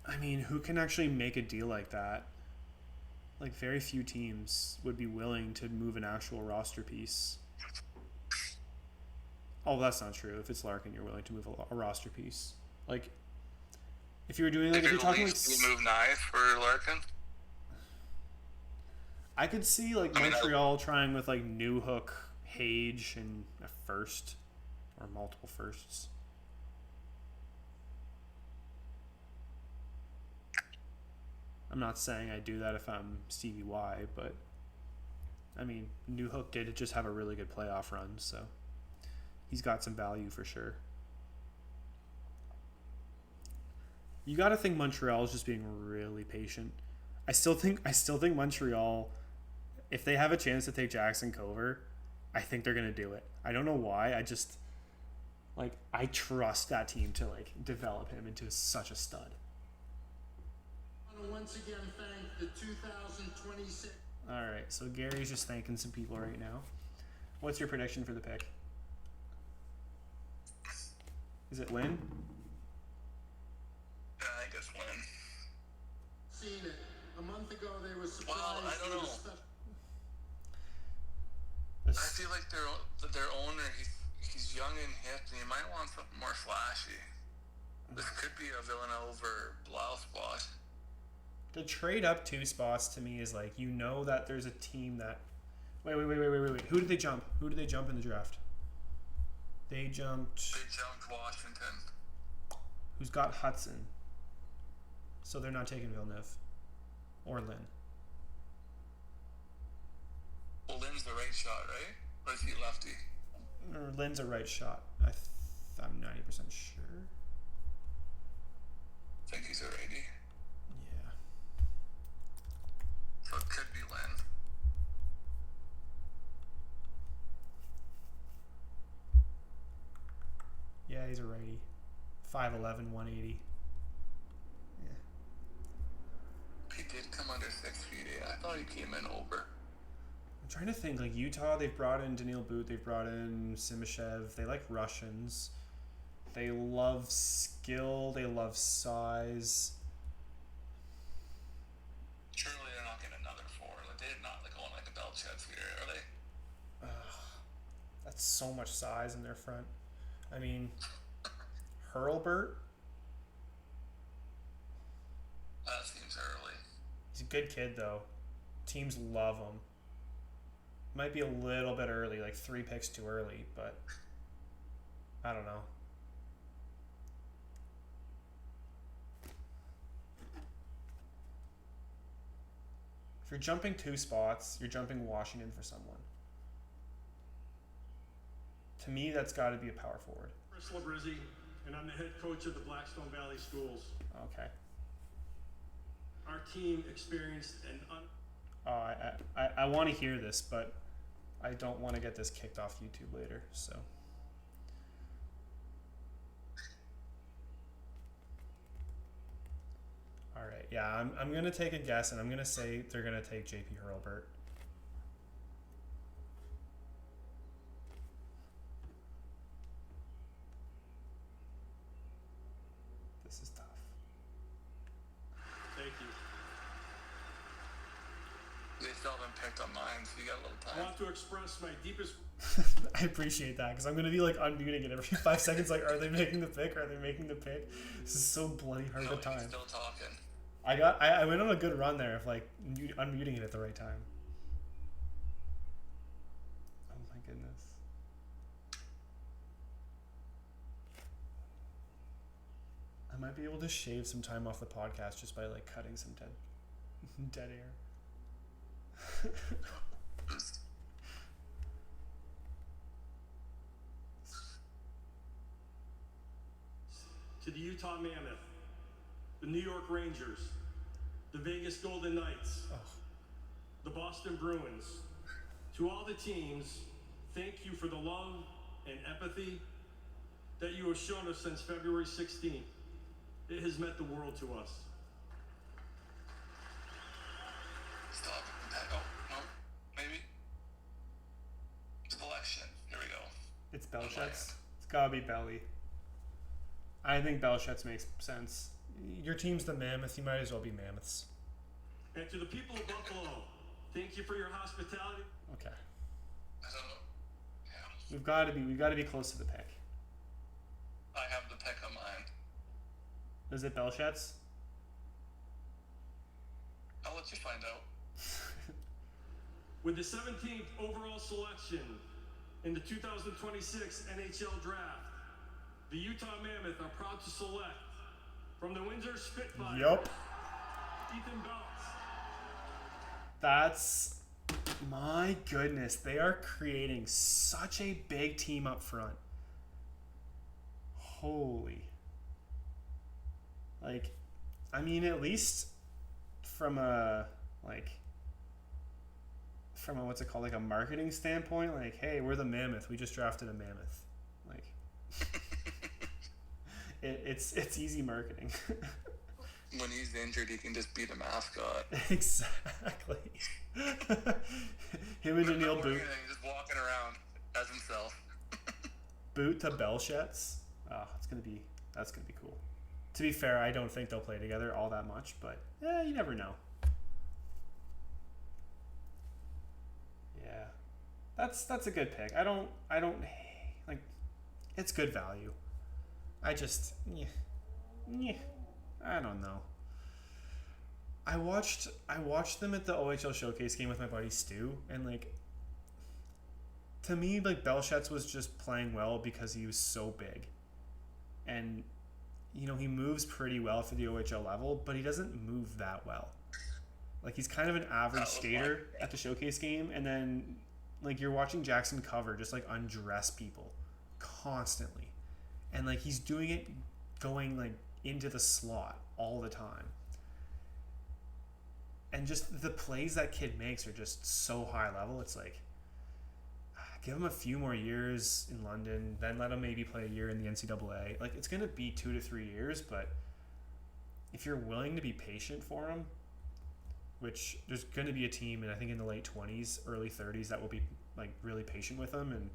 I mean, who can actually make a deal like that? Like, very few teams would be willing to move an actual roster piece. Oh, that's not true. If it's Larkin, you're willing to move a roster piece. Like, if you were doing like, if you're talking like, you move Knife for Larkin. I could see like Montreal trying with like Newhook, Hage, and a first, or multiple firsts. I'm not saying I do that if I'm Stevie Y, but I mean, Newhook did just have a really good playoff run, so he's got some value for sure. You got to think Montreal is just being really patient. I still think Montreal, if they have a chance to take Jackson Cover, I think they're gonna do it. I don't know why. I just I trust that team to like develop him into such a stud. Once again, thank the 2026. All right, so Gary's just thanking some people right now. What's your prediction for the pick? Is it Lynn? I think it's Lynn. Seen it a month ago. They were surprised. Well, I don't know. I feel like their owner, he's young and hip, and he might want something more flashy. This could be a Villanova or Blau spot. The trade up 2 spots to me is like, you know that there's a team that... Wait. Who did they jump? Who did they jump in the draft? They jumped Washington. Who's got Hudson. So they're not taking Villeneuve. Or Lynn. Well, Lynn's the right shot, right? Or is he lefty? Or Lynn's a right shot. I'm 90% sure. I think he's a righty. Yeah. So it could be Lynn. Yeah, he's a righty. 5'11", 180. Yeah. He did come under 6 feet. I thought he came in over. I'm trying to think. Like Utah, they've brought in Daniil Boot. They've brought in Simashev. They like Russians. They love skill. They love size. Surely they're not getting another forward. Like they're not like going like a Belchev here, are they? That's so much size in their front. I mean, Hurlburt. That seems early. He's a good kid though. Teams love him. Might be a little bit early, like 3 picks too early, but I don't know. If you're jumping 2 spots, you're jumping Washington for someone. To me, that's got to be a power forward. Chris Labrizzi, and I'm the head coach of the Blackstone Valley Schools. Okay. Our team experienced an I want to hear this, but I don't want to get this kicked off YouTube later, so. All right, yeah, I'm going to take a guess, and I'm going to say they're going to take JP Hurlburt. This is tough. Thank you. They still haven't picked on mine, so you got a little I time. want to express my deepest. I appreciate that, because I'm going to be like unmuting it every 5 seconds, like, are they making the pick? Are they making the pick? This is so bloody hard No, to he's time. still talking. I went on a good run there of like unmuting it at the right time. Oh my goodness. I might be able to shave some time off the podcast just by like cutting some dead air. To the Utah Mammoth, the New York Rangers, the Vegas Golden Knights, the Boston Bruins, to all the teams, thank you for the love and empathy that you have shown us since February 16th. It has meant the world to us. Stop. Oh, no. Maybe. Selection. Here we go. It's Belchet's. It's gotta be Belly. I think Belchet's makes sense. Your team's the Mammoth. You might as well be Mammoths. And to the people of Buffalo, thank you for your hospitality. Okay. I don't know. Yeah. We've got to be close to the pick. I have the pick on mine. Is it Belchet's? I'll let you find out. With the 17th overall selection in the 2026 NHL Draft, the Utah Mammoth are proud to select from the Windsor Spitfire, Yup. Ethan Belts. That's... My goodness. They are creating such a big team up front. Holy. Like, I mean, at least from a what's it called, like a marketing standpoint, like, hey, we're the Mammoth, we just drafted a Mammoth. Like, it's easy marketing. When he's injured, he can just be the mascot. Exactly. Him and Daniil Boot. Just walking around as himself. Boot to Belchet's. Oh, that's gonna be cool. To be fair, I don't think they'll play together all that much, but you never know. Yeah, that's a good pick. I don't like. It's good value. I just I don't know. I watched them at the OHL Showcase game with my buddy Stu, and like, to me, like, Belchet's was just playing well because he was so big, and you know, he moves pretty well for the OHL level, but he doesn't move that well. Like, he's kind of an average skater at the Showcase game, and then like, you're watching Jackson Cover just like undress people constantly, and like, he's doing it going like into the slot all the time. And just the plays that kid makes are just so high level. It's like, give him a few more years in London, then let him maybe play a year in the NCAA. Like, it's going to be 2 to 3 years, but if you're willing to be patient for him, which there's going to be a team, and I think in the late 20s, early 30s, that will be like really patient with him. And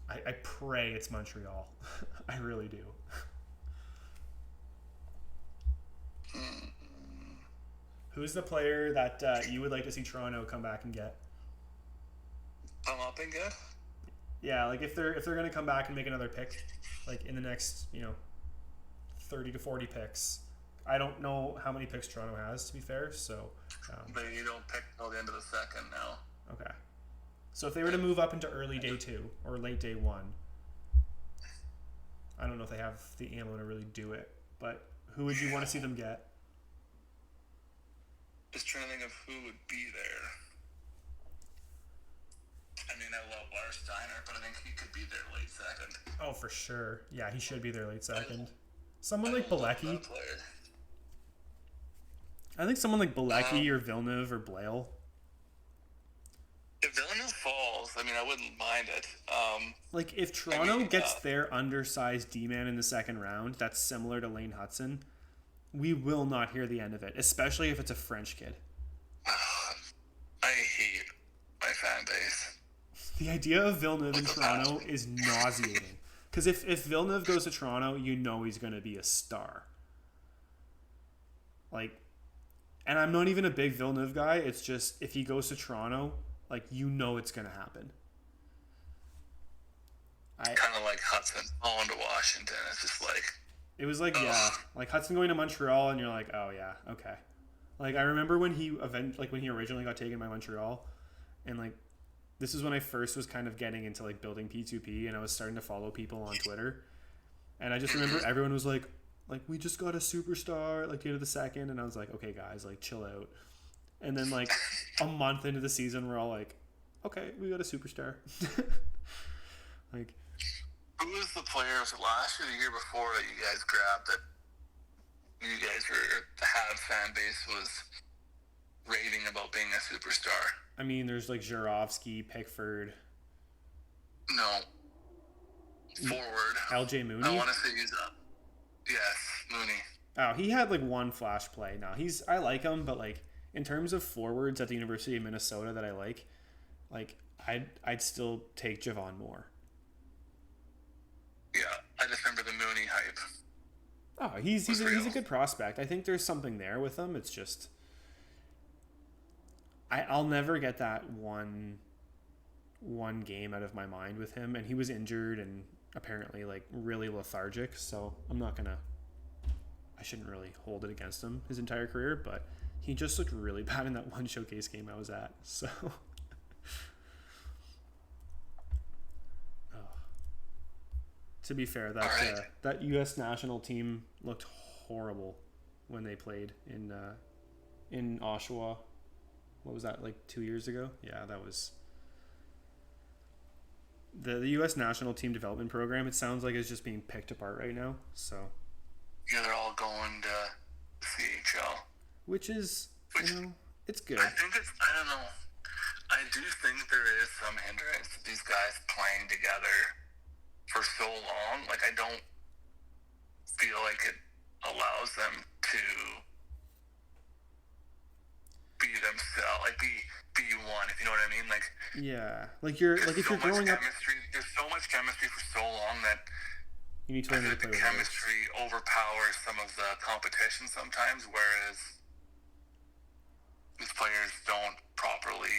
I pray it's Montreal. I really do. Who's the player that you would like to see Toronto come back and get? I'm up and get? Yeah, like if they're gonna come back and make another pick, like in the next 30 to 40 picks. I don't know how many picks Toronto has, to be fair. So, but you don't pick till the end of the second now. Okay. So if they were to move up into early day 2 or late day 1, I don't know if they have the ammo to really do it. But who would you want to see them get? Just trying to think of who would be there. I mean, I love Lars Steiner, but I think he could be there late second. Oh, for sure. Yeah, he should be there late second. Someone like Bilecki. I think someone like Bilecki or Villeneuve or Blale. If Villeneuve falls, I mean, I wouldn't mind it. Like, if Toronto gets their undersized D-man in the second round, that's similar to Lane Hudson, we will not hear the end of it, especially if it's a French kid. I hate my fan base. The idea of Villeneuve in Toronto is nauseating. Because if Villeneuve goes to Toronto, you know he's going to be a star. Like, and I'm not even a big Villeneuve guy. It's just, if he goes to Toronto, like, you know it's going to happen. Kind of like Hudson going to Washington. It's just like... It was like, yeah, like Hudson going to Montreal, and you're like, oh yeah, okay. Like, I remember when he originally got taken by Montreal, and like, this is when I first was kind of getting into like building P2P, and I was starting to follow people on Twitter, And I just remember everyone was like, we just got a superstar, like, the end of the second. And I was like, okay, guys, like, chill out. And then, like, a month into the season, we're all like, okay, we got a superstar. Like, who was the player, was it last year or the year before that you guys grabbed that you guys were, the Habs fan base was raving about being a superstar? I mean, there's, like, Zhuravsky, Pickford. No. Forward. LJ Mooney? I want to say he's up. Yes, Mooney. Oh, he had, like, one flash play. No, I like him, but, like, in terms of forwards at the University of Minnesota that I like, I'd still take Javon Moore. Yeah, I just remember the Mooney hype. Oh, he's a good prospect. I think there's something there with him. It's just I'll never get that one game out of my mind with him, and he was injured and apparently, like, really lethargic, so I shouldn't really hold it against him his entire career, but he just looked really bad in that one showcase game I was at. So to be fair, that U.S. national team looked horrible when they played in Oshawa. What was that, like 2 years ago? Yeah, that was the U.S. national team development program. It sounds like it's just being picked apart right now. So yeah, they're all going to CHL, which is, it's good. I think I don't know. I do think there is some hindrance to these guys playing together for so long. Like, I don't feel like it allows them to be themselves, like be one, if you know what I mean. Like, yeah, like if you're growing up, there's so much chemistry for so long that you need to learn to play with the chemistry overpowers some of the competition sometimes, whereas these players don't properly.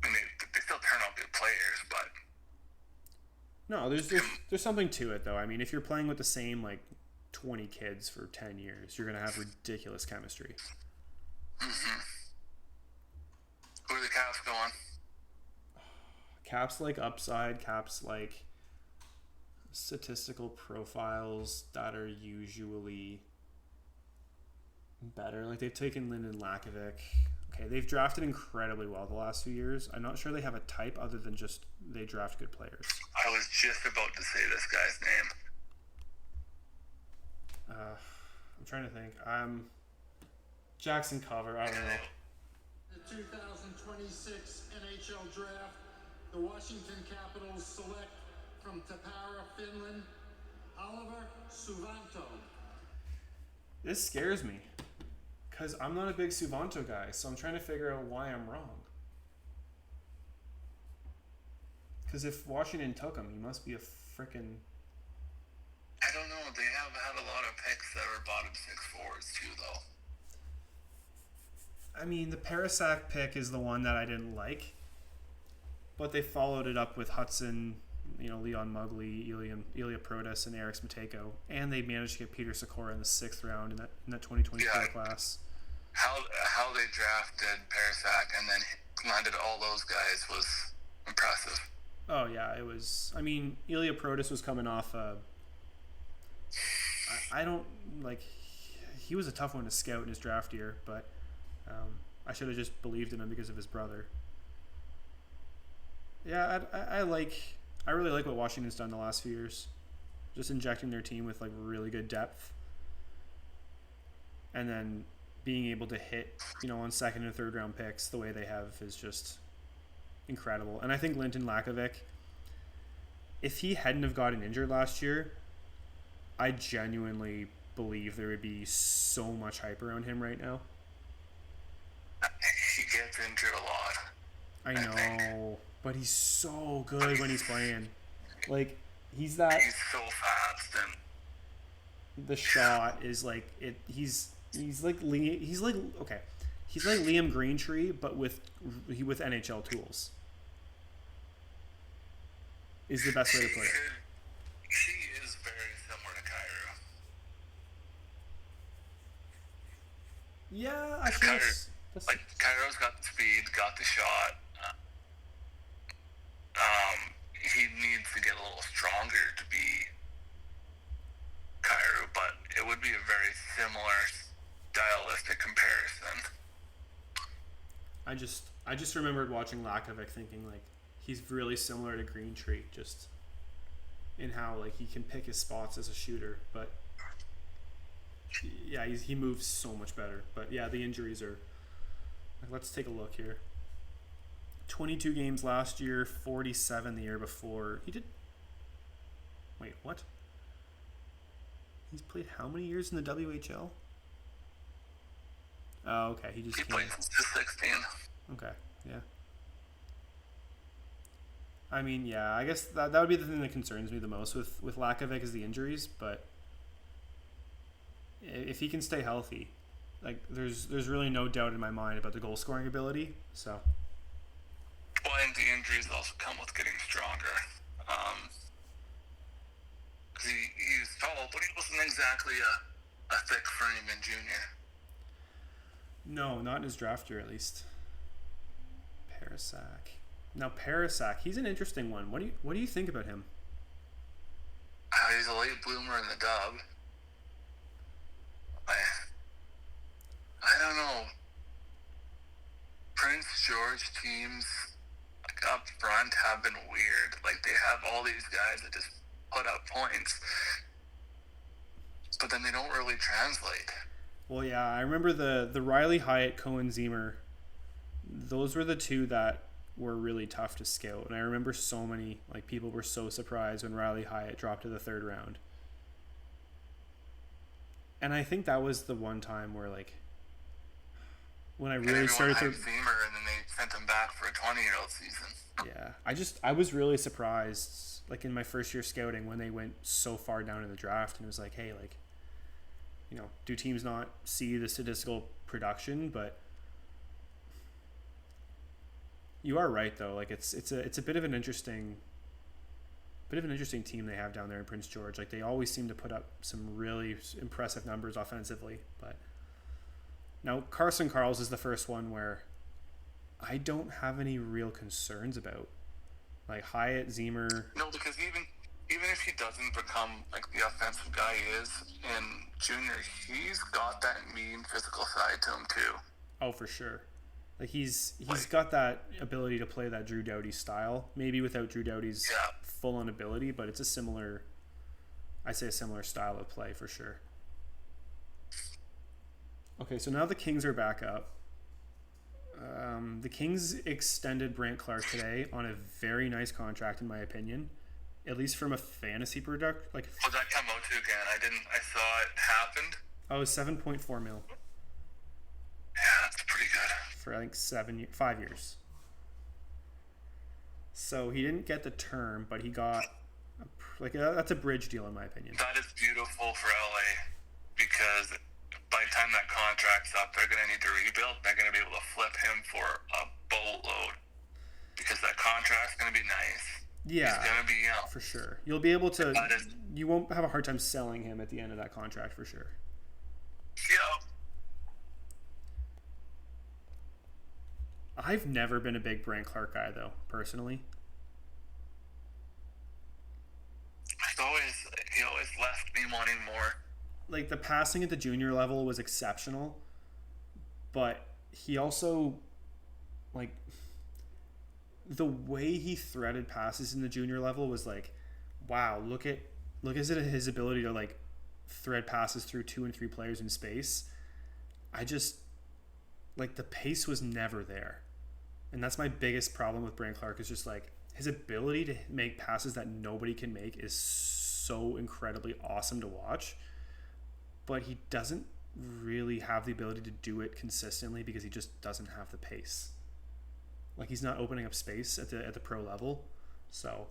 I mean, they still turn out good players, but no, there's something to it though. I mean, if you're playing with the same, like, 20 kids for 10 years, you're gonna have ridiculous chemistry. Mm-hmm. Who are the Caps going? Caps like upside. Caps like statistical profiles that are usually better. Like, they've taken Lyndon Lakovic. Okay, they've drafted incredibly well the last few years. I'm not sure they have a type other than just they draft good players. I was just about to say this guy's name. I'm trying to think. Jackson Cover. I don't know. The 2026 NHL Draft, the Washington Capitals select from Tappara, Finland, Oliver Suvanto. This scares me, because I'm not a big Suvanto guy, so I'm trying to figure out why I'm wrong. Because if Washington took him, he must be a frickin'... I don't know. They have had a lot of picks that are bottom six forwards too, though. I mean, the Parasak pick is the one that I didn't like, but they followed it up with Hudson, Leon Muggley, Ilya Protas, and Eric Smateko, and they managed to get Peter Sikora in the 6th round in that 2024 class. How they drafted Parasak and then landed all those guys was impressive. Oh yeah, it was. I mean, Ilya Protas was coming off I don't like. He was a tough one to scout in his draft year, but I should have just believed in him because of his brother. Yeah, I really like what Washington's done the last few years, just injecting their team with, like, really good depth, and then being able to hit, on 2nd and 3rd round picks the way they have is just incredible. And I think Lyndon Lakovic, if he hadn't have gotten injured last year, I genuinely believe there would be so much hype around him right now. He gets injured a lot. I know, but he's so good when he's playing. Like, he's so fast, and the shot is like it. He's like Liam Greentree, but with NHL tools. Is the best way to put it. She is very similar to Cairo. Yeah, I think like, Cairo's got the speed, got the shot. He needs to to get a little stronger to be Kyrou, but it would be a very similar stylistic comparison. I just remembered watching Lakovic thinking like he's really similar to Greentree, just in how like he can pick his spots as a shooter, but yeah, he moves so much better. But yeah, the injuries are like, let's take a look here. 22 games last year, 47 the year before. He did. Wait, what? He's played how many years in the WHL? Oh, okay. He played since 16. Okay, yeah. I mean, yeah, I guess that would be the thing that concerns me the most with Lakovic is the injuries, but if he can stay healthy, like there's really no doubt in my mind about the goal scoring ability. So. Well, and the injuries also come with getting stronger. Because he's tall, but he wasn't exactly a thick frame in junior. No, not in his draft year at least. Parasak. Now Parasak, he's an interesting one. What do you think about him? He's a late bloomer in the dub. I don't know. Prince George teams like up front have been weird. Like they have all these guys that just put up points, but then they don't really translate. Well, yeah, I remember the Riley Hyatt, Cohen Zemer. Those were the two that were really tough to scout, and I remember so many like people were so surprised when Riley Hyatt dropped to the third round. And I think that was the one time where like when I really started to Zemer, and then they sent him back for a 20-year-old season. Yeah, I was really surprised like in my first year scouting when they went so far down in the draft, and it was like, hey, like, you know, do teams not see the statistical production? But you are right though. Like it's a bit of an interesting team they have down there in Prince George. Like they always seem to put up some really impressive numbers offensively. But now Carson Karls is the first one where I don't have any real concerns about. Like Hyatt, Zemer. No, because even if he doesn't become like the offensive guy he is in junior, he's got that mean physical side to him too. Oh, for sure. Like he's got that ability to play that Drew Doughty style, maybe without Drew Doughty's full-on ability, but it's a similar style of play for sure. Okay, so now the Kings are back up. The Kings extended Brant Clark today on a very nice contract, in my opinion, at least from a fantasy product. Like, what did that come out to again? I saw it happened. Oh, 7.4 mil. Yeah, that's pretty good. For I think 5 years. So he didn't get the term, but he got that's a bridge deal in my opinion. That is beautiful for LA because by the time that contract's up, they're going to need to rebuild. They're going to be able to flip him for a boatload because that contract's going to be nice. Yeah, he's going to be for sure. You'll be able to. You won't have a hard time selling him at the end of that contract for sure. Yeah. I've never been a big Brant Clark guy, though, personally. He always left me wanting more. Like, the passing at the junior level was exceptional, but he also, like, the way he threaded passes in the junior level was like, wow, look at his ability to, like, thread passes through 2 and 3 players in space. I just, like, the pace was never there. And that's my biggest problem with Brant Clark is just, like, his ability to make passes that nobody can make is so incredibly awesome to watch. But he doesn't really have the ability to do it consistently because he just doesn't have the pace. Like, he's not opening up space at the pro level. So,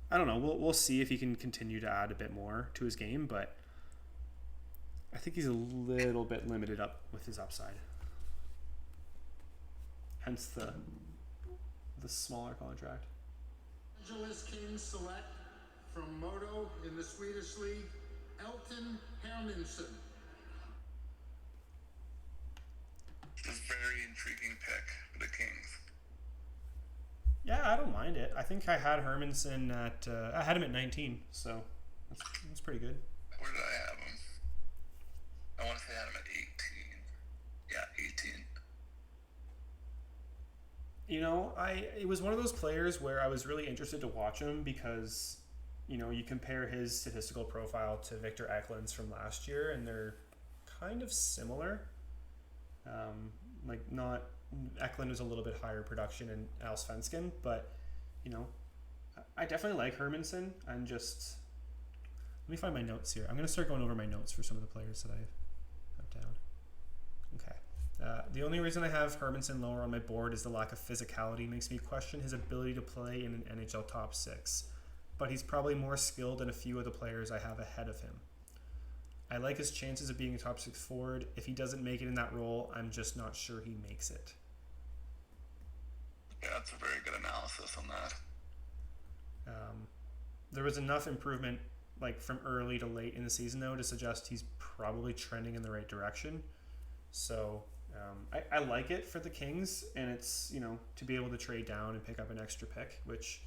I don't know. We'll see if he can continue to add a bit more to his game, but I think he's a little bit limited up with his upside. Hence the smaller contract. Angeles Kings select from Modo in the Swedish League, Elton Hermansson. It's a very intriguing pick for the Kings. Yeah, I don't mind it. I think I had Hermanson at I had him at 19, so that's pretty good. Where did I have him? I want to say I had him at 18. Yeah, 18. You know, it was one of those players where I was really interested to watch him because, you know, you compare his statistical profile to Victor Ekland's from last year, and they're kind of similar. Not Eklund was a little bit higher production in Allsvenskan, but, you know, I definitely like Hermanson. I'm just... Let me find my notes here. I'm going to start going over my notes for some of the players that I have down. Okay. The only reason I have Hermanson lower on my board is the lack of physicality makes me question his ability to play in an NHL top 6. But he's probably more skilled than a few of the players I have ahead of him. I like his chances of being a top 6 forward. If he doesn't make it in that role, I'm just not sure he makes it. Yeah, that's a very good analysis on that. There was enough improvement like from early to late in the season, though, to suggest he's probably trending in the right direction. So I like it for the Kings, and it's, you know, to be able to trade down and pick up an extra pick, which,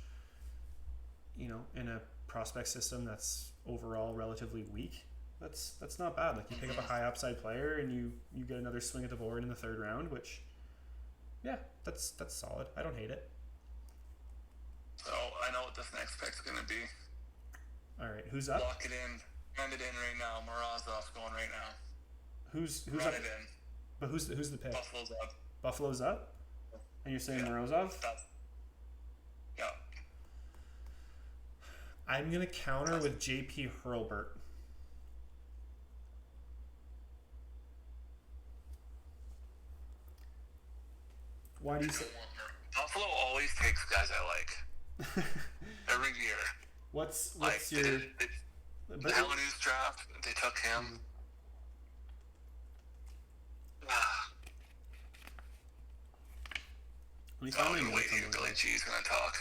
you know, in a prospect system that's overall relatively weak, that's not bad. Like, you pick up a high upside player and you get another swing at the board in the third round, which, yeah, that's solid. I don't hate it. So I know what this next pick's gonna be. All right, who's up? Lock it in. Hand it in right now. Morozov's going right now. Who's Run up? it in. But who's the pick? Buffalo's up. Buffalo's up? And you're saying Yeah. Morozov? Yeah. I'm going to counter with JP Hurlburt. Why do you say... Buffalo always takes guys I like. Every year. What's Like, your... the Hellenius draft, they took him. Let me find my I'm notes waiting on until Morozov. G's gonna talk.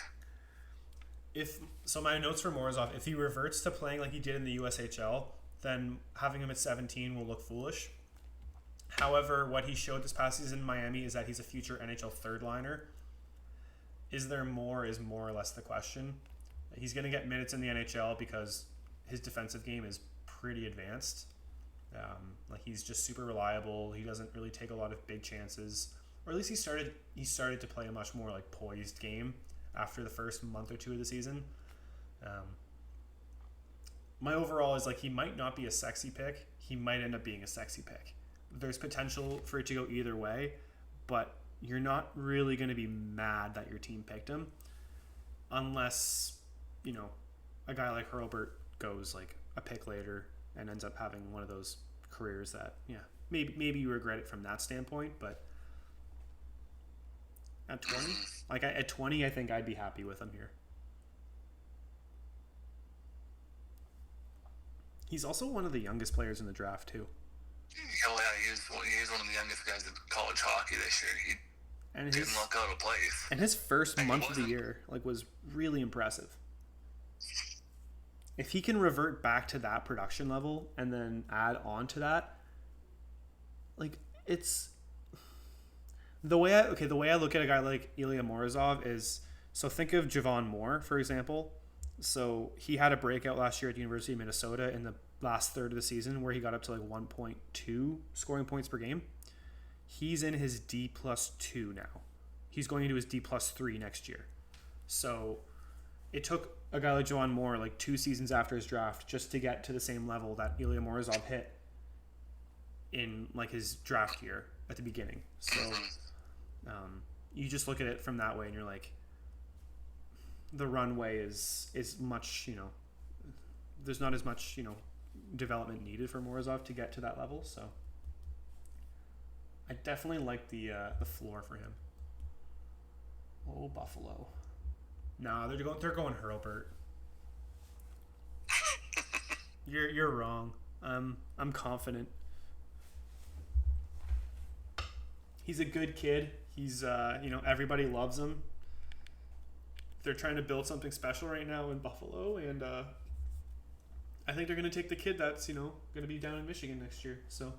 So my notes for Morozov, if he reverts to playing like he did in the USHL, then having him at 17 will look foolish. However, what he showed this past season in Miami is that he's a future NHL third liner. Is there more is more or less the question. He's going to get minutes in the NHL because his defensive game is pretty advanced. Like, he's just super reliable. He doesn't really take a lot of big chances, or at least he started to play a much more like poised game after the first month or two of the season. My overall is like, he might not be a sexy pick. He might end up being a sexy pick. There's potential for it to go either way, but you're not really going to be mad that your team picked him unless, you know, a guy like Hurlburt goes like a pick later and ends up having one of those careers that, yeah, maybe you regret it from that standpoint. But at 20, at 20, I think I'd be happy with him here. He's also one of the youngest players in the draft too. Oh yeah, he's one of the youngest guys in college hockey this year. He didn't look out of place. And his first month of the year was really impressive. If he can revert back to that production level and then add on to that, it's the way I look at a guy like Ilya Morozov is, so think of Javon Moore, for example. So he had a breakout last year at the University of Minnesota in the last third of the season where he got up to 1.2 scoring points per game. He's in his D+2 now. He's going into his D+3 next year. So it took a guy like Javon Moore 2 seasons after his draft just to get to the same level that Ilya Morozov hit in his draft year at the beginning. So you just look at it from that way and you're like, the runway is much, there's not as much, development needed for Morozov to get to that level. So I definitely like the floor for him. Oh, Buffalo. No, they're going Hurlburt. You're wrong. I'm confident. He's a good kid. He's everybody loves him. They're trying to build something special right now in Buffalo, and I think they're going to take the kid that's going to be down in Michigan next year. So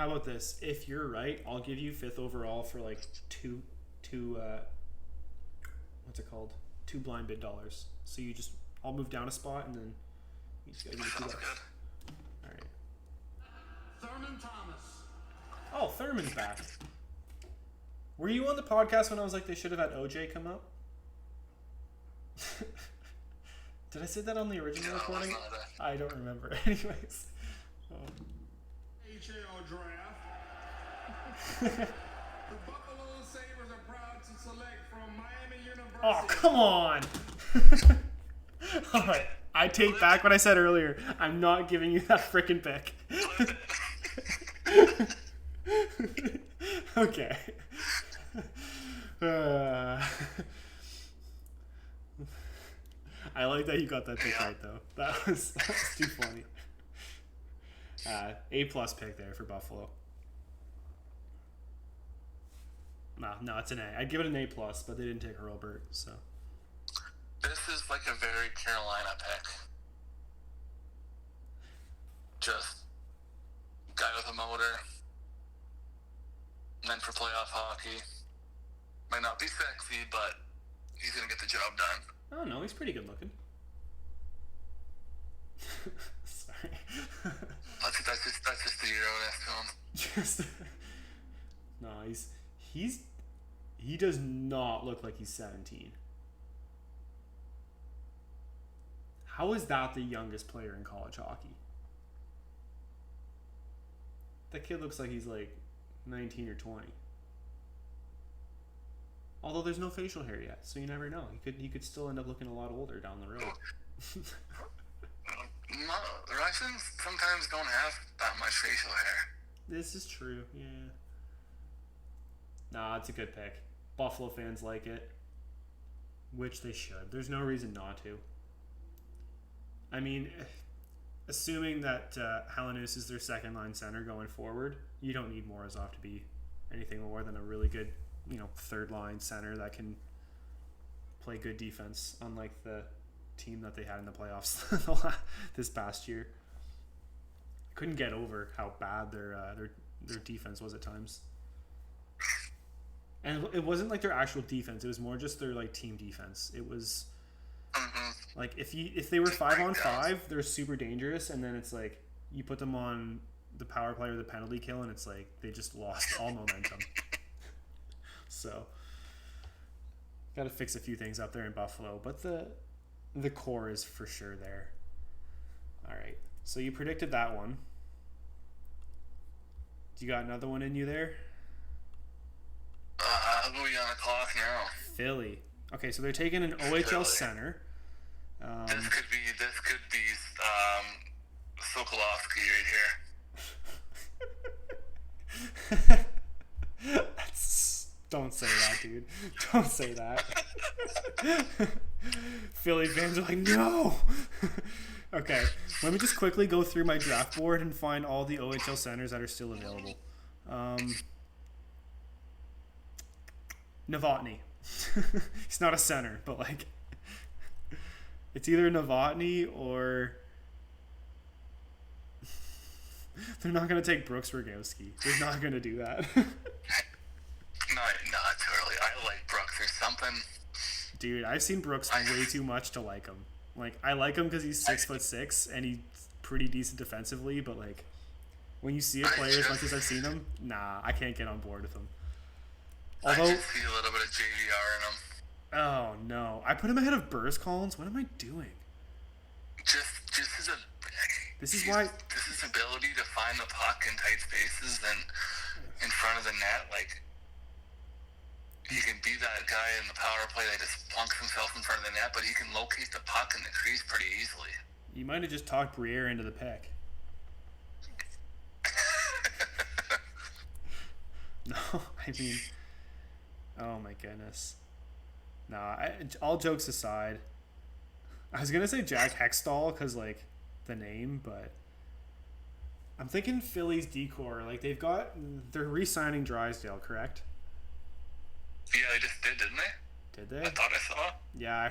How about this? If you're right, I'll give you 5th overall for like two what's it called? 2 blind bid dollars. So I'll move down a spot and then you just gotta give me $2. All right. Thurman Thomas. Oh, Thurman's back. Were you on the podcast when I was like, they should have had OJ come up? Did I say that on the original recording? I don't remember. Anyways. NHL Draft. The Buffalo Sabres are proud to select from Miami University. Oh, come on! Alright, I take back what I said earlier. I'm not giving you that frickin' pick. Okay. I like that you got that pick right, though. That was too funny. A+ pick there for Buffalo. No, it's an A. I'd give it an A+, but they didn't take Hurlburt, so. This is like a very Carolina pick. Just guy with a motor, meant for playoff hockey. Might not be sexy, but he's gonna get the job done. Oh no, he's pretty good looking. Sorry. That's just the Euroness to him. No, he does not look like he's 17. How is that the youngest player in college hockey? That kid looks like he's like 19 or 20. Although there's no facial hair yet, so you never know. He could still end up looking a lot older down the road. No, Russians sometimes don't have that much facial hair. This is true, yeah. Nah, it's a good pick. Buffalo fans like it, which they should. There's no reason not to. I mean, assuming that Halanus is their second line center going forward, you don't need Morozov to be anything more than a really good, third line center that can play good defense, unlike the team that they had in the playoffs this past year. Couldn't get over how bad their defense was at times. And it wasn't like their actual defense, it was more just their like team defense. It was like if they were 5-on-5, they're super dangerous, and then it's like you put them on the power play or the penalty kill and it's like they just lost all momentum. So got to fix a few things up there in Buffalo, but the core is for sure there. All right, so you predicted that one. Do you got another one in you there? Who are we on the clock now? Philly. Okay, so they're taking an OHL center. This could be Sokolowski right here. Don't say that, dude. Don't say that. Philly fans are like, no. Okay, let me just quickly go through my draft board and find all the OHL centers that are still available. Novotny. He's not a center, but like it's either Novotny or they're not going to take Brooks Rogowski. They're not going to do that. Not too early. I like Brooks or something. Dude, I've seen Brooks way too much to like him. Like, I like him because he's 6'6" and he's pretty decent defensively, but like when you see a player as much as I've seen him, nah, I can't get on board with him. Although, I just see a little bit of JVR in him. Oh no, I put him ahead of Burrs Collins. What am I doing? Just his ability to find the puck in tight spaces and in front of the net, like he can be that guy in the power play that just plunks himself in front of the net, but he can locate the puck in the crease pretty easily. You might have just talked Briere into the pick. No, I mean, oh my goodness. Nah, all jokes aside, I was gonna say Jack Hextall because like the name, but I'm thinking Philly's decor. Like they're re-signing Drysdale, correct? Yeah, they just did, didn't they? Did they? I thought I saw. Yeah, I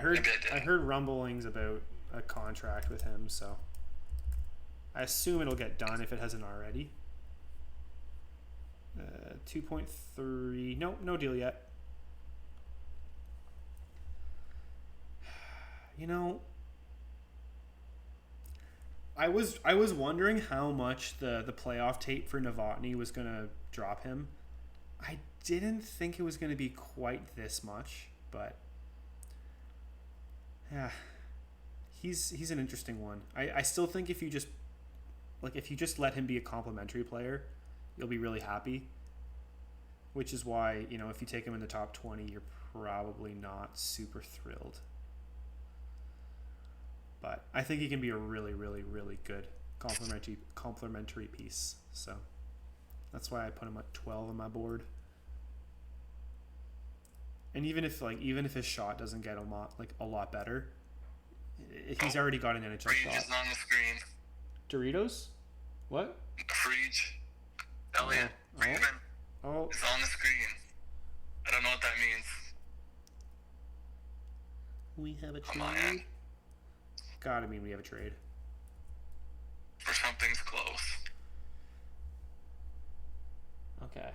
heard rumblings about a contract with him, so I assume it'll get done if it hasn't already. 2.3. No deal yet. You know, I was wondering how much the playoff tape for Novotny was gonna drop him. I didn't think it was gonna be quite this much, but yeah, he's an interesting one. I still think if you just let him be a complimentary player, you'll be really happy. Which is why, you know, if you take him in the top 20, you're probably not super thrilled. But I think he can be a really, really, really good complementary piece. So that's why I put him at 12 on my board. And even if his shot doesn't get a lot better, he's already got an NHL Frege shot. is on the screen. Doritos? What? Frege. Elliot. Friedman is on the screen. I don't know what that means. We have a On my trade. end. Gotta mean we have a trade. For something's close. Okay.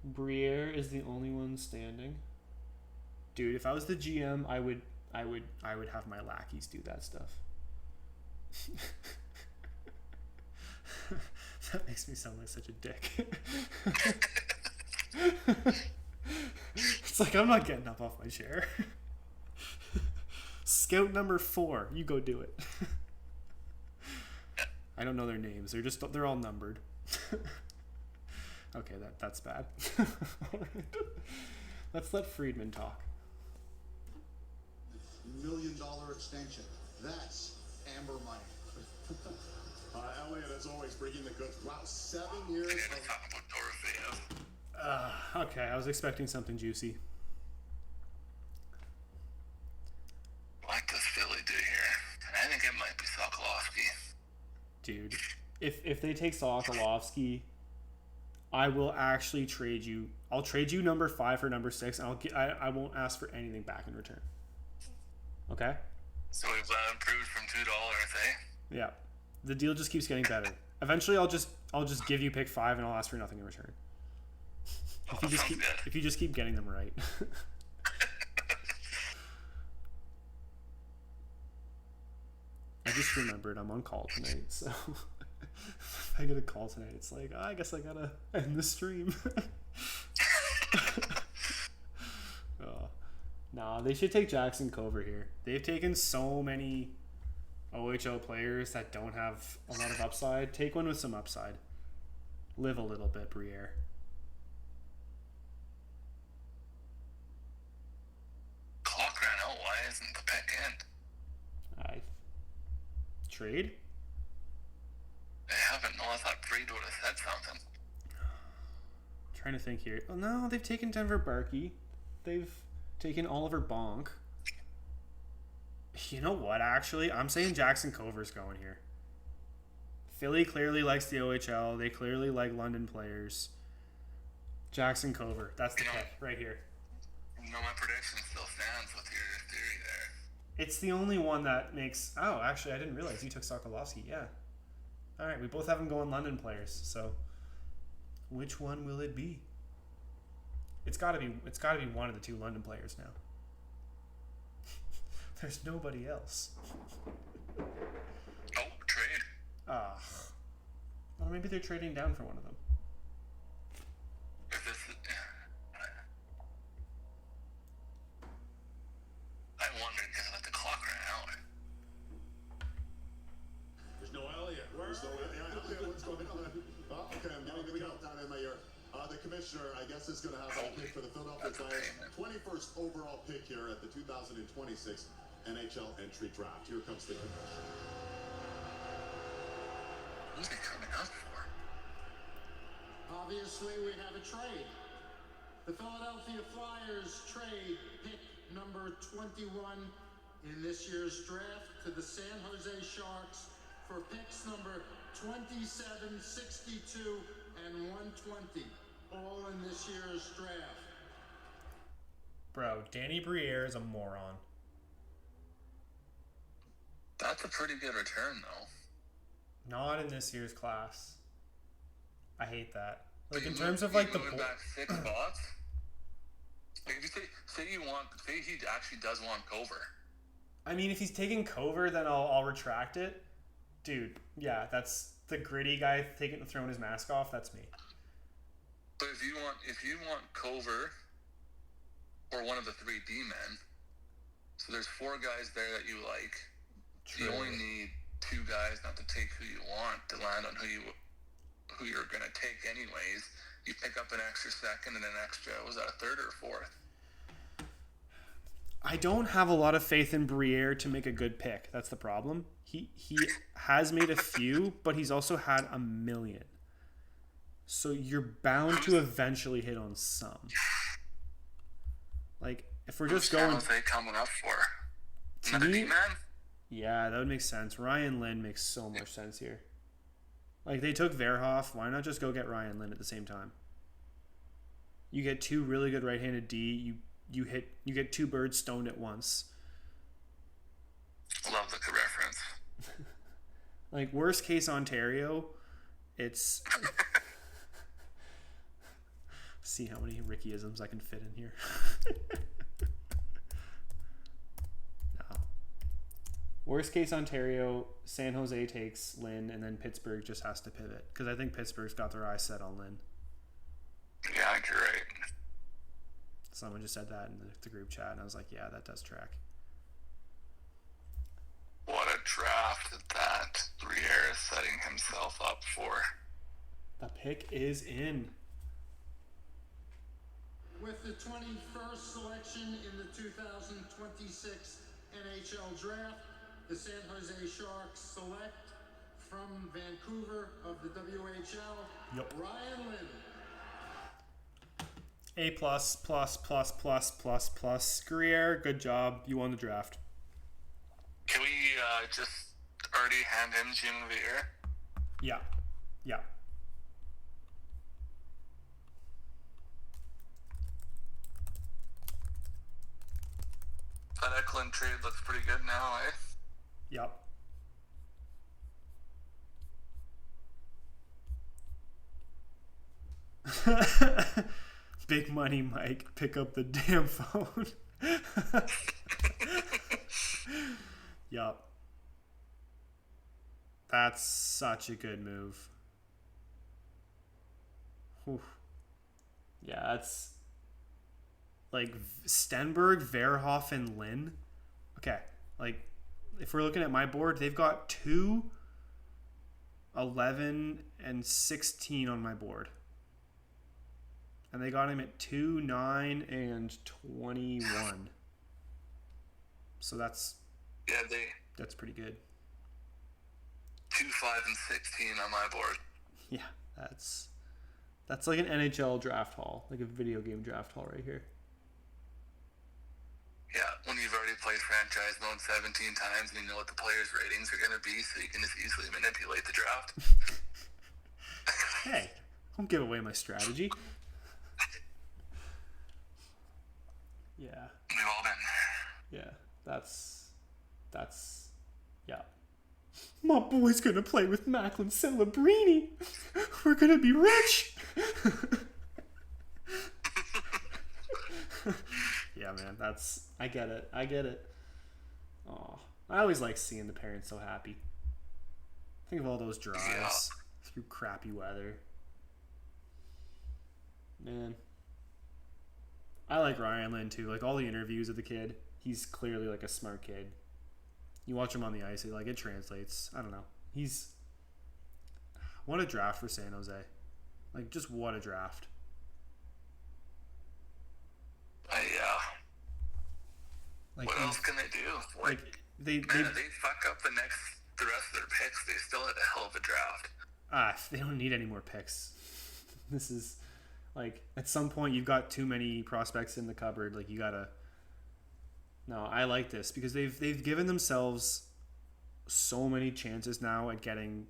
Briere is the only one standing. Dude, if I was the GM, I would have my lackeys do that stuff. That makes me sound like such a dick. It's like I'm not getting up off my chair. Scout number 4, you go do it. I don't know their names. They're all numbered. Okay, that's bad. All right. Let's let Friedman talk. $1 million extension. That's amber money. Elliot, as always, bringing the goods. Wow, 7 years. We didn't talk about Dorofeyev. Okay, I was expecting something juicy. What does Philly do here? I think it might be Sokolowski. Dude, if they take Sokolowski, I will actually trade you. I'll trade you number 5 for number 6, and I won't ask for anything back in return. Okay? So we've improved from $2, eh? Yeah. The deal just keeps getting better. Eventually, I'll just give you pick 5, and I'll ask for nothing in return. If you just keep getting them right. I just remembered I'm on call tonight, so if I get a call tonight, it's like, I guess I gotta end the stream. Nah, they should take Jackson Cover here. They've taken so many OHL players that don't have a lot of upside. Take one with some upside. Live a little bit, Briere. Clock ran out. Why isn't the pick in? Trade? They haven't. No, I thought Fried would have said something. Trying to think here. Oh no, they've taken Denver Barkey. They've taken Oliver Bonk. You know what, actually? I'm saying Jackson Cover's going here. Philly clearly likes the OHL. They clearly like London players. Jackson Cover. That's the pick right here. You know, my prediction still stands with your theory there. It's the only one that makes... Oh, actually, I didn't realize you took Sokolowski. Yeah. All right, we both have them going London players. So, which one will it be? It's got to be one of the 2 London players now. There's nobody else. Oh, trade. Well, maybe they're trading down for one of them. If this is, I wondered because the clock ran out. There's no Elliot. Where's no Elliot? What's going on? Oh, okay, I'm getting the countdown in my ear. The commissioner, I guess, is going to have a pick for the Philadelphia Flyers. 21st overall pick here at the 2026 NHL entry draft. Here comes the commissioner. Who's he coming up for? Obviously, we have a trade. The Philadelphia Flyers trade pick number 21 in this year's draft to the San Jose Sharks for picks number 27, 62, and 120, all in this year's draft. Bro, Danny Briere is a moron. That's a pretty good return, though. Not in this year's class. I hate that. Like in terms of like the moving back 6 spots. Like if you say he actually does want Cover. I mean, if he's taking Cover, then I'll retract it, dude. Yeah, that's the gritty guy throwing his mask off. That's me. But if you want Cover or one of the 3 D-men, so there's 4 guys there that you like. True. You only need 2 guys not to take who you want to land on who you're gonna take anyways. You pick up an extra second and an extra, was that a third or a fourth? I don't have a lot of faith in Briere to make a good pick. That's the problem. He has made a few, but he's also had a million. So you're bound to eventually hit on some. Like, if we're just going... Who's San Jose coming up for? Another D-man? Yeah, that would make sense. Ryan Lynn makes so much sense here. Like, they took Verhoff. Why not just go get Ryan Lynn at the same time? You get 2 really good right-handed D. You get 2 birds stoned at once. Love the reference. Like, worst case Ontario, it's... See how many Ricky-isms I can fit in here. No. Worst case Ontario, San Jose takes Lynn, and then Pittsburgh just has to pivot. Because I think Pittsburgh's got their eyes set on Lynn. Yeah, I think you're right. Someone just said that in the group chat, and I was like, yeah, that does track. What a draft that Briere is setting himself up for. The pick is in. With the 21st selection in the 2026 NHL Draft, the San Jose Sharks select from Vancouver of the WHL, Ryan Lynn. A+++++++. Grier, good job. You won the draft. Can we just already hand him Jim Veer? Yeah. Yeah. That Eklund trade looks pretty good now, eh? Yep. Big money, Mike. Pick up the damn phone. Yup. That's such a good move. Whew. Yeah, that's like Stenberg, Verhoff, and Lynn. Okay, like if we're looking at my board, they've got 2, 11, and 16 on my board. And they got him at 2, 9, and 21. So that's pretty good. 2, 5, and 16 on my board. Yeah, that's like an NHL draft haul, like a video game draft haul right here. Yeah, when you've already played franchise mode 17 times and you know what the players' ratings are going to be, so you can just easily manipulate the draft. Hey, don't give away my strategy. Yeah. We've all been there. Yeah, that's yeah. My boy's gonna play with Macklin Celebrini. We're gonna be rich. Yeah, man, I get it. Oh, I always like seeing the parents so happy. Think of all those drives through crappy weather. Man. I like Ryan Lynn too. Like all the interviews of the kid, he's clearly like a smart kid. You watch him on the ice, it translates. I don't know. What a draft for San Jose. Like, just what a draft. Yeah. Like, what else can they do? Like they fuck up the rest of their picks. They still had a hell of a draft. They don't need any more picks. This is like at some point you've got too many prospects in the cupboard. Like you gotta. No, I like this because they've given themselves so many chances now at getting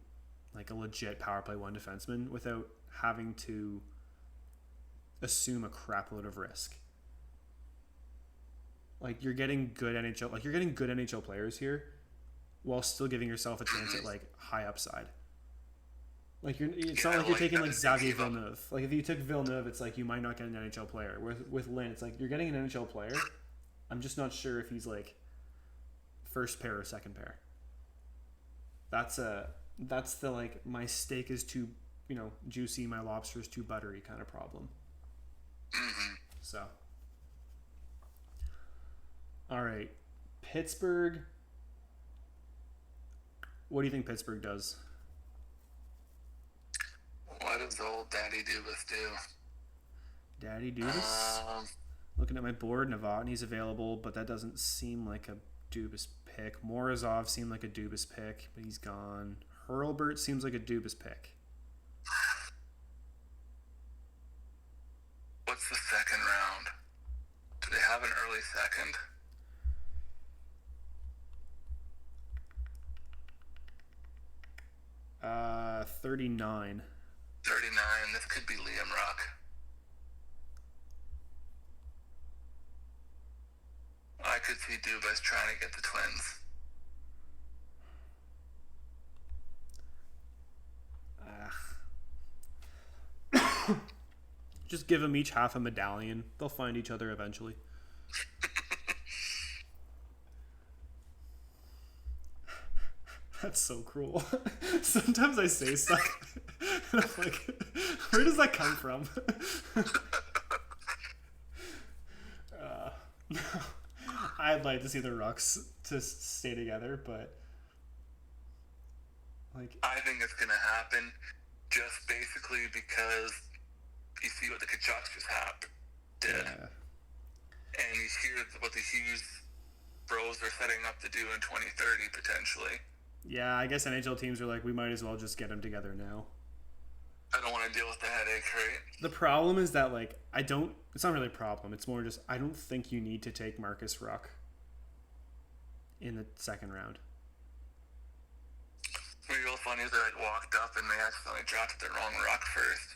like a legit power play 1 defenseman without having to assume a crap load of risk. Like you're getting good NHL players here while still giving yourself a chance at like high upside. Like it's not like you're taking like Xavier Villeneuve. Like if you took Villeneuve, it's like you might not get an NHL player. With Lynn, it's like you're getting an NHL player. I'm just not sure if he's like first pair or second pair. That's the like my steak is too juicy, my lobster is too buttery kind of problem. So, all right, Pittsburgh. What do you think Pittsburgh does? What does old Daddy Dubas do? Daddy Dubas? Looking at my board, Novotny's available, but that doesn't seem like a Dubas pick. Morozov seemed like a Dubas pick, but he's gone. Hurlburt seems like a Dubas pick. What's the second round? Do they have an early second? Uh, 39. 39. This could be Liam Ruck. I could see Dubas trying to get the Twins. Just give them each half a medallion. They'll find each other eventually. That's so cruel. Sometimes I say stuff and I'm like, where does that come from? I'd like to see the Rucks to stay together, but like I think it's gonna happen just basically because you see what the Kachucks just did, and you hear what the Hughes Bros are setting up to do in 2030 potentially. Yeah, I guess NHL teams are like, we might as well just get them together now. I don't want to deal with the headache, right? The problem is that, like, it's not really a problem. It's more just, I don't think you need to take Marcus Ruck in the second round. What's real funny is that I walked up and they accidentally drafted the wrong Ruck first.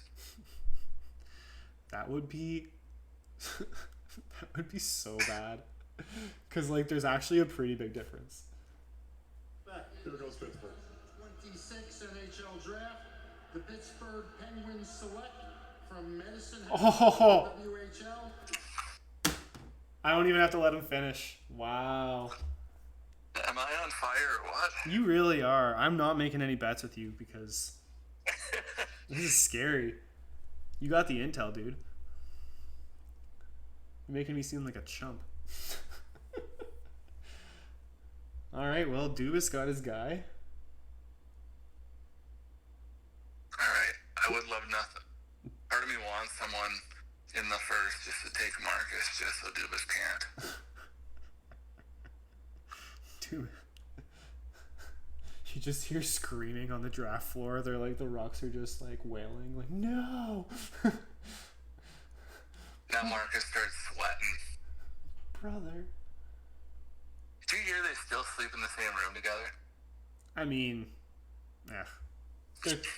That would be so bad. Because, like, there's actually a pretty big difference. Here goes Pittsburgh. 26 NHL Draft. The Pittsburgh Penguins select from Medicine Hat, WHL. I don't even have to let him finish. Wow. Am I on fire or what? You really are. I'm not making any bets with you because this is scary. You got the intel, dude. You're making me seem like a chump. Alright, well, Dubas got his guy. Alright, I would love nothing. Part of me wants someone in the first just to take Marcus just so Dubas can't. Dude. You just hear screaming on the draft floor. They're like, the Rucks are just like wailing, like, no! Now Marcus starts sweating. Brother. Do you hear they still sleep in the same room together? I mean,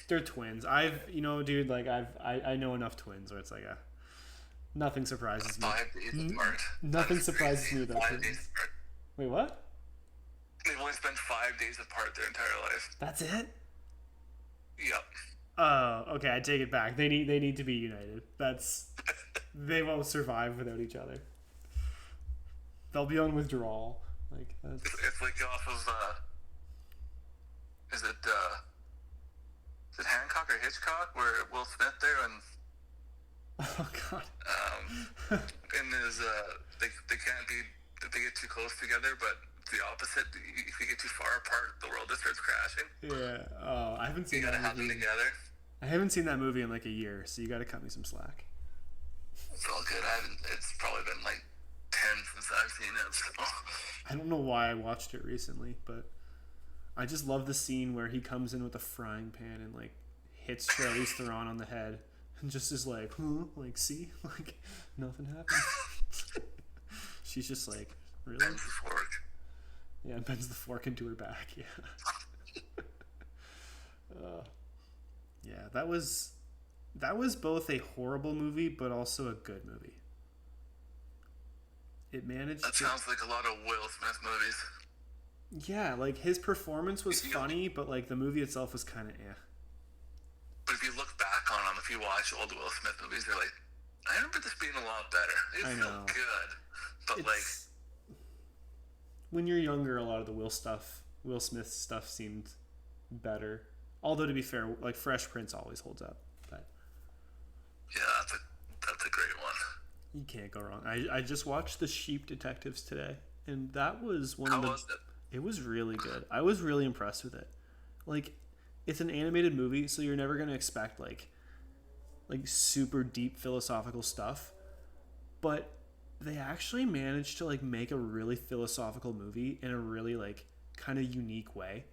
they're twins. Dude, like I know enough twins where it's like nothing surprises me. 5 days apart. Nothing surprises me about 5 twins. days apart. Wait, what? They've only spent 5 days apart their entire life. That's it? Yep. Oh, okay. I take it back. They need to be united. They won't survive without each other. They'll be on withdrawal. Like that's... It's like off of is it Hancock or Hitchcock where Will Smith there and oh god. And there's they can't be, they get too close together, but the opposite, if you get too far apart, the world just starts crashing. Yeah. Oh, I haven't seen that movie. You gotta have them together. I haven't seen that movie in like a year, so you gotta cut me some slack. It's all good. It's probably been like 10 since I've seen it. So. I don't know why I watched it recently, but I just love the scene where he comes in with a frying pan and like hits Charlize Theron on the head and just is like, huh? Like, see? Like, nothing happened. She's just like, really? Bends the fork. Yeah, bends the fork into her back, yeah. Yeah, that was both a horrible movie, but also a good movie. It managed That sounds like a lot of Will Smith movies. Yeah, like his performance was funny, but like the movie itself was kind of eh. if you watch old Will Smith movies, you're like, I remember this being a lot better. It's I still know. good, but when you're younger, a lot of the Will Smith stuff seemed better. Although to be fair, like Fresh Prince always holds up. But yeah, that's a great one. You can't go wrong. I just watched The Sheep Detectives today, and that was one How of the. was it? It was really good. I was really impressed with it. Like, it's an animated movie, so you're never gonna expect like super deep philosophical stuff, but they actually managed to like make a really philosophical movie in a really like kind of unique way.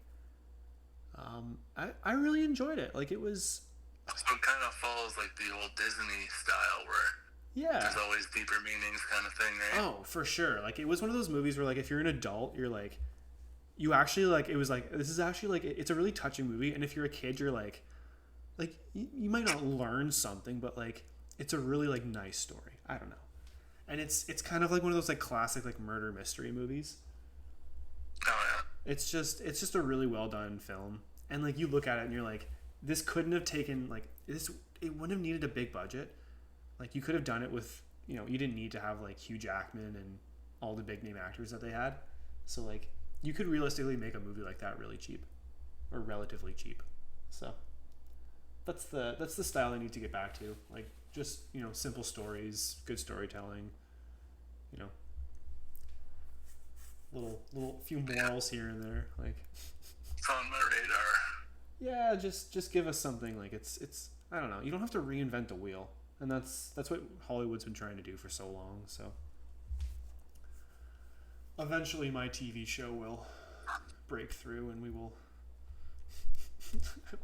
I really enjoyed it. Like, it was. So it kind of follows like the old Disney style where there's always deeper meanings kind of thing, right? Oh, for sure. Like, it was one of those movies where like if you're an adult, you're like, you actually like, it was like, this is actually like, it's a really touching movie, and if you're a kid, you're like you might not learn something, but like it's a really like nice story. I don't know. And it's kind of like one of those like classic like murder mystery movies. Oh yeah. It's just a really well done film, and like you look at it and you're like, this couldn't have taken like this. It wouldn't have needed a big budget. Like, you could have done it with, you didn't need to have like Hugh Jackman and all the big name actors that they had. So like you could realistically make a movie like that really cheap, or relatively cheap. So that's the style I need to get back to. Like, just simple stories, good storytelling. Little few morals here and there. Like, It's on my radar. yeah, just give us something. Like, it's I don't know. You don't have to reinvent the wheel, and that's what Hollywood's been trying to do for so long. So eventually, my TV show will break through, and we will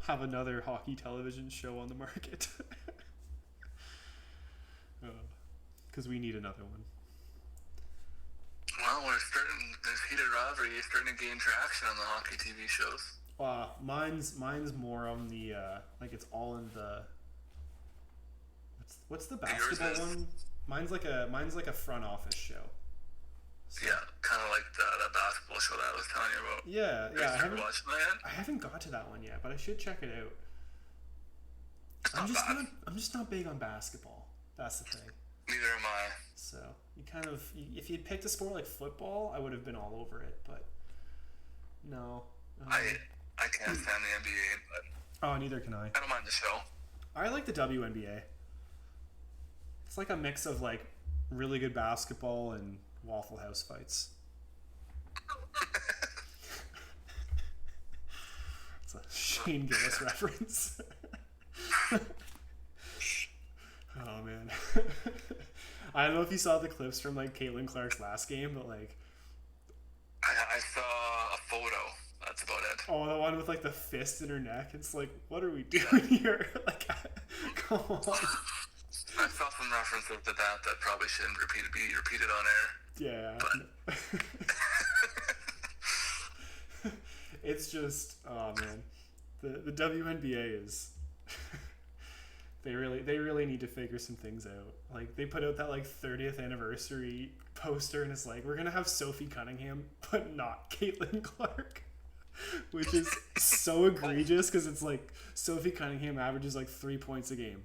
have another hockey television show on the market. Because we need another one. Well, this heated rivalry is starting to gain traction on the hockey TV shows. Mine's more on the like, it's all in the what's the basketball one? Mine's like a front office show. So, yeah, kind of like that basketball show that I was telling you about. Yeah. Have you started watching that yet? I haven't got to that one yet, but I should check it out. It's not bad. I'm just not big on basketball. That's the thing. Neither am I. So you kind of, if you'd picked a sport like football, I would have been all over it. But no. I can't stand the NBA, but Oh, neither can I. I don't mind the show. I like the WNBA. It's like a mix of like really good basketball and Waffle House fights. It's a Shane Gillis reference. Oh man. I don't know if you saw the clips from like Caitlin Clark's last game, but like I saw a photo. That's about it. Oh, the one with like the fist in her neck. It's like, what are we doing here? Like, come on. I saw some references to that probably shouldn't be repeated on air. Yeah. It's just, oh man, the WNBA is. They really need to figure some things out. Like, they put out that like 30th anniversary poster, and it's like, we're gonna have Sophie Cunningham, but not Caitlin Clark, which is so egregious because it's like Sophie Cunningham averages like 3 points a game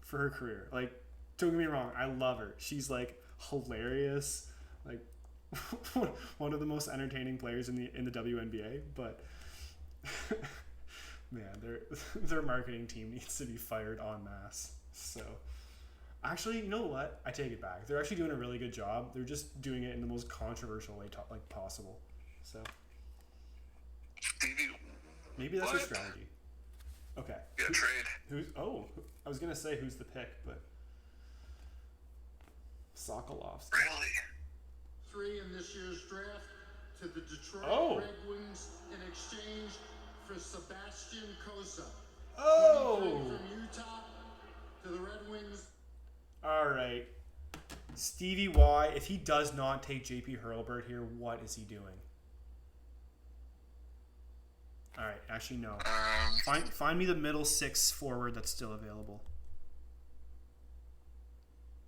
for her career. Like, don't get me wrong, I love her. She's like hilarious, like one of the most entertaining players in the WNBA, but. Man, their marketing team needs to be fired en masse. So, actually, you know what? I take it back. They're actually doing a really good job. They're just doing it in the most controversial way possible. So, Stevie, maybe that's their strategy. Okay. Yeah, trade. I was gonna say who's the pick, but Sokolov's. Really? 3 in this year's draft to the Detroit Red Wings in exchange for Sebastian Kosa. From Utah to the Red Wings. All right. Stevie Y, if he does not take JP Hurlburt here, what is he doing? All right, actually no. Find me the middle 6 forward that's still available.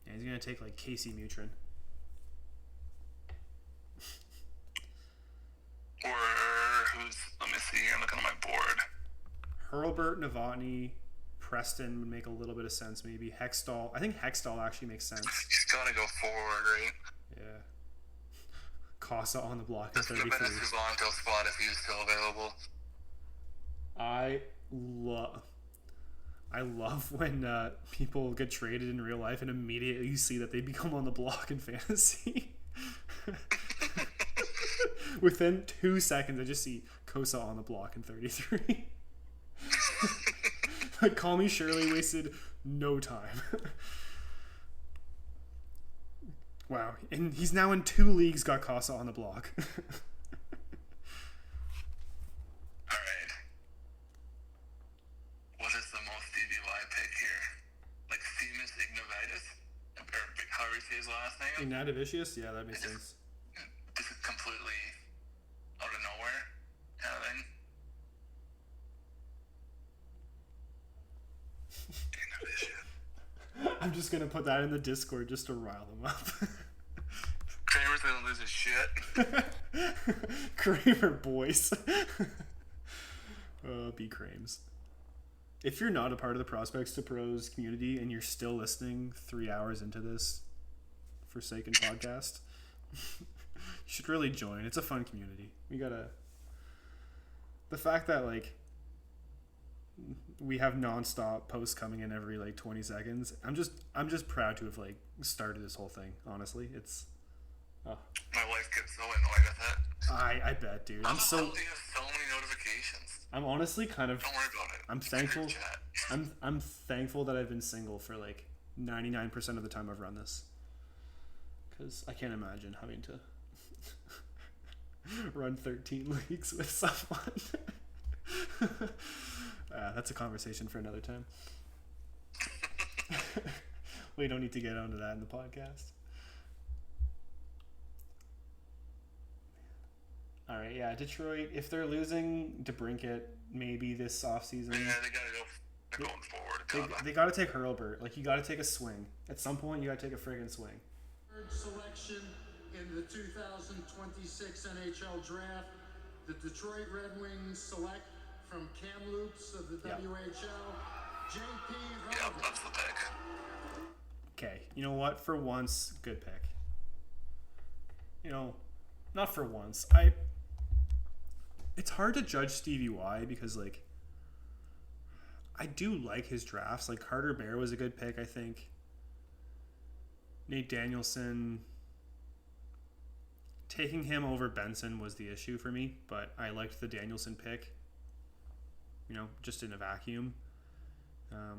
Yeah, he's gonna take like Casey Mutrin. Or who's? Let me see. I'm looking at my board. Hurlburt, Novotny, Preston would make a little bit of sense, maybe. Hextall. I think Hextall actually makes sense. He's got to go forward, right? Yeah. Casa on the block at This would have 33. been a Suvanto spot if he was still available. I love when people get traded in real life and immediately you see that they become on the block in fantasy. Within 2 seconds, I just see Kosa on the block in 33. Like, Call Me Shirley wasted no time. Wow. And he's now in 2 leagues, got Kosa on the block. Alright. What is the most DVY pick here? Like Themis Ignovitis? Or however you say his last name? Ignatavicius? Yeah, that makes sense. This is completely out of nowhere kind of thing. I'm just going to put that in the Discord just to rile them up. Kramer's gonna lose his shit. Kramer boys. B Krames. If you're not a part of the Prospects to Pros community and you're still listening 3 hours into this Forsaken podcast, you should really join. It's a fun community. The fact that, like, we have nonstop posts coming in every, like, 20 seconds. I'm just proud to have, like, started this whole thing. Honestly, it's. My wife gets so annoyed with it. I bet, dude. How the hell do you have so many notifications? I'm honestly kind of. Don't worry about it. I'm thankful. I'm thankful that I've been single for like 99% of the time I've run this, because I can't imagine having to run 13 leagues with someone. That's a conversation for another time. We don't need to get onto that in the podcast. All right, yeah, Detroit, if they're losing DeBrincat maybe this offseason. Yeah, they gotta go. They're going forward. They got to take Hurlburt. Like, you got to take a swing. At some point, you got to take a friggin' swing. Third selection in the 2026 NHL Draft, the Detroit Red Wings select from Kamloops of the WHL, JP Hurlburt. Yeah, that's the pick. Okay, you know what? For once, good pick. You know, not for once. It's hard to judge Stevie Y because, like, I do like his drafts. Like, Carter Bear was a good pick, I think. Nate Danielson. Taking him over Benson was the issue for me, but I liked the Danielson pick. You know, just in a vacuum. I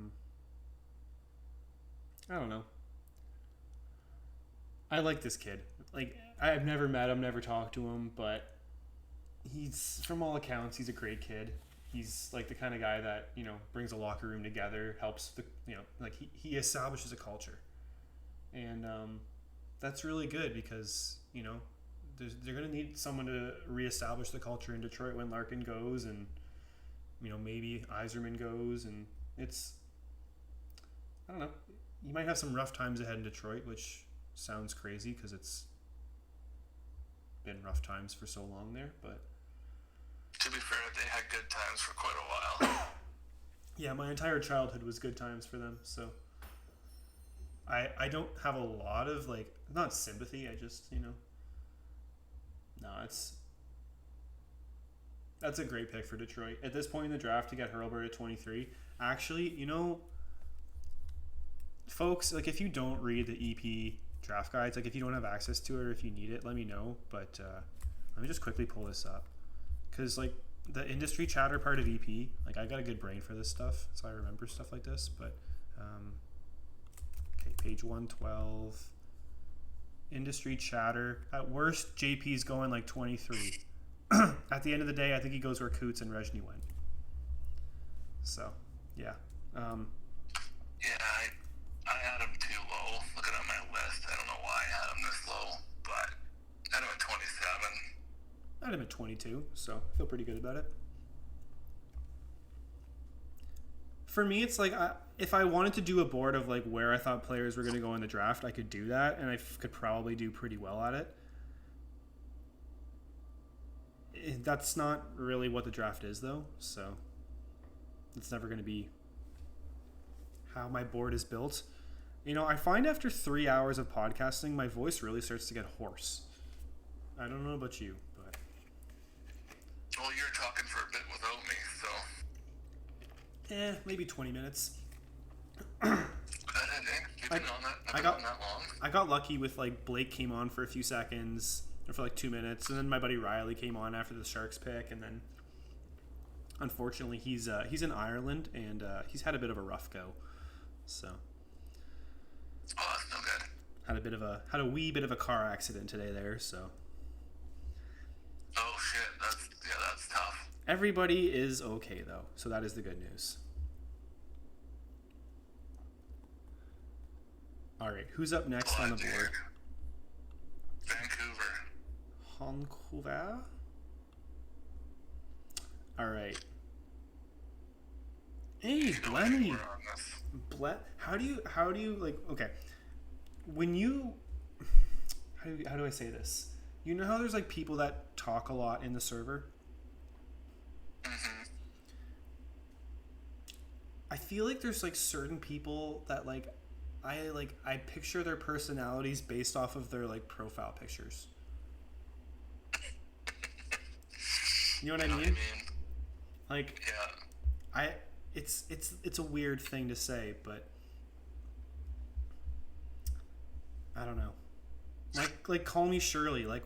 don't know. I like this kid. Like, I've never met him, never talked to him, but he's, from all accounts, he's a great kid. He's like the kind of guy that, you know, brings a locker room together, helps the, you know, like he establishes a culture. And that's really good because, you know, they're going to need someone to reestablish the culture in Detroit when Larkin goes and, you know, maybe Yzerman goes. And it's, I don't know, you might have some rough times ahead in Detroit, which sounds crazy because it's been rough times for so long there, but to be fair, they had good times for quite a while. Yeah, my entire childhood was good times for them, so I don't have a lot of, like, not sympathy, I just, you know, no, that's a great pick for Detroit. At this point in the draft to get Hurlburt at 23, actually, you know, folks, like, if you don't read the EP draft guides, like, if you don't have access to it or if you need it, let me know, but let me just quickly pull this up. Because, like, the industry chatter part of EP, like, I got a good brain for this stuff, so I remember stuff like this. But, okay, page 112. Industry chatter. At worst, JP's going, like, 23. At the end of the day, I think he goes where Coots and Rezhny went. So, yeah. Yeah, I had him too low. Looking at my list, I don't know why I had him this low, but I had him at 27. I had him at 22, so I feel pretty good about it. For me, it's like, if I wanted to do a board of, like, where I thought players were going to go in the draft, I could do that, and I could probably do pretty well at it. That's not really what the draft is, though, so it's never going to be how my board is built. You know, I find after 3 hours of podcasting, my voice really starts to get hoarse. I don't know about you, but... Well, you're talking for a bit without me, so... maybe 20 minutes. You've been on that long? I got lucky with, like, Blake came on for a few seconds, or for like 2 minutes, and then my buddy Riley came on after the Sharks pick, and then unfortunately he's in Ireland, and he's had a bit of a rough go, so... Oh, that's no good. Had a wee bit of a car accident today there, so... Oh, shit. That's tough. Everybody is okay, though, so that is the good news. All right, who's up next on the board? Vancouver. All right. Hey, Blenny. How do you like? Okay, when you how do I say this? You know how there's like people that talk a lot in the server? Mm-hmm. I feel like there's like certain people that I picture their personalities based off of their like profile pictures. You know what I mean? Like, yeah. It's a weird thing to say, but I don't know. Like call me Shirley. Like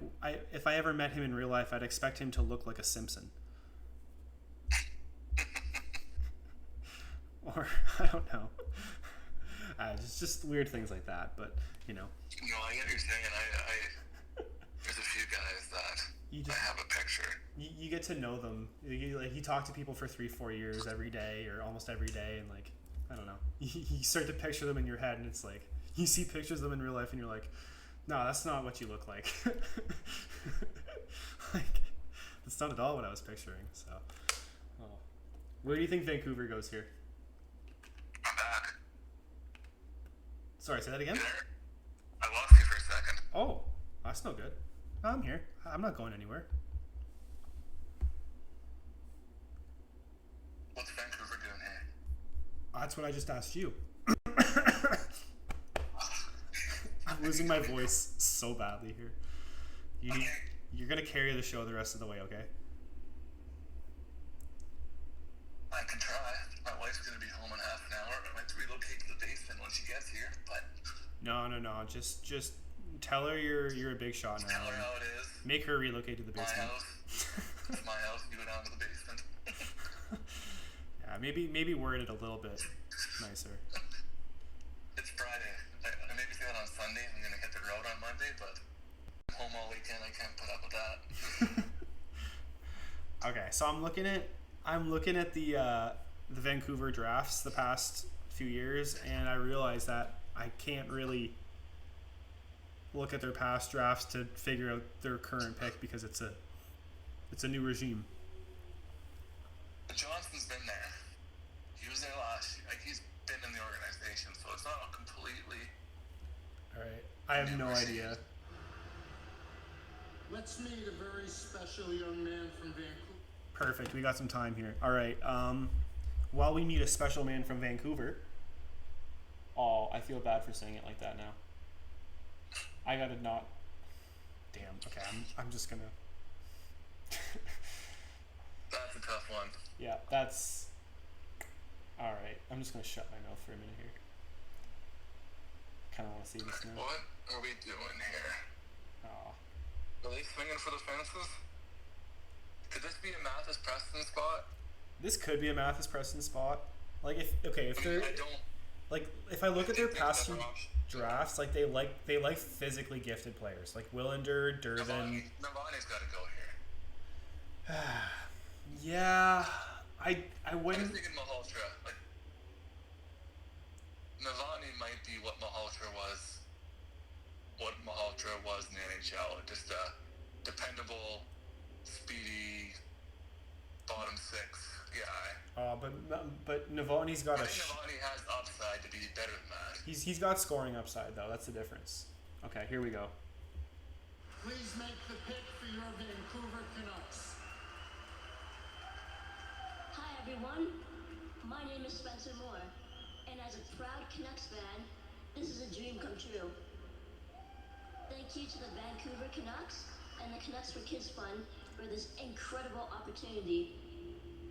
if I ever met him in real life, I'd expect him to look like a Simpson. Or I don't know. It's just weird things like that, but you know. No, I get what you're saying. There's a few guys that I have a picture. You get to know them. You talk to people for 3-4 years every day or almost every day, and like I don't know. You start to picture them in your head, and it's like you see pictures of them in real life, and you're like, no, that's not what you look like. Like that's not at all what I was picturing. So, where do you think Vancouver goes here? I'm back. Sorry, say that again? I lost you for a second. Oh, that's no good. No, I'm here. I'm not going anywhere. What's Vancouver doing here? That's what I just asked you. I'm losing my voice so badly here. You're going to carry the show the rest of the way, okay? I can try. My wife's going to be home in half an hour. I might relocate to the basement when she gets here, but... No. Just tell her you're a big shot now. Tell her how it is. Make her relocate to the basement. My house. It's my house. You go down to the basement. Yeah, maybe word it a little bit nicer. It's Friday. I maybe say that on Sunday. I'm going to hit the road on Monday, but I'm home all weekend. I can't put up with that. Okay, so I'm looking at the Vancouver drafts the past few years, and I realized that I can't really look at their past drafts to figure out their current pick because it's a new regime. Johnson's been there. He was there last year. Like, he's been in the organization, so it's not completely... All right. I have no idea. Let's meet a very special young man from Vancouver. Perfect. We got some time here. All right. While we meet a special man from Vancouver... Oh, I feel bad for saying it like that now. I gotta not... Damn. Okay, I'm just gonna... That's a tough one. Yeah, that's... Alright, I'm just gonna shut my mouth for a minute here. Kinda wanna see this now. What are we doing here? Aw. Are they swinging for the fences? Could this be a Mathis Preston spot? This could be a Mathis Preston spot. Like, if they're... I don't... Like, if I look at their past few drafts, like, they like physically gifted players. Like, Willander, Durbin... Navani's gotta go here. Yeah... I wouldn't... I'm thinking Malhotra. Like, Navani might be what Malhotra was in the NHL. Just a dependable, speedy, bottom six guy. But Navani's got I think Navani has upside to be better than that. He's got scoring upside, though. That's the difference. Okay, here we go. Please make the pick for your Vancouver Canucks. Hi everyone, my name is Spencer Moore, And as a proud Canucks fan, this is a dream come true. Thank you to the Vancouver Canucks and the Canucks for Kids Fund for this incredible opportunity.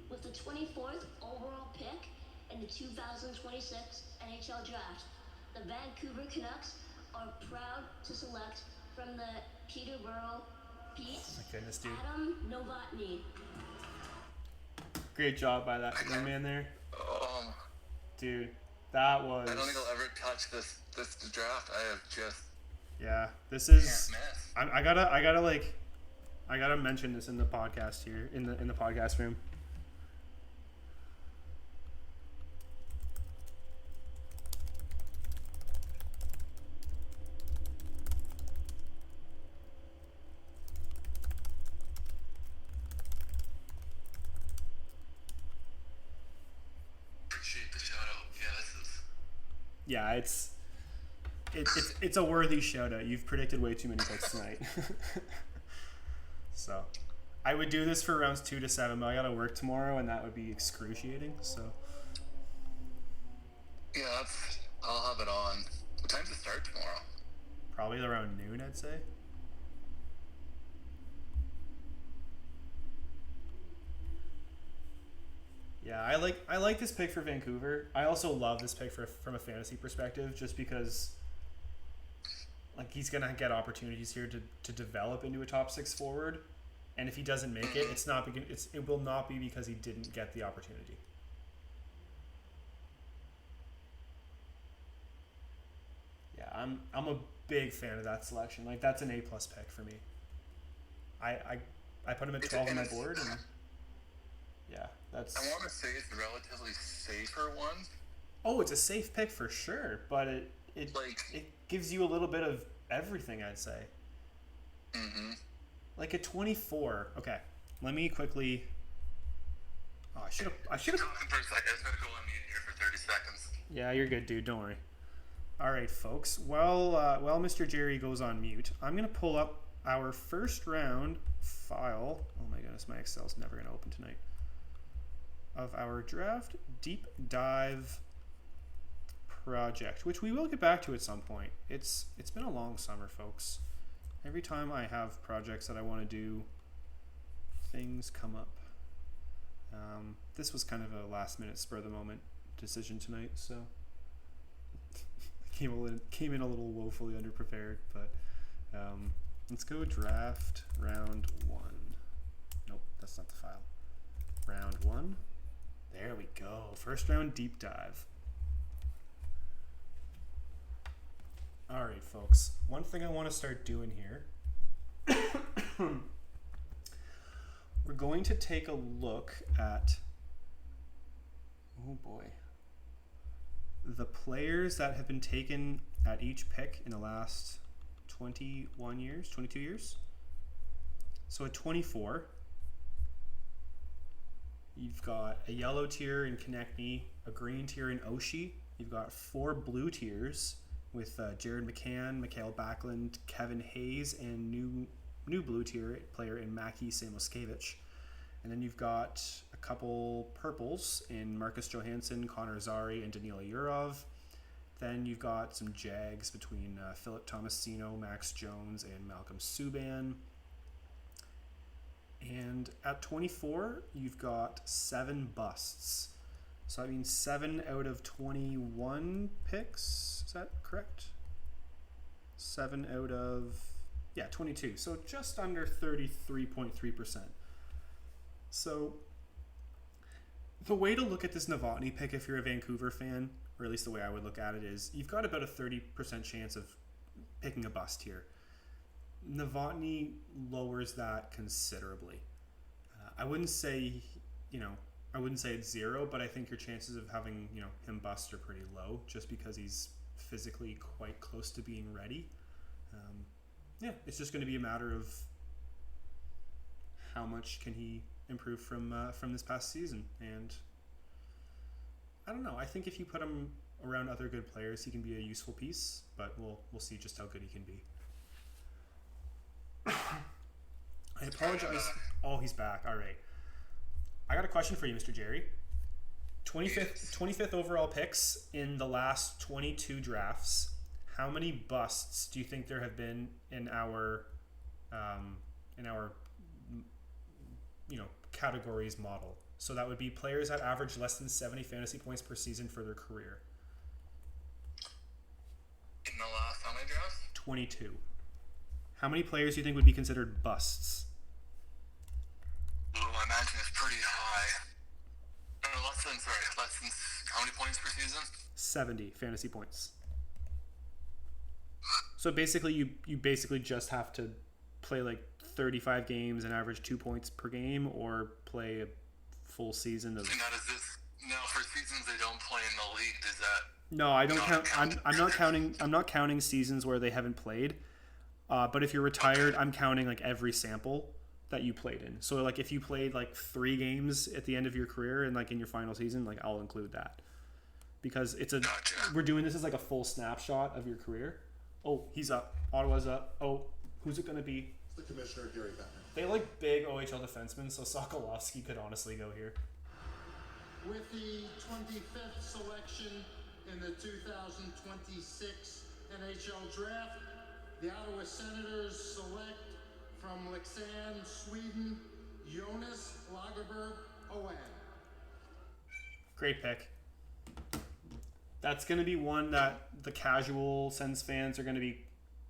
With the 24th overall pick in the 2026 NHL Draft, the Vancouver Canucks are proud to select from the Peterborough Pete My goodness, dude. Adam Novotny. Great job by that young man there. Dude, that was... I don't think I'll ever touch this draft. I have just... Yeah, this is... Can't miss. I gotta mention this in the podcast here, in the podcast room. Appreciate the shout out. Yeah, this is... It's a worthy shout out. You've predicted way too many picks tonight. So, I would do this for rounds 2 to 7, but I gotta work tomorrow, and that would be excruciating. So, Yeah, I'll have it on. What time's it start tomorrow? probably around noon, I'd say. Yeah, I like this pick for Vancouver. I also love this pick from a fantasy perspective, just because like he's gonna get opportunities here to develop into a top 6 forward, and if he doesn't make it, it will not be because he didn't get the opportunity. Yeah, I'm a big fan of that selection. Like, that's an A+ pick for me. I put him at 12 on my board, and yeah, that's... I want to say it's a relatively safer one. Oh, it's a safe pick for sure, but it gives you a little bit of everything, I'd say. Mm-hmm. Like at 24. Okay, let me quickly... Oh, I should have... Talking for a second. I just gotta go on mute here for 30 seconds. Yeah, you're good, dude. Don't worry. All right, folks. Well, Mr. Jerry goes on mute, I'm going to pull up our first round file. Oh my goodness, my Excel's never going to open tonight. Of our draft deep dive project, which we will get back to at some point. It's been a long summer, folks. Every time I have projects that I want to do, things come up. This was kind of a last minute spur of the moment decision tonight, so came in a little woefully underprepared, but let's go draft round 1. Nope, that's not the file. Round 1. There we go. First round deep dive. All right, folks. One thing I want to start doing here. We're going to take a look at, oh boy, the players that have been taken at each pick in the last 21 years, 22 years. So at 24, you've got a yellow tier in Konechny, a green tier in Oshie. You've got 4 blue tiers with Jared McCann, Mikhail Backlund, Kevin Hayes, and new blue tier player in Maki Samoskevich. And then you've got a couple purples in Marcus Johansson, Connor Zary, and Danila Yurov. Then you've got some Jags between Philip Tomasino, Max Jones, and Malcolm Subban. And at 24, you've got 7 busts. So that means 7 out of 21 picks. Is that correct? 7 out of, 22. So just under 33.3%. So the way to look at this Novotny pick, if you're a Vancouver fan, or at least the way I would look at it, is you've got about a 30% chance of picking a bust here. Novotny lowers that considerably. I wouldn't say, I wouldn't say it's 0, but I think your chances of having, him bust are pretty low, just because he's physically quite close to being ready. It's just going to be a matter of how much can he improve from this past season. And I don't know. I think if you put him around other good players, he can be a useful piece, but we'll see just how good he can be. I apologize. Oh, he's back. All right. I got a question for you, Mr. Jerry. 25th overall picks in the last 22 drafts. How many busts do you think there have been in our categories model? So that would be players that average less than 70 fantasy points per season for their career. In the last how many drafts? 22. How many players do you think would be considered busts? Oh, I imagine it's pretty high. Less than how many points per season? 70 fantasy points. So basically, you basically just have to play like 35 games and average 2 points per game, or play a full season of. Now for seasons they don't play in the league, does that? No, I don't count. I'm not counting. I'm not counting seasons where they haven't played. But if you're retired, I'm counting like every sample that you played in. So like if you played like 3 games at the end of your career and like in your final season, like I'll include that, because we're doing this as like a full snapshot of your career. Oh, he's up. Ottawa's up. Oh, who's it gonna be? It's the Commissioner, Gary Bettman. They like big OHL defensemen, so Sokolowski could honestly go here. With the 25th selection in the 2026 NHL Draft, the Ottawa Senators select from Leksand, Sweden, Jonas Lagerberg Owen. Great pick. That's going to be one that the casual Sens fans are going to be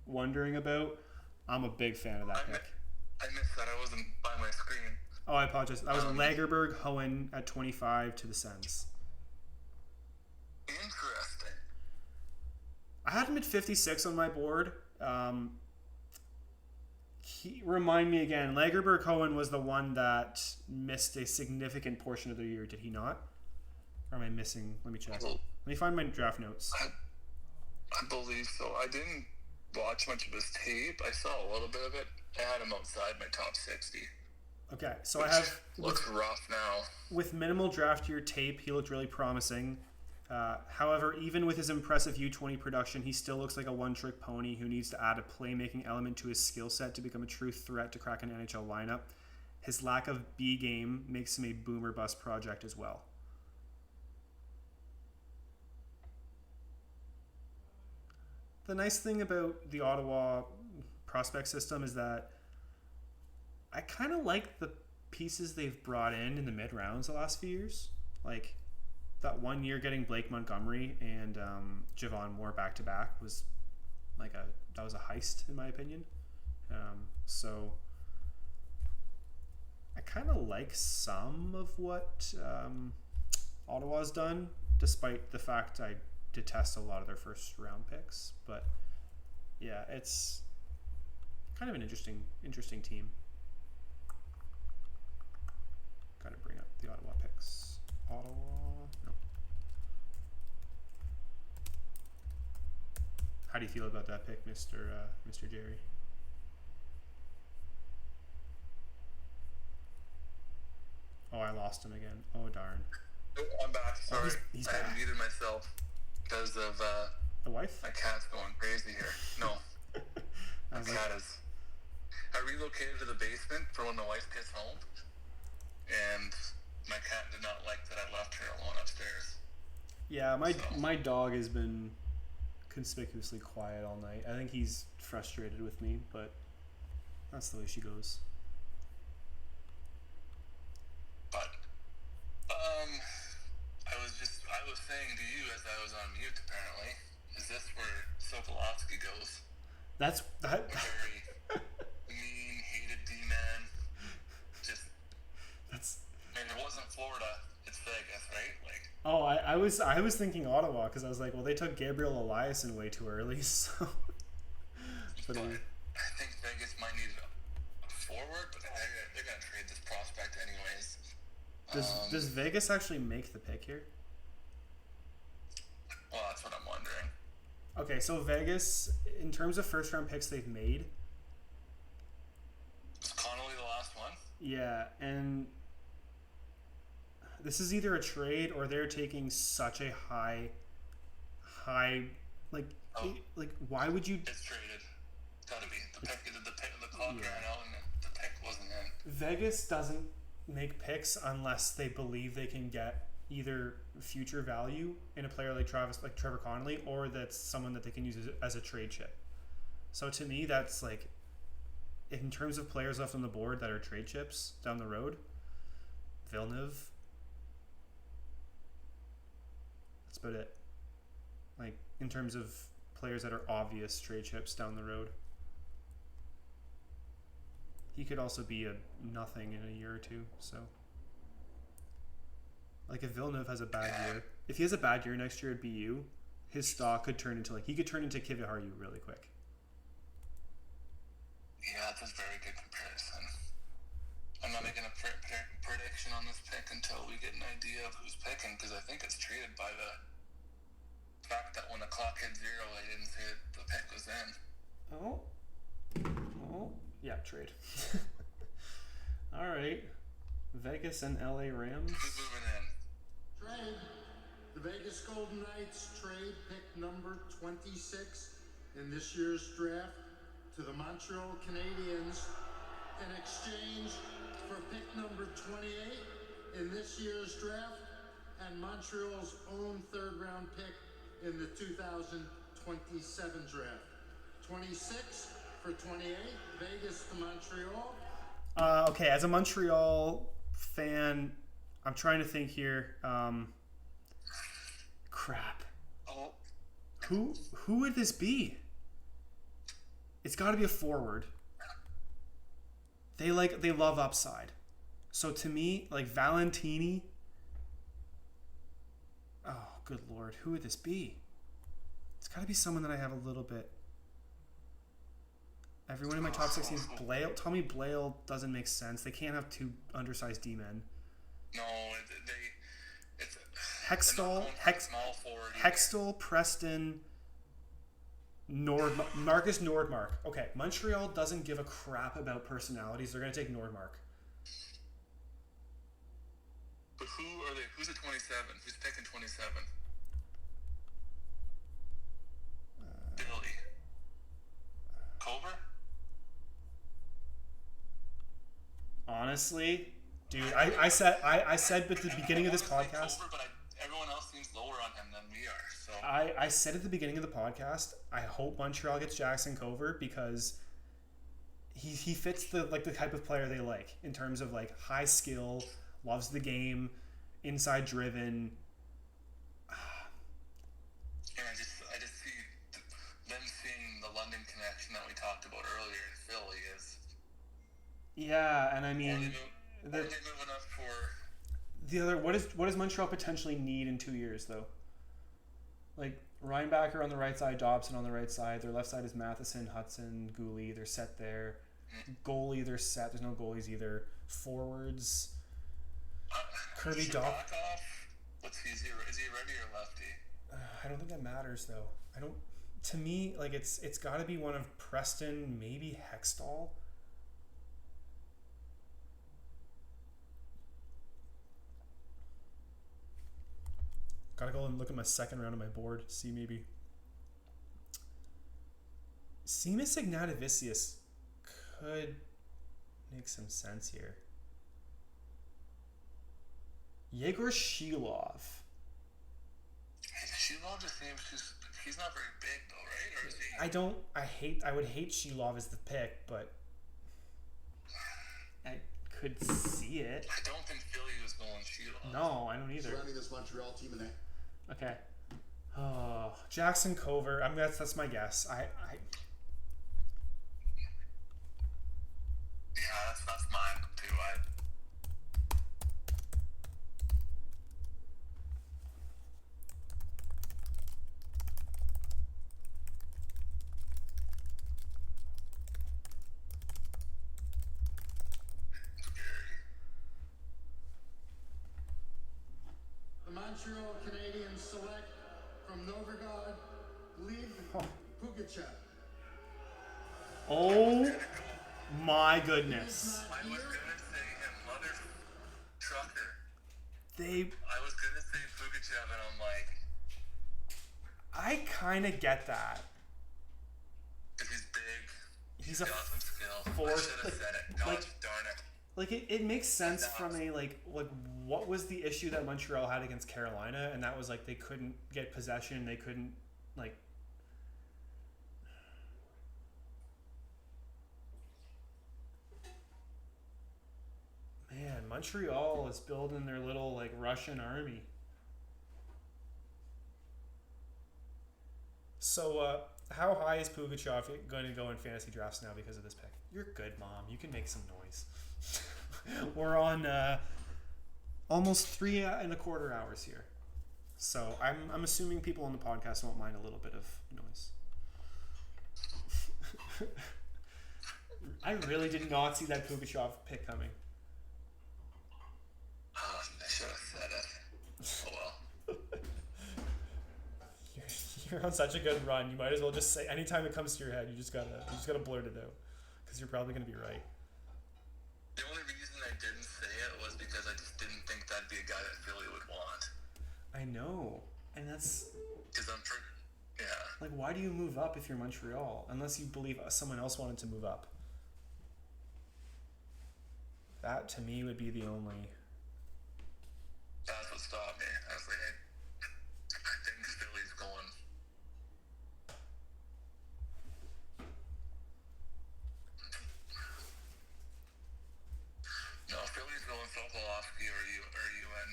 wondering about. I'm a big fan of that pick. I missed that. I wasn't by my screen. Oh, I apologize. That was Lagerberg Hohen at 25 to the Sens. Interesting. I had him at 56 on my board. Remind me again, Lagerberg Hohen was the one that missed a significant portion of the year, did he not? Or am I missing? Let me check. Let me find my draft notes. I believe so. I didn't watch much of his tape. I saw a little bit of it. I had him outside my top 60. Okay, so I have... Looks rough now. With minimal draft year tape, he looked really promising. However, even with his impressive U20 production, he still looks like a one-trick pony who needs to add a playmaking element to his skill set to become a true threat to crack an NHL lineup. His lack of B game makes him a boomer bust project as well. The nice thing about the Ottawa prospect system is that I kind of like the pieces they've brought in the mid-rounds the last few years. Like, that 1 year getting Blake Montgomery and Javon Moore back-to-back was like that was a heist, in my opinion. So I kind of like some of what Ottawa's done, despite the fact I detest a lot of their first-round picks. But yeah, it's kind of an interesting team. Gotta bring up the Ottawa picks. Ottawa. No. How do you feel about that pick, Mr. Jerry? Oh, I lost him again. Oh, darn. Oh, I'm back. Sorry. He's I back. muted myself because of The wife? my cat's going crazy here. No, I my was like, cat is. I relocated to the basement for when the wife gets home, and my cat did not like that I left her alone upstairs. yeah, my dog has been conspicuously quiet all night. I think he's frustrated with me, but that's the way she goes. But I was saying to you as I was on mute. Apparently, is this where Sokolowski goes? That. Very mean, hated D-man. Just. That's. If it wasn't Florida, it's Vegas, right? Like. Oh, I was thinking Ottawa because I was like, well, they took Gabriel Eliasson way too early, so. But I think Vegas might need a forward, but they're gonna trade this prospect anyways. Does Vegas actually make the pick here? Well, that's what I'm wondering. Okay, so Vegas, in terms of first round picks they've made, Is Connolly the last one? yeah, and this is either a trade or they're taking such a high like why would you? It's traded. Gotta be the clock ran out and the pick wasn't in. Vegas doesn't make picks unless they believe they can get either future value in a player like Trevor Connolly, or that's someone that they can use as a trade chip. So to me, that's like, in terms of players left on the board that are trade chips down the road, Villeneuve. That's about it. Like, in terms of players that are obvious trade chips down the road. He could also be a nothing in a year or two, so. Like, if Villeneuve has a bad year, if he has a bad year next year at BU, his stock could turn into, like, he could turn into Kiviharu really quick. Yeah, that's a very good comparison. I'm not making a prediction on this pick until we get an idea of who's picking, because I think it's treated by the fact that when the clock hit 0, they didn't say the pick was in. Oh. Yeah, trade. All right. Vegas and LA Rams. Who's moving in? Trade. The Vegas Golden Knights trade pick number 26 in this year's draft to the Montreal Canadiens in exchange for pick number 28 in this year's draft and Montreal's own third-round pick in the 2027 draft. 26 for 28, Vegas to Montreal. Okay, as a Montreal fan, I'm trying to think here. Crap. Oh. Who would this be? It's got to be a forward. They love upside. So to me, like Valentini. Oh, good Lord. Who would this be? It's got to be someone that I have a little bit. Everyone in my top 16 is Blale. Tommy Blale doesn't make sense. They can't have two undersized D-men. No, it's Hextall, Preston, Marcus Nordmark. Okay, Montreal doesn't give a crap about personalities. They're going to take Nordmark. But who are they? Who's at 27? Who's picking 27? Billy. Culver? Honestly, dude, I said at the beginning of this podcast. Culver, but everyone else seems lower on him than we are. So I said at the beginning of the podcast, I hope Montreal gets Jackson Culver because he fits the type of player they like in terms of like high skill, loves the game, inside driven. And I just see them seeing the London connection that we talked about earlier in Philly is. Yeah, and I mean, they're moving up for the other. What does Montreal potentially need in 2 years though? Like Reinbacher on the right side, Dobson on the right side. Their left side is Matheson, Hudson, Gooley. They're set there. Goalie, they're set. There's no goalies either. Forwards. Kirby Doc. Is he righty or lefty? I don't think that matters though. To me, like it's got to be one of Preston, maybe Hextall. Gotta go and look at my second round of my board. See maybe. Seamus Ignatavicius could make some sense here. Yegor Shilov. Shilov just seems he's not very big though, right? Or is he? I would hate Shilov as the pick, but I could see it. I don't think Philly was going Shilov. No, I don't either. Surrounding this Montreal team in that. Okay. Oh, Jackson Culver. That's my guess. Yeah, that's mine too. The Montreal Canadiens select from Novgorod, Gleb Pugachev. Oh my goodness. I was gonna say him, mother trucker. I was gonna say Pugachev, and I'm like, I kind of get that. Because he's big. He's got some skill. I should have said it. Gosh darn it. Like, it makes sense from a, like, what was the issue that Montreal had against Carolina? And that was, like, they couldn't get possession. They couldn't, like... Man, Montreal is building their little, like, Russian army. So, how high is Pugachev going to go in fantasy drafts now because of this pick? You're good, Mom. You can make some noise. We're on almost 3.25 hours here. So I'm assuming people on the podcast won't mind a little bit of noise. I really did not see that Pugachev pick coming. I should have said it. Oh well. You're on such a good run. You might as well just say anytime it comes to your head. You just gotta blurt it out because you're probably gonna be right. The only reason I didn't say it was because I just didn't think that'd be a guy that Philly would want. I know, and that's because yeah. Like, why do you move up if you're Montreal unless you believe someone else wanted to move up? That to me would be the only. That's what stopped me. I was like, I think Philly's going. No, Philly's going Sokolowski or UN,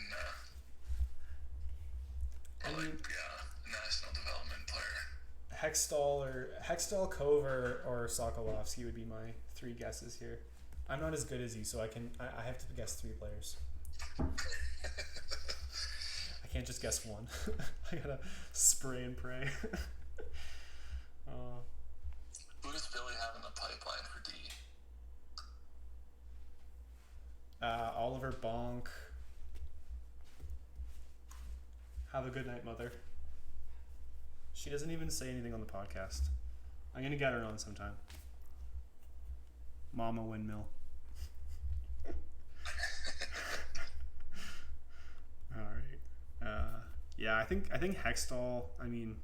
national development player. Hextall, Cover, or Sokolowski would be my 3 guesses here. I'm not as good as you, so I have to guess 3 players. I can't just guess one. I gotta spray and pray. Who does Philly have in the pipeline for D? Oliver Bonk. Have a good night, Mother. She doesn't even say anything on the podcast. I'm gonna get her on sometime. Mama Windmill. All right. Yeah, I think Hextall. I mean,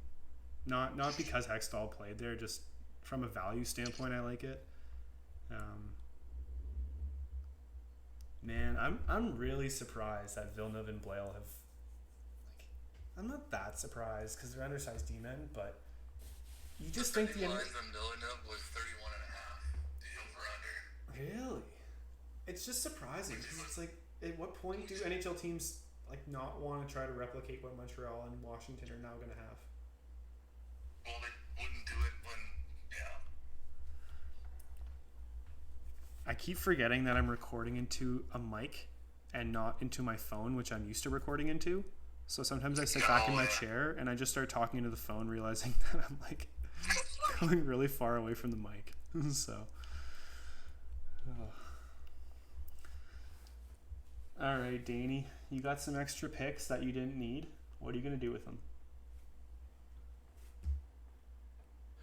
not because Hextall played there, just from a value standpoint, I like it. Man, I'm really surprised that Villeneuve and Blale have. Like, I'm not that surprised because they're undersized D-men, but you just think the lines on Villeneuve was 31.5. The over-under. Really? It's just surprising because it's like, at what point do NHL teams like not want to try to replicate what Montreal and Washington are now going to have? Well, they wouldn't do it when, I keep forgetting that I'm recording into a mic and not into my phone, which I'm used to recording into. So sometimes I sit back in my chair and I just start talking into the phone, realizing that I'm like going really far away from the mic. So, all right, Danny, you got some extra picks that you didn't need. What are you going to do with them?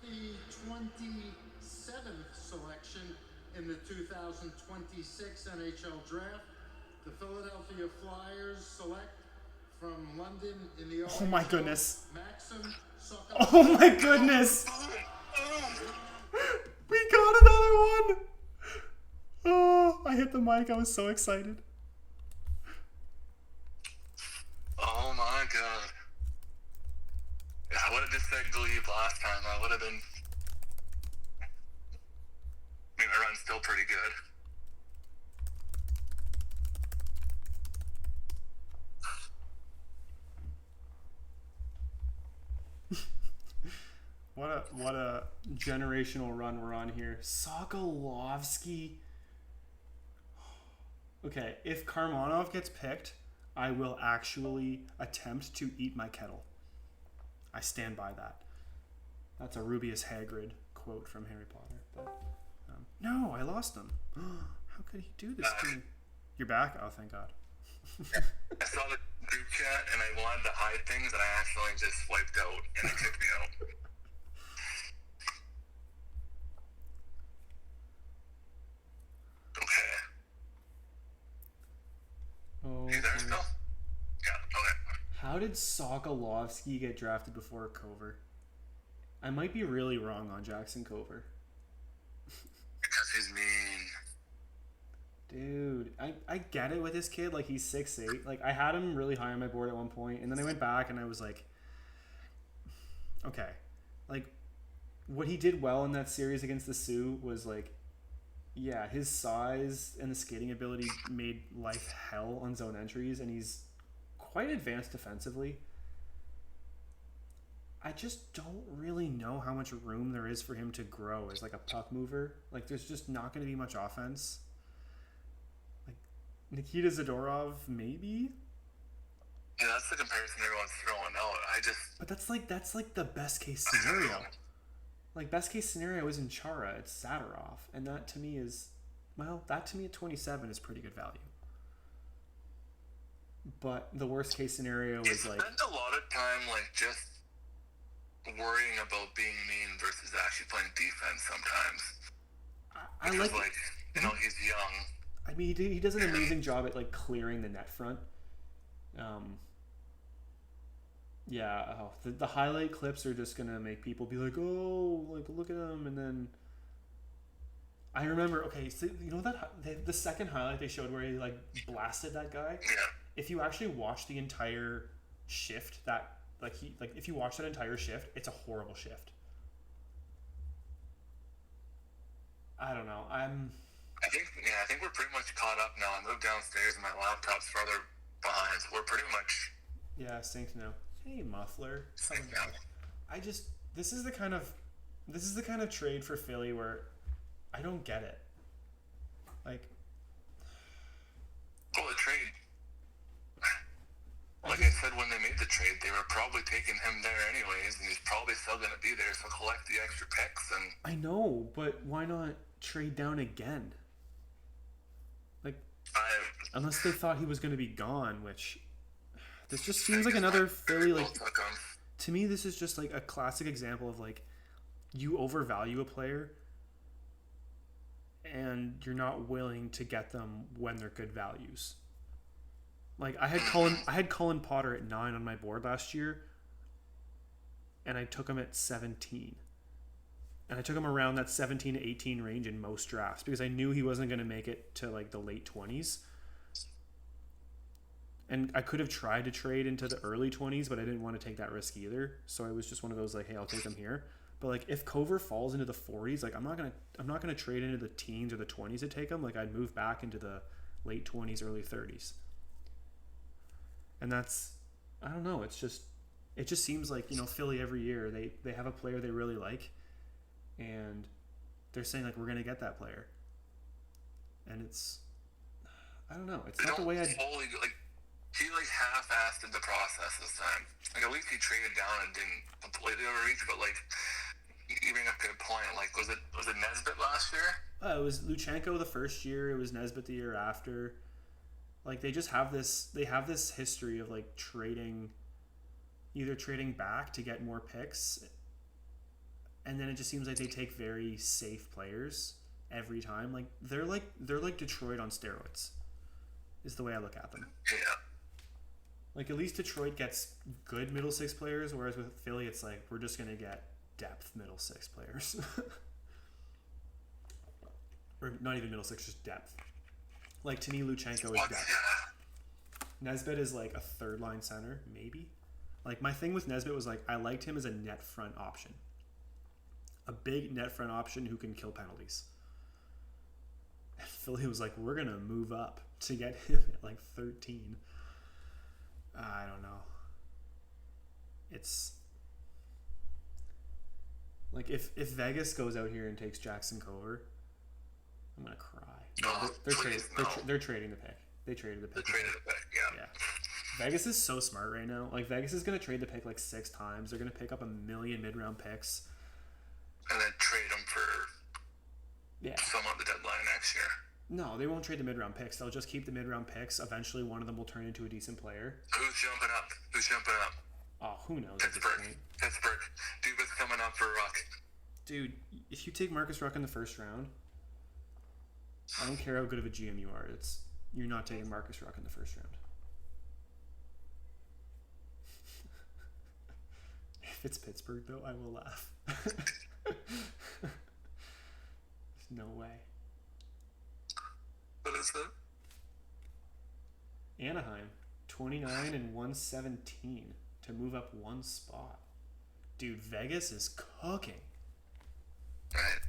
The 27th selection in the 2026 NHL Draft, the Philadelphia Flyers select from London in the Oh my goodness. Maxim Oh my goodness. We got another one. Oh, I hit the mic. I was so excited. Oh my god. I would have just said Glebe last time. I would have been. I mean, my run's still pretty good. What a generational run we're on here. Sokolovsky. Okay, if Karmanov gets picked, I will actually attempt to eat my kettle. I stand by that. That's a Rubius Hagrid quote from Harry Potter. But no, I lost him. How could he do this to me? You're back? Oh, thank God. I saw the group chat and I wanted to hide things and I accidentally just swiped out and it kicked me out. Okay. Oh, you there still? Yeah, okay. How did Sokolovsky get drafted before Cover? I might be really wrong on Jackson Cover. Because he's mean. Dude, I get it with this kid. Like, he's 6'8". Like, I had him really high on my board at one point, and then I went back and I was like, okay. Like, what he did well in that series against the Sioux was, like, yeah, his size and the skating ability made life hell on zone entries, and he's quite advanced defensively. I just don't really know how much room there is for him to grow as, like, a puck mover. Like, there's just not going to be much offense. Nikita Zadorov, maybe? Yeah, that's the comparison everyone's throwing out. But that's like the best case scenario. Like, best case scenario isn't Chara, it's Zadorov. And that to me at 27 is pretty good value. But the worst case scenario is like... spent a lot of time, like, just worrying about being mean versus actually playing defense sometimes. Because, he's young. I mean, he does an amazing job at, like, clearing the net front. The highlight clips are just gonna make people be like, oh, like, look at him. And then I remember, okay, so you know that the second highlight they showed where he, like, blasted that guy? Yeah. If you actually watch the entire shift, if you watch that entire shift, it's a horrible shift. I don't know. I think we're pretty much caught up now. I moved downstairs and my laptop's further behind, so we're pretty much... Yeah, sync now. Hey, Muffler. This is the kind of trade for Philly where I don't get it. Like... Well, the trade... Like I said, when they made the trade, they were probably taking him there anyways, and he's probably still going to be there, so collect the extra picks and... I know, but why not trade down again? Like, unless they thought he was going to be gone, which... This just seems like another Philly, like... To me, this is just, like, a classic example of, like, you overvalue a player, and you're not willing to get them when they're good values. Like, I had Colin Potter at 9 on my board last year, and I took him at 17. And I took him around that 17 to 18 range in most drafts because I knew he wasn't going to make it to, like, the late 20s. And I could have tried to trade into the early 20s, but I didn't want to take that risk either. So it was just one of those, like, hey, I'll take him here. But, like, if Cover falls into the 40s, like, I'm not gonna trade into the teens or the 20s to take him. Like, I'd move back into the late 20s, early 30s. And that's, I don't know, it just seems like, Philly every year, they have a player they really like, and they're saying, like, we're going to get that player. And it's, I don't know, it's not the way I'd... He, like, half-assed in the process this time. Like, at least he traded down and didn't completely overreach, but, like, you bring up a good point. Like, was it Nesbitt last year? It was Luchenko the first year, it was Nesbitt the year after. Like, they just have this history of, like, either trading back to get more picks, and then it just seems like they take very safe players every time. Like, they're like Detroit on steroids, is the way I look at them. Yeah. Like, at least Detroit gets good middle six players, whereas with Philly, it's like, we're just going to get depth middle six players. Or not even middle six, just depth. Like, to me, Luchenko is depth. Nesbitt is, like, a third-line center, maybe. Like, my thing with Nesbitt was, like, I liked him as a net front option. A big net front option who can kill penalties. And Philly was like, we're going to move up to get him at, like, 13. I don't know. It's... Like, if Vegas goes out here and takes Jackson Cover, I'm going to cry. They're trading the pick. They traded the pick. Yeah. Vegas is so smart right now. Like, Vegas is going to trade the pick like 6 times. They're going to pick up 1 million mid-round picks. And then trade them for some on the deadline next year. No, they won't trade the mid-round picks. They'll just keep the mid-round picks. Eventually, one of them will turn into a decent player. Who's jumping up? Oh, who knows? Pittsburgh. Dubas coming up for Ruck. Dude, if you take Marcus Ruck in the first round, I don't care how good of a GM you are. You're not taking Marcus Ruck in the first round. If it's Pittsburgh, though, I will laugh. There's no way. What is it? Anaheim, 29 and 117 to move up one spot. Dude, Vegas is cooking. Right.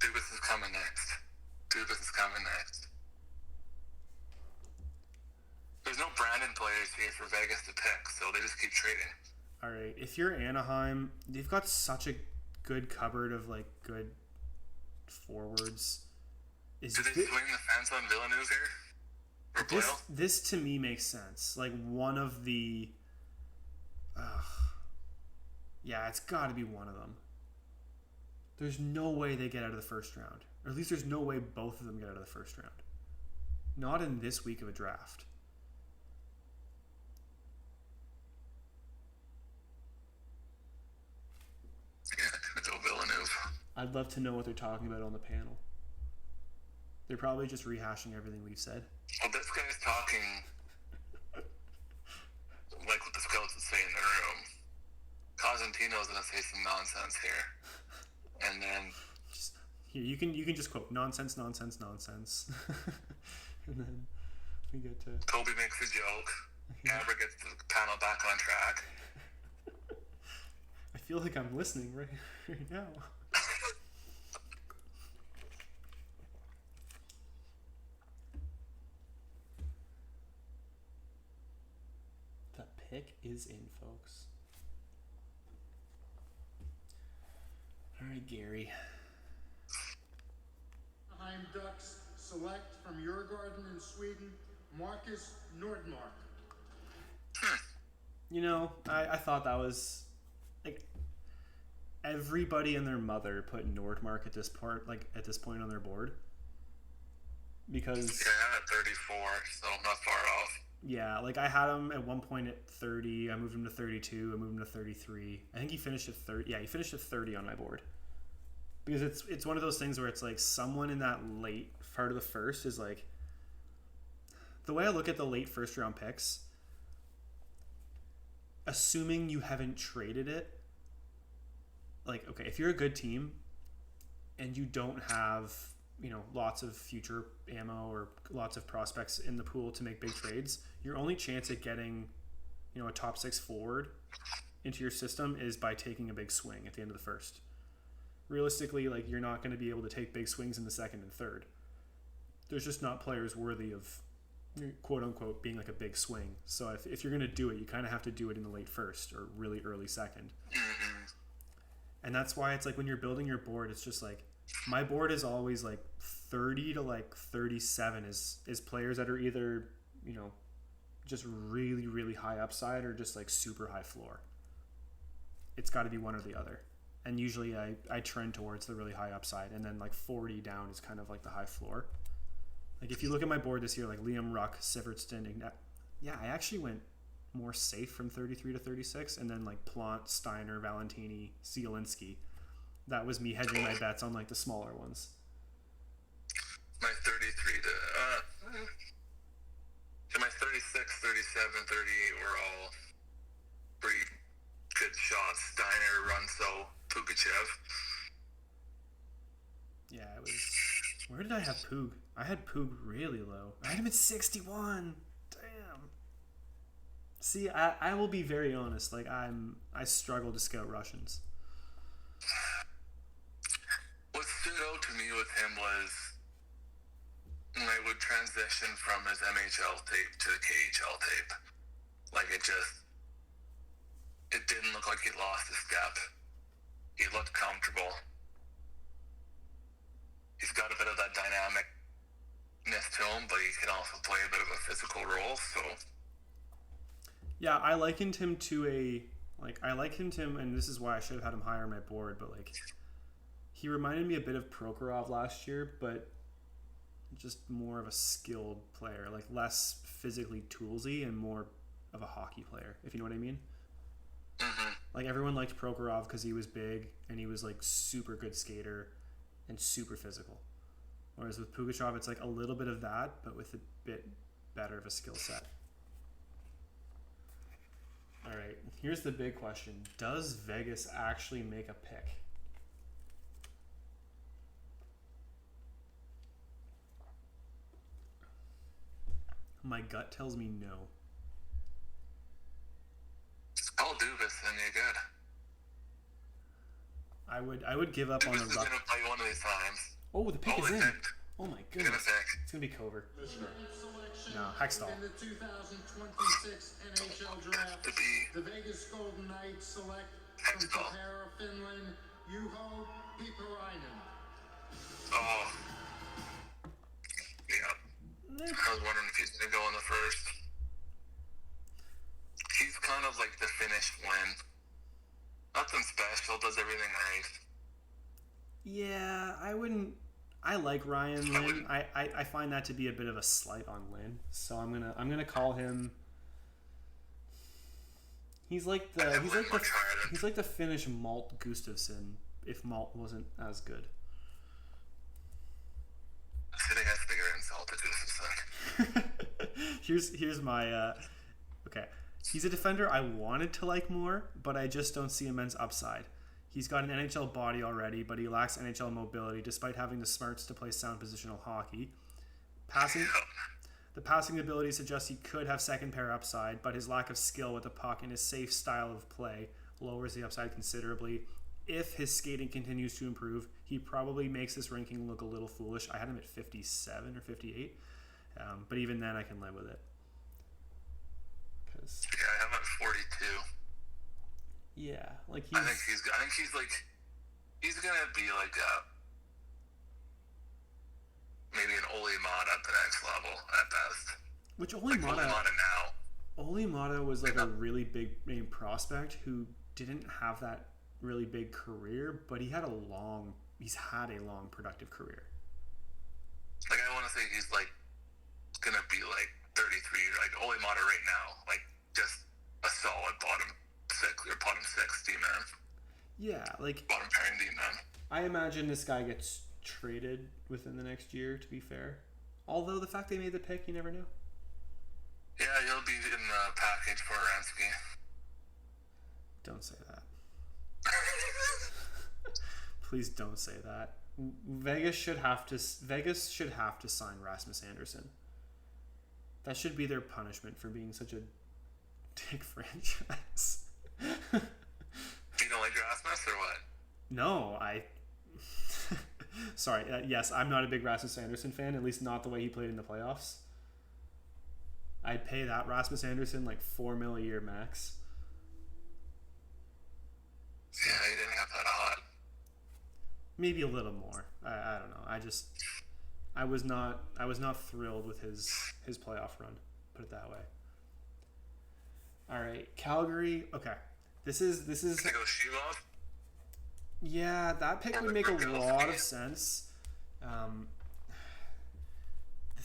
Dubas is coming next. There's no Brandon players here for Vegas to pick, so they just keep trading. All right, if you're Anaheim, they've got such a good cupboard of like good forwards. Do they swing the fence on Villeneuve here? Or Boyle? This to me makes sense. Like one of the, yeah, it's got to be one of them. There's no way they get out of the first round. Or at least there's no way both of them get out of the first round. Not in this week of a draft. Yeah, go Villeneuve. I'd love to know what they're talking about on the panel. They're probably just rehashing everything we've said. Well, this guy's talking like what the scouts would say in the room. Cosentino's gonna say some nonsense here, and then here you can just quote nonsense, and then we get to Kobe makes a joke. Gabber gets the panel back on track. I feel like I'm listening right now. The pick is in, folks. All right, Gary. Anaheim Ducks select from Djurgården in Sweden, Marcus Nordmark. You know, I thought that was like everybody and their mother put Nordmark at this point on their board because yeah, at 34, so not far off. Yeah, like I had him at one point at 30. I moved him to 32. I moved him to 33. I think he finished at 30. Yeah, he finished at 30 on my board. Because it's one of those things where it's like someone in that late part of the first is like, the way I look at the late first round picks, assuming you haven't traded it, like, okay, if you're a good team and you don't have, lots of future ammo or lots of prospects in the pool to make big trades, your only chance at getting, a top 6 forward into your system is by taking a big swing at the end of the first. Realistically, like, you're not going to be able to take big swings in the second and third. There's just not players worthy of, quote unquote, being like a big swing. So if you're going to do it, you kind of have to do it in the late first or really early second. And that's why it's like when you're building your board, it's just like, my board is always like 30 to like 37 is players that are either, just really, really high upside or just like super high floor. It's got to be one or the other. And usually I trend towards the really high upside, and then like 40 down is kind of like the high floor. Like if you look at my board this year, like Liam Ruck, Sivertson, I actually went more safe from 33 to 36, and then like Plant, Steiner, Valentini, Zielinski. That was me hedging my bets on like the smaller ones. My 33 to my 36, 37, 38 were all pretty good shots. Steiner, Runso, Pugachev. Yeah, it was. Where did I have Pug? I had Pug really low. I had him at 61. Damn. See, I will be very honest. Like I struggle to scout Russians. What stood out to me with him was when I would transition from his MHL tape to the KHL tape. Like it didn't look like he lost a step. He looked comfortable. He's got a bit of that dynamicness to him, but he can also play a bit of a physical role, so. Yeah, I likened him to and this is why I should have had him higher on my board, but like, he reminded me a bit of Prokhorov last year, but just more of a skilled player, like less physically toolsy and more of a hockey player, if you know what I mean. Mm-hmm. Like everyone liked Prokhorov because he was big and he was like super good skater and super physical. Whereas with Pugachev, it's like a little bit of that, but with a bit better of a skill set. All right, here's the big question. Does Vegas actually make a pick? My gut tells me no. Call Dubas and you're good. I would give up on Dubas the is Ruck. going to play one of these times. Oh, the pick is they in. picked. Oh my They're going goodness. to pick. It's gonna be Cover. Selection No, Hextall. In the 2026 NHL Draft, To be the Vegas Golden Knights select from Hextall. Tappara, Finland, Juho Piiparainen. Oh. Yeah. I was wondering if he's going to go in the first. He's kind of like the Finnish Lynn. Nothing special, does everything right. Yeah, I like Ryan Lynn. I find that to be a bit of a slight on Lynn. So I'm gonna call him. He's like the Finnish Malt Gustafsson if Malt wasn't as good. City has bigger insult to Gustafsson. here's my okay. He's a defender I wanted to like more, but I just don't see immense upside. He's got an NHL body already, but he lacks NHL mobility despite having the smarts to play sound positional hockey. The passing ability suggests he could have second pair upside, but his lack of skill with the puck and his safe style of play lowers the upside considerably. If his skating continues to improve, he probably makes this ranking look a little foolish. I had him at 57 or 58, but even then I can live with it. Yeah, I have him at 42. Yeah, like I think he's like, he's gonna be like maybe an Ole Mata at the next level at best. Which Ole Mata now. Ole Mata was like a really big name prospect who didn't have that really big career, but he's had a long productive career. Like I want to say he's like gonna be like 33, like Ole Mata right now, like just a solid bottom six D man. Yeah, like bottom pairing D man. I imagine this guy gets traded within the next year. To be fair, although the fact they made the pick, you never know. Yeah, he'll be in the package for Ransky. Don't say that. Please don't say that. Vegas should have to sign Rasmus Anderson. That should be their punishment for being such a dick franchise. You don't like Rasmus or what? No, sorry. Yes, I'm not a big Rasmus Anderson fan. At least not the way he played in the playoffs. I'd pay that Rasmus Anderson like $4 million a year max. Yeah, he didn't have that hot. Maybe a little more. I don't know. I was not thrilled with his playoff run. Put it that way. All right, Calgary. Okay, this is. Can I go Shilov? Yeah, that pick would make a lot of sense.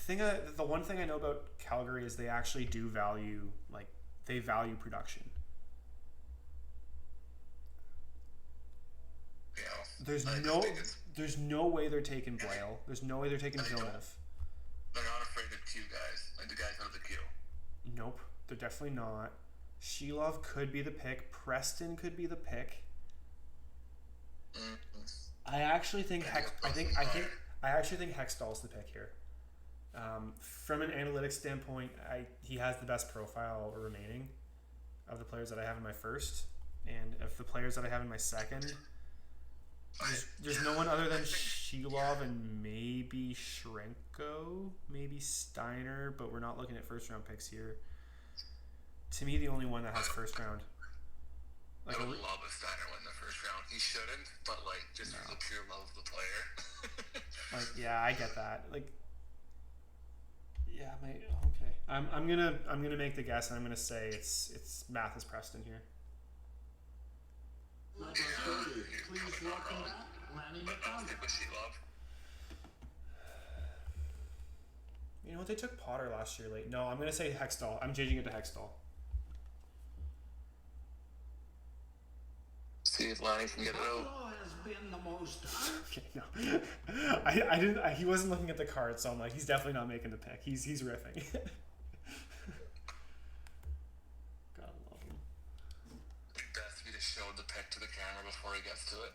The one thing I know about Calgary is they actually do value production. Yeah. There's no way they're taking Blale. There's no way they're taking Villeneuve. They're not afraid of Q guys, like the guys out of the Q. Nope, they're definitely not. Shilov could be the pick. Preston could be the pick. I actually think Hextall's the pick here. From an analytics standpoint, he has the best profile remaining of the players that I have in my first, and of the players that I have in my second. There's no one other than Shilov and maybe Shrenko, maybe Steiner, but we're not looking at first round picks here. To me, the only one that has first round. I would love if Steiner went in the first round. He shouldn't, but just for the pure love of the player. Yeah, I get that. Okay. I'm gonna make the guess, and I'm gonna say it's Mathis Preston here. Please welcome back Lanny McDonald. You know what? They took Potter last year late. No, I'm gonna say Hextall. I'm changing it to Hextall. See if Lanny can get it out. Has been the most. Okay, no, I didn't. He wasn't looking at the card, so I'm like, he's definitely not making the pick. He's riffing. Gotta love him. Best if he just showed the pick to the camera before he gets to it.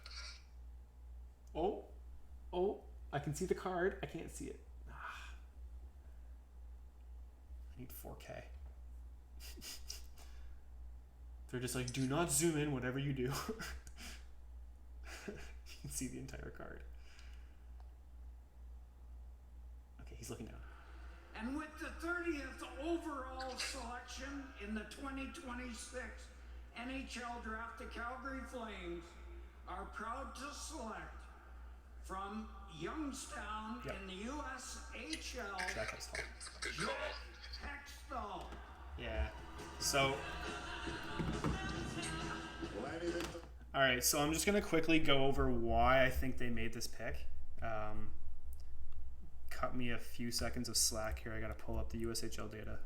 Oh! I can see the card. I can't see it. need 4K. They're just like, do not zoom in, whatever you do. You can see the entire card. Okay, he's looking down. And with the 30th overall selection in the 2026 NHL Draft, the Calgary Flames are proud to select from Youngstown in the USHL, Good call. Hextall. Yeah. So, all right. So I'm just gonna quickly go over why I think they made this pick. Cut me a few seconds of slack here. I gotta pull up the USHL data.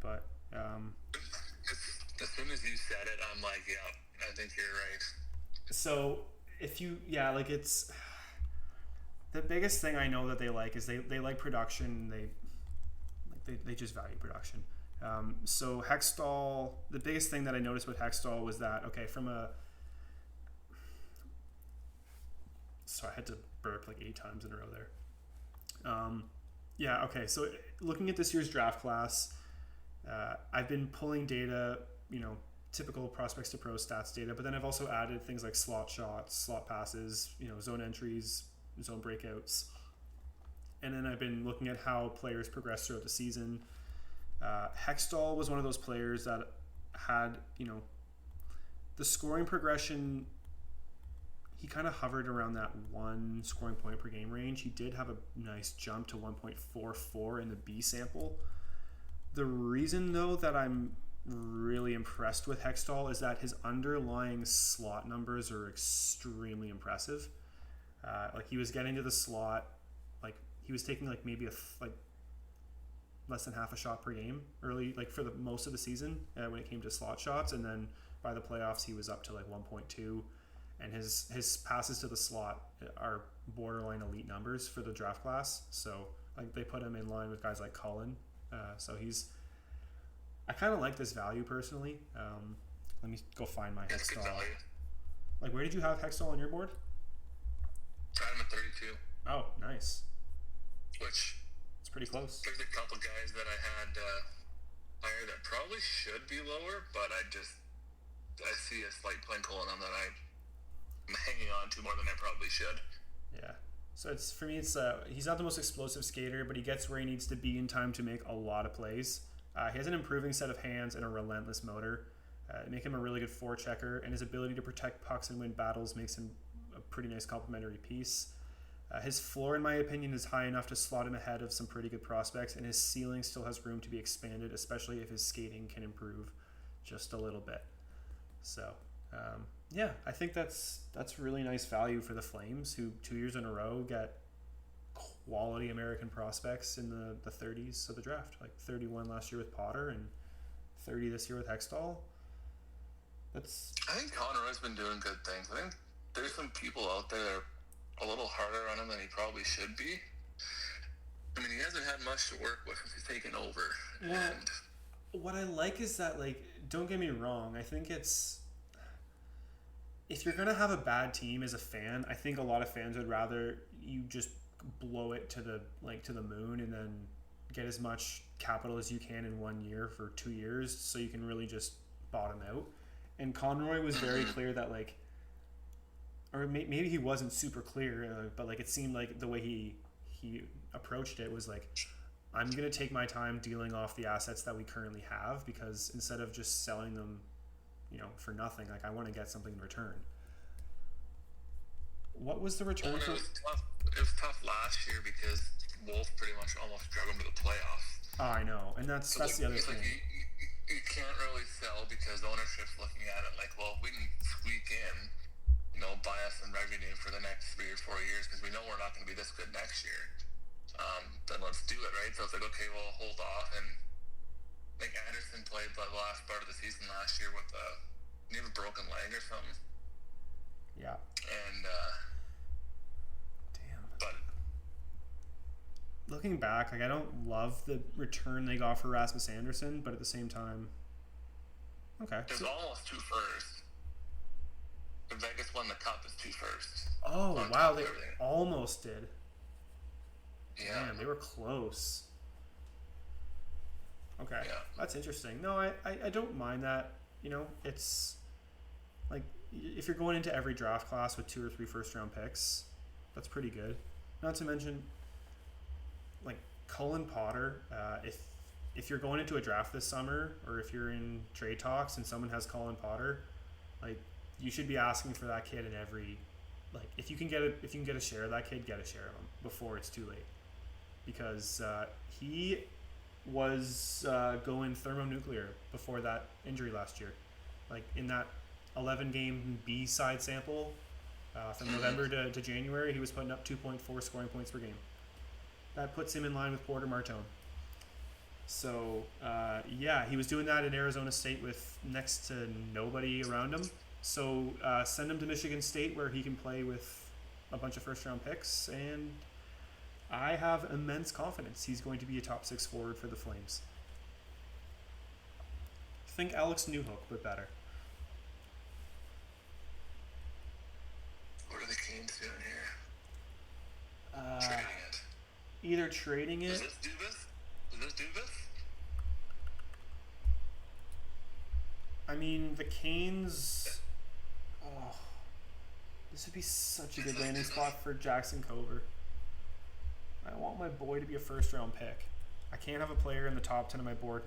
But as soon as you said it, I'm like, yeah, I think you're right. So if you, like it's the biggest thing I know that they like is they like production. They just value production. So Hextall, the biggest thing that I noticed with Hextall was that, okay, sorry, I had to burp like 8 times in a row there. Okay, so looking at this year's draft class, I've been pulling data, typical prospects to pro stats data, but then I've also added things like slot shots, slot passes, zone entries, zone breakouts. And then I've been looking at how players progress throughout the season. Hextall was one of those players that had, the scoring progression, he kind of hovered around that 1 scoring point per game range. He did have a nice jump to 1.44 in the B sample. The reason, though, that I'm really impressed with Hextall is that his underlying slot numbers are extremely impressive. Like he was getting to the slot, like he was taking like maybe less than half a shot per game early, like for the most of the season when it came to slot shots, and then by the playoffs he was up to like 1.2, and his passes to the slot are borderline elite numbers for the draft class. So like they put him in line with guys like Cullen. So I kind of like this value personally. Let me go find my Hextall. Like, where did you have Hextall on your board? I had him at 32. Oh, nice. Which it's pretty close. There's a couple guys that I had higher that probably should be lower, but I see a slight twinkle in them that I'm hanging on to more than I probably should. Yeah. So for me, he's not the most explosive skater, but he gets where he needs to be in time to make a lot of plays. He has an improving set of hands and a relentless motor. Make him a really good forechecker, and his ability to protect pucks and win battles makes him a pretty nice complementary piece. His floor, in my opinion, is high enough to slot him ahead of some pretty good prospects, and his ceiling still has room to be expanded, especially if his skating can improve just a little bit. So, I think that's really nice value for the Flames, who 2 years in a row get quality American prospects in the 30s of the draft, like 31 last year with Potter and 30 this year with Hextall. I think Conroy's been doing good things. I think there's some people out there that are a little harder on him than he probably should be. I mean, he hasn't had much to work with since he's taken over. Well, what I like is that, like, don't get me wrong, I think it's... If you're going to have a bad team as a fan, I think a lot of fans would rather you just blow it to the moon and then get as much capital as you can in 1 year for 2 years so you can really just bottom out. And Conroy was very clear that, like, or maybe he wasn't super clear, but like it seemed like the way he approached it was like, I'm going to take my time dealing off the assets that we currently have, because instead of just selling them, for nothing, like I want to get something in return. What was the return for? It was tough last year because Wolf pretty much almost drug him to the playoffs. Oh, I know, and that's the other thing. Like you can't really sell because ownership's looking at it like, well, we can squeak in, buy us some revenue for the next 3 or 4 years because we know we're not going to be this good next year. Then let's do it, right? So it's like, okay, well, hold off. And I think Anderson played the last part of the season last year with a broken leg or something. Yeah. And damn. But looking back, like I don't love the return they got for Rasmus Anderson, but at the same time, okay. There's almost 2 firsts. If Vegas won the cup, it's 2 firsts. Oh wow, they almost did. Yeah. Man, they were close. Okay, Yeah. that's interesting. No, I don't mind that. You know, it's like if you're going into every draft class with 2 or 3 first round picks, that's pretty good. Not to mention, like Cullen Potter, if you're going into a draft this summer, or if you're in trade talks and someone has Cullen Potter, like you should be asking for that kid in every, like if you can get a share of that kid, get a share of him before it's too late, because he was going thermonuclear before that injury last year, like in that 11 game B side sample from November to January, he was putting up 2.4 scoring points per game. That puts him in line with Porter Martone. So yeah, he was doing that in Arizona State with next to nobody around him. So send him to Michigan State where he can play with a bunch of first round picks, and I have immense confidence he's going to be a top 6 forward for the Flames. Think Alex Newhook, but better. What are the Canes doing here? Trading it. Either trading it. Does this do this? I mean, the Canes. Oh, this would be such a good landing spot for Jackson Cover. I want my boy to be a first round pick. I can't have a player in the top 10 of my board.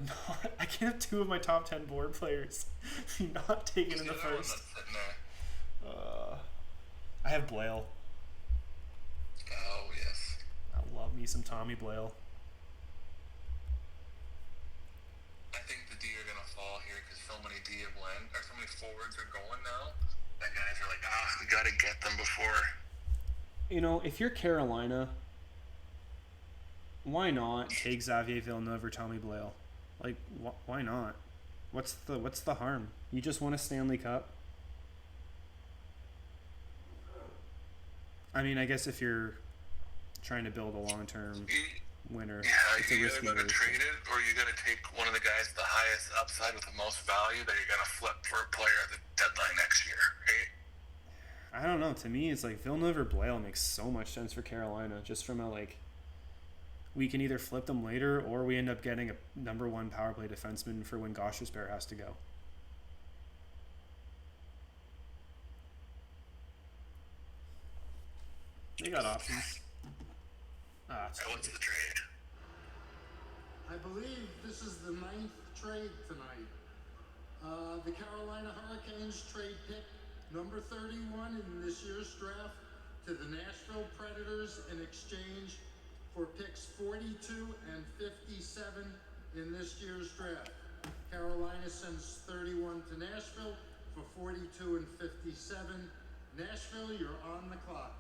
I can't have 2 of my top 10 board players not taken in the first. I have Blale. Oh, yes. I love me some Tommy Blale. I think the D are going to fall here because so many so many forwards are going now that guys are like, we got to get them before. You know, if you're Carolina, why not take Xavier Villeneuve or Tommy Blale? Like, why not? What's the harm? You just won a Stanley Cup. I mean, I guess if you're trying to build a long-term winner, it's a risky move. You gotta trade it, or you gotta take one of the guys with the highest upside with the most value that you're gonna flip for a player at the deadline next year, right? I don't know. To me, it's like Villeneuve or Blale makes so much sense for Carolina, just from a like. We can either flip them later, or we end up getting a number 1 power play defenseman for when Gostisbehere has to go. They got options. What's the trade? I believe this is the 9th trade tonight. The Carolina Hurricanes trade pick number 31 in this year's draft to the Nashville Predators in exchange for picks 42 and 57 in this year's draft. Carolina sends 31 to Nashville for 42 and 57. Nashville, you're on the clock.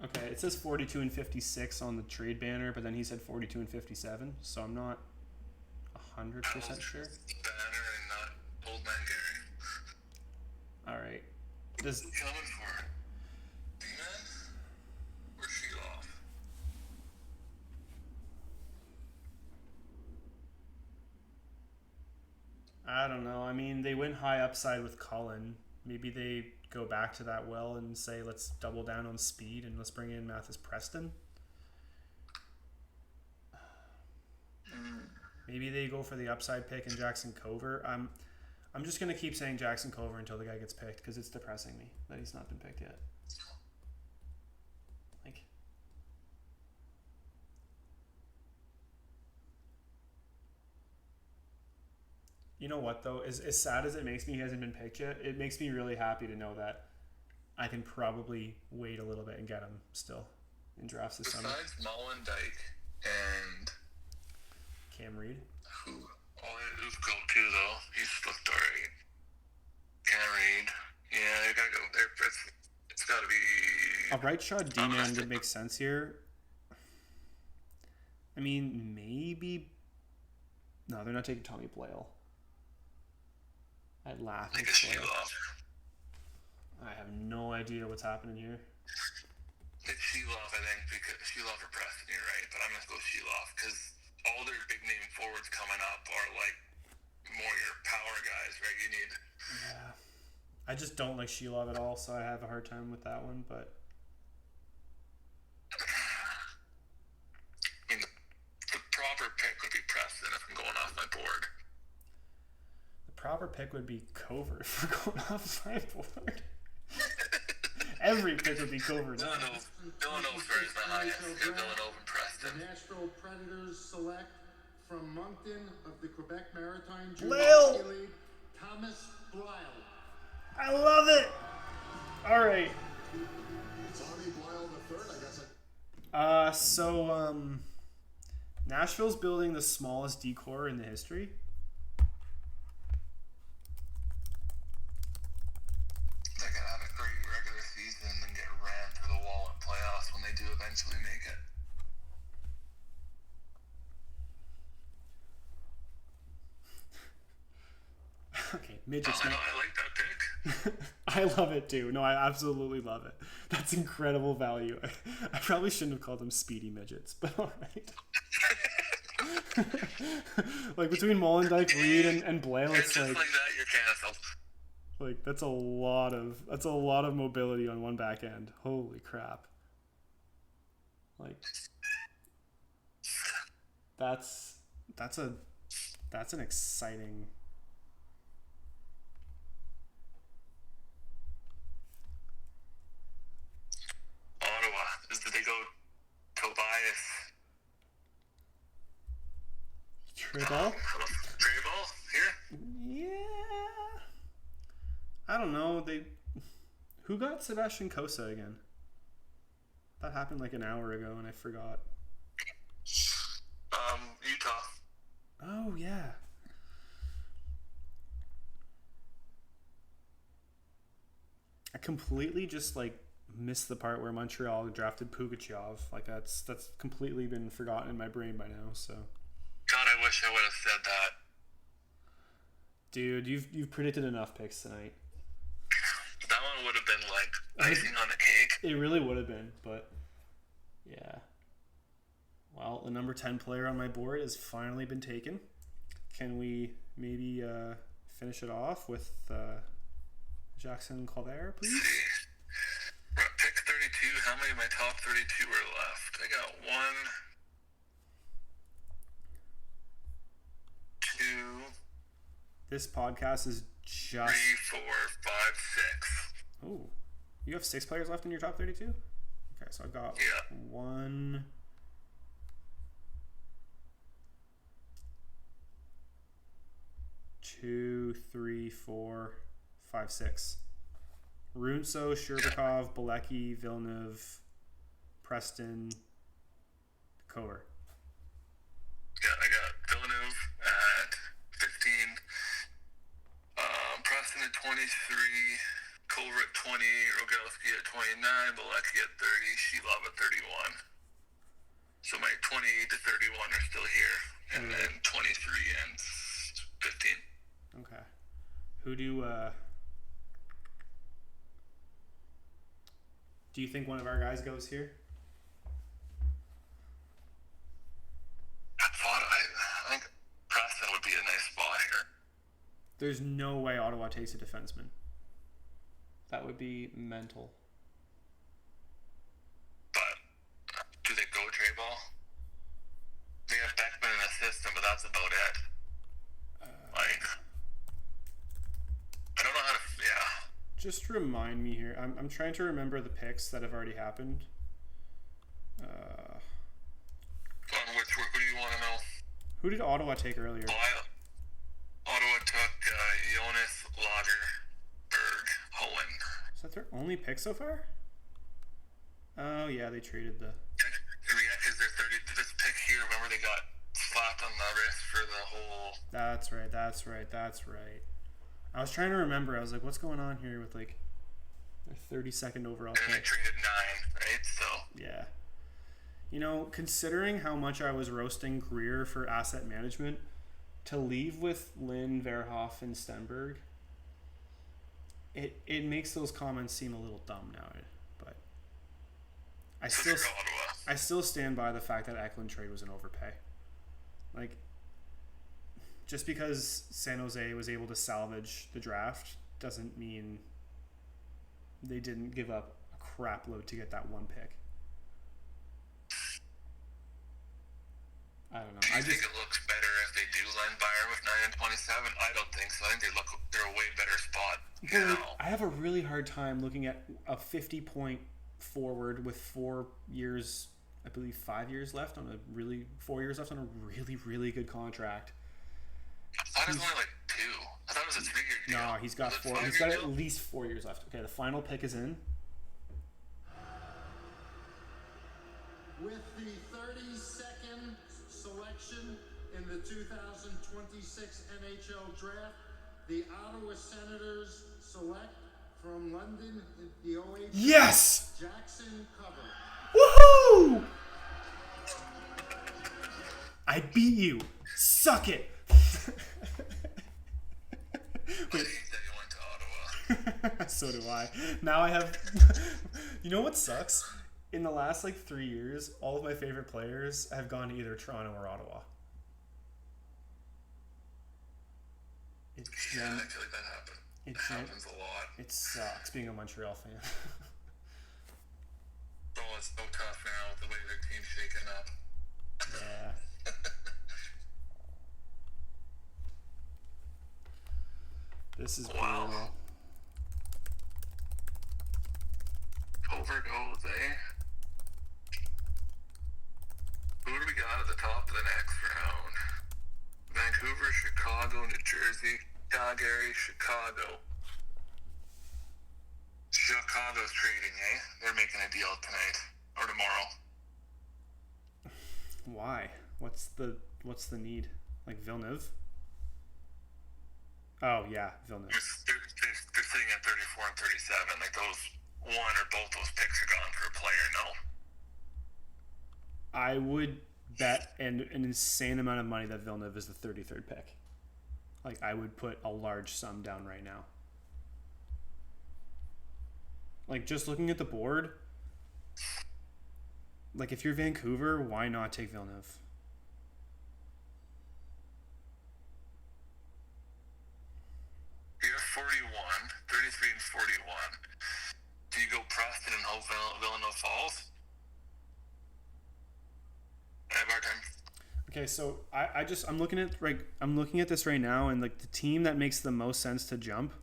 Okay, it says 42 and 56 on the trade banner, but then he said 42 and 57, so I'm not 100% sure. Banner and not Old Man Gary. All right. Who's he coming for? D-Man or Sheeloff? I don't know. I mean, they went high upside with Cullen. Maybe they go back to that well and say, let's double down on speed and let's bring in Mathis Preston. Maybe they go for the upside pick and Jackson Cover. I'm just going to keep saying Jackson Cover until the guy gets picked because it's depressing me that he's not been picked yet. Like, you know what, though? As sad as it makes me he hasn't been picked yet, it makes me really happy to know that I can probably wait a little bit and get him still in drafts this summer. Besides Mullen, Dyke, and Cam Reed. Who's cool too, though. He's looked alright. Cam Reed. Yeah, you gotta go there. It's gotta be... A right shot D-man would make sense here. I mean, maybe... No, they're not taking Tommy Blale. I'd laugh at Sheeloff. I have no idea what's happening here. It's Sheeloff, I think, because Sheeloff or Preston, you're right, but I'm gonna go Sheeloff because all their big name forwards coming up are like more your power guys, right? You need. Yeah, I just don't like Sheeloff at all, so I have a hard time with that one. But I mean, the proper pick would be Preston. Preston if I'm going off my board. The proper pick would be Covert for going off my board. Every pick would be Covert. Villanova is the highest. Villanova and Preston. The Nashville Predators select from Moncton of the Quebec Maritime Junior Blale. Hockey League, Thomas Blyle. I love it. All right. Tommy Blyle the third, I guess. Nashville's building the smallest decor in the history. They're gonna have a great regular season and then get ran through the wall in playoffs when they do eventually make it. Okay, midgets. I like that pick. I love it too. No, I absolutely love it. That's incredible value. I probably shouldn't have called them speedy midgets, but all right. Like between Mollendijk, Reed, and Blale, it's just like that, you're canceled. Like that's a lot of mobility on one back end. Holy crap! Like that's an exciting. Ottawa. Did they go Tobias? Treball? Treball here? Yeah. I don't know. Who got Sebastian Cossa again? That happened like an hour ago and I forgot. Utah. Oh yeah. I completely just like missed the part where Montreal drafted Pugachev. Like that's completely been forgotten in my brain by now. So. God, I wish I would have said that. Dude, you've predicted enough picks tonight. That one would have been like icing on the cake. It really would have been, but yeah. Well, the number 10 player on my board has finally been taken. Can we maybe finish it off with Jackson Colbert, please? We're at pick 32. How many of my top 32 are left? I got 1, 2. This podcast is just 3, 4, 5, 6. Oh, you have 6 players left in your top 32? Okay, so I've got 1, 2, 3, 4, 5, 6. Runso, Sherbakov, Bilecki, Villeneuve, Preston, Coer. Yeah, I got Villeneuve at 15, Preston at 23, Culver at 20, Rogalski at 29, Bilecki at 30, Sheilov at 31. So my 20 to 31 are still here, and then 23 and 15. Okay. Who do you think one of our guys goes here? I think Preston would be a nice spot here. There's no way Ottawa takes a defenseman. That would be mental. But do they go Treball? They have Beckman in the system, but that's about it. I don't know how to. Yeah. Just remind me here. I'm trying to remember the picks that have already happened. Who do you want to know? Who did Ottawa take earlier? Ottawa took Jonas Lagerberg Hohen. Is that their only pick so far? Oh yeah, they traded the. Yeah, because they're 30. This pick here, remember they got slapped on the wrist for the whole. That's right. I was trying to remember. I was like, what's going on here with like a 32nd overall pick? And they traded 9, right? So. Yeah. You know, considering how much I was roasting Greer for asset management, to leave with Lynn, Verhoff, and Stenberg, it makes those comments seem a little dumb now. But I still stand by the fact that Eklund trade was an overpay. Like, just because San Jose was able to salvage the draft doesn't mean they didn't give up a crap load to get that one pick. I don't know. Do you think it looks better if they do land Byron with 9 and 27? I don't think so. I think they're a way better spot now. I have a really hard time looking at a 50-point forward with 4 years, I believe 5 years left on 4 years left on a really, really good contract. I thought it was only like 2. I thought it was a 3-year deal. No, he's got 4. He's got at least 4 years left. Okay, the final pick is in. With the 32nd selection in the 2026 NHL Draft, the Ottawa Senators select from London the OHL Yes! Jackson Cover. Woohoo! I beat you. Suck it. Wait. So do I. Now I have... You know what sucks? In the last 3 years, all of my favorite players have gone to either Toronto or Ottawa. I feel like that happens. It happens a lot. It sucks being a Montreal fan. Oh, it's so tough now with the way their team's shaking up. Yeah. This is brutal. Overdose, eh? Who do we got at the top of the next round? Vancouver, Chicago, New Jersey, Calgary, Chicago. Chicago's trading, eh? They're making a deal tonight or tomorrow. Why? What's the need? Villeneuve? Oh yeah, Villeneuve. They're sitting at 34 and 37. Those one or both those picks are gone for a player. No. I would bet an insane amount of money that Villeneuve is the 33rd pick. I would put a large sum down right now. Just looking at the board, if you're Vancouver, why not take Villeneuve? You're 41, 33 and 41. Do you go Preston and hope Villeneuve falls? I have a hard time. Okay, so I'm looking at this right now, and the team that makes the most sense to jump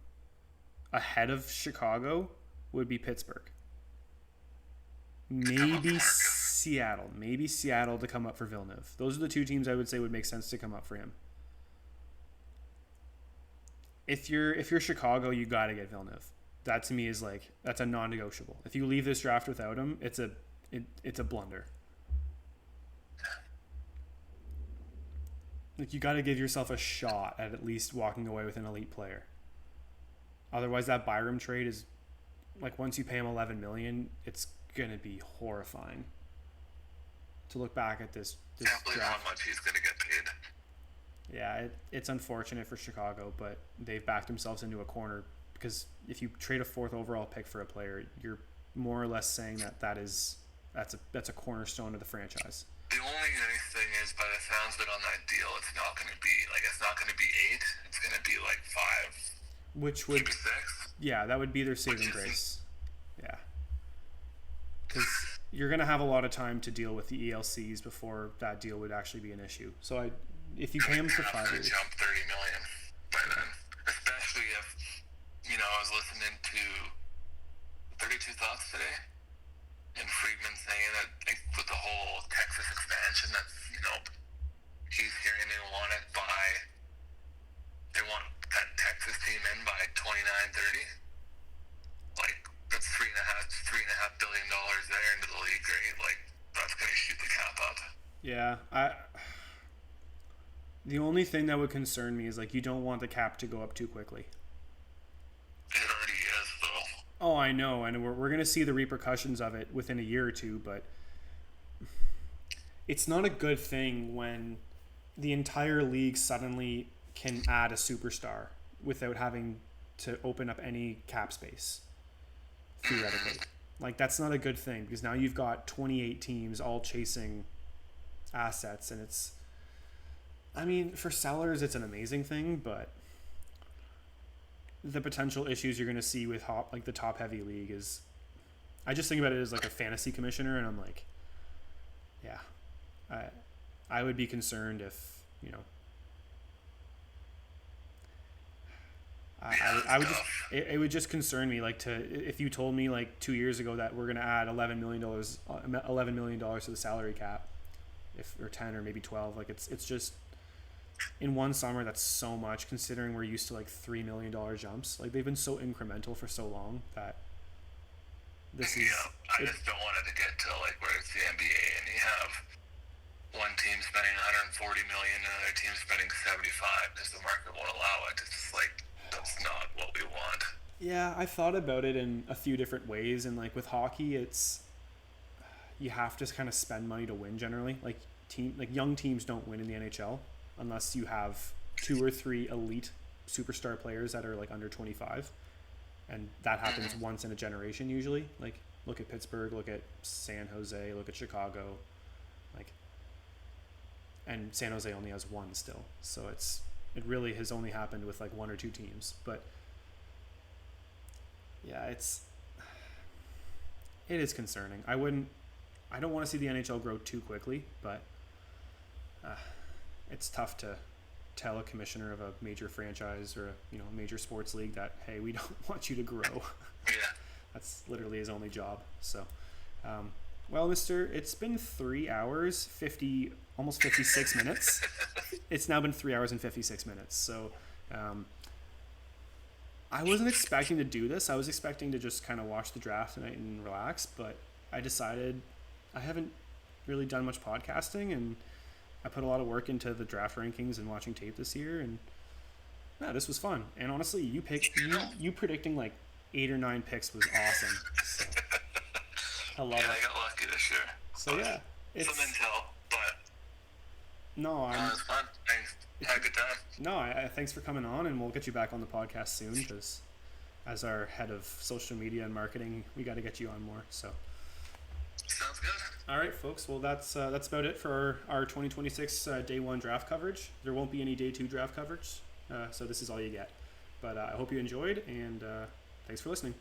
ahead of Chicago would be Pittsburgh. Maybe Seattle to come up for Villeneuve. Those are the two teams I would say would make sense to come up for him. If you're Chicago, you got to get Villeneuve. That to me is that's a non-negotiable. If you leave this draft without him, it's a blunder. You got to give yourself a shot at least walking away with an elite player. Otherwise, that Byram trade is once you pay him $11 million, it's gonna be horrifying to look back at this Can't believe draft. how much he's gonna get paid. Yeah, it's unfortunate for Chicago, but they've backed themselves into a corner because if you trade a 4th overall pick for a player, you're more or less saying that's a cornerstone of the franchise. The only nice thing is, by the sounds of it on that deal, it's not going to be 8. It's going to be 5. Which would 6. Yeah, that would be their saving grace. Yeah, because you're going to have a lot of time to deal with the ELCs before that deal would actually be an issue. So if you pay him for 5 years, jump $30 million by then. Especially if I was listening to 32 Thoughts today, and Friedman saying that with the whole Texas expansion, that's he's hearing they want that Texas team in by 29-30. That's $3.5 billion there into the league, right? That's gonna shoot the cap up. Yeah, the only thing that would concern me is you don't want the cap to go up too quickly. It already is, though. Oh, I know, and we're going to see the repercussions of it within a year or two, but it's not a good thing when the entire league suddenly can add a superstar without having to open up any cap space, theoretically. That's not a good thing, because now you've got 28 teams all chasing assets, and for sellers, it's an amazing thing, but the potential issues you're going to see with the top heavy league is, I just think about it as a fantasy commissioner, and I'm I would be concerned if I would just it would just concern me like if you told me like 2 years ago that we're gonna add $11 million to the salary cap, or 10 or maybe 12, like it's just in one summer that's so much considering we're used to like $3 million jumps. Like they've been so incremental for so long that this is. I just don't want it to get to like where it's the NBA and you have one team spending 140 million and another team spending 75 because the market won't allow it. It's just like that's not what we want. Yeah, I thought about it in a few different ways, and like with hockey, it's you have to kind of spend money to win generally. Like young teams don't win in the NHL unless you have 2 or 3 elite superstar players that are like under 25, and that happens once in a generation usually. Like look at Pittsburgh, look at San Jose, look at Chicago, like, and San Jose only has 1 still, so it really has only happened with like 1 or 2 teams. But yeah, it is concerning. I don't want to see the NHL grow too quickly, but it's tough to tell a commissioner of a major franchise or a major sports league that, hey, we don't want you to grow. Yeah. That's literally his only job. So, well, mister, it's been 3 hours, almost 56 minutes. It's now been 3 hours and 56 minutes. So, I wasn't expecting to do this. I was expecting to just kind of watch the draft tonight and relax, but I decided I haven't really done much podcasting, and I put a lot of work into the draft rankings and watching tape this year, and yeah, this was fun. And honestly, you predicting like 8 or 9 picks was awesome. So, I love it. I got lucky this year. So yeah, it's some intel, but no, it was fun. Thanks. Had a good time. No, thanks for coming on, and we'll get you back on the podcast soon, because as our head of social media and marketing, we got to get you on more. So sounds good. All right, folks. Well, that's about it for our 2026 day 1 draft coverage. There won't be any day 2 draft coverage, so this is all you get. But I hope you enjoyed, and thanks for listening.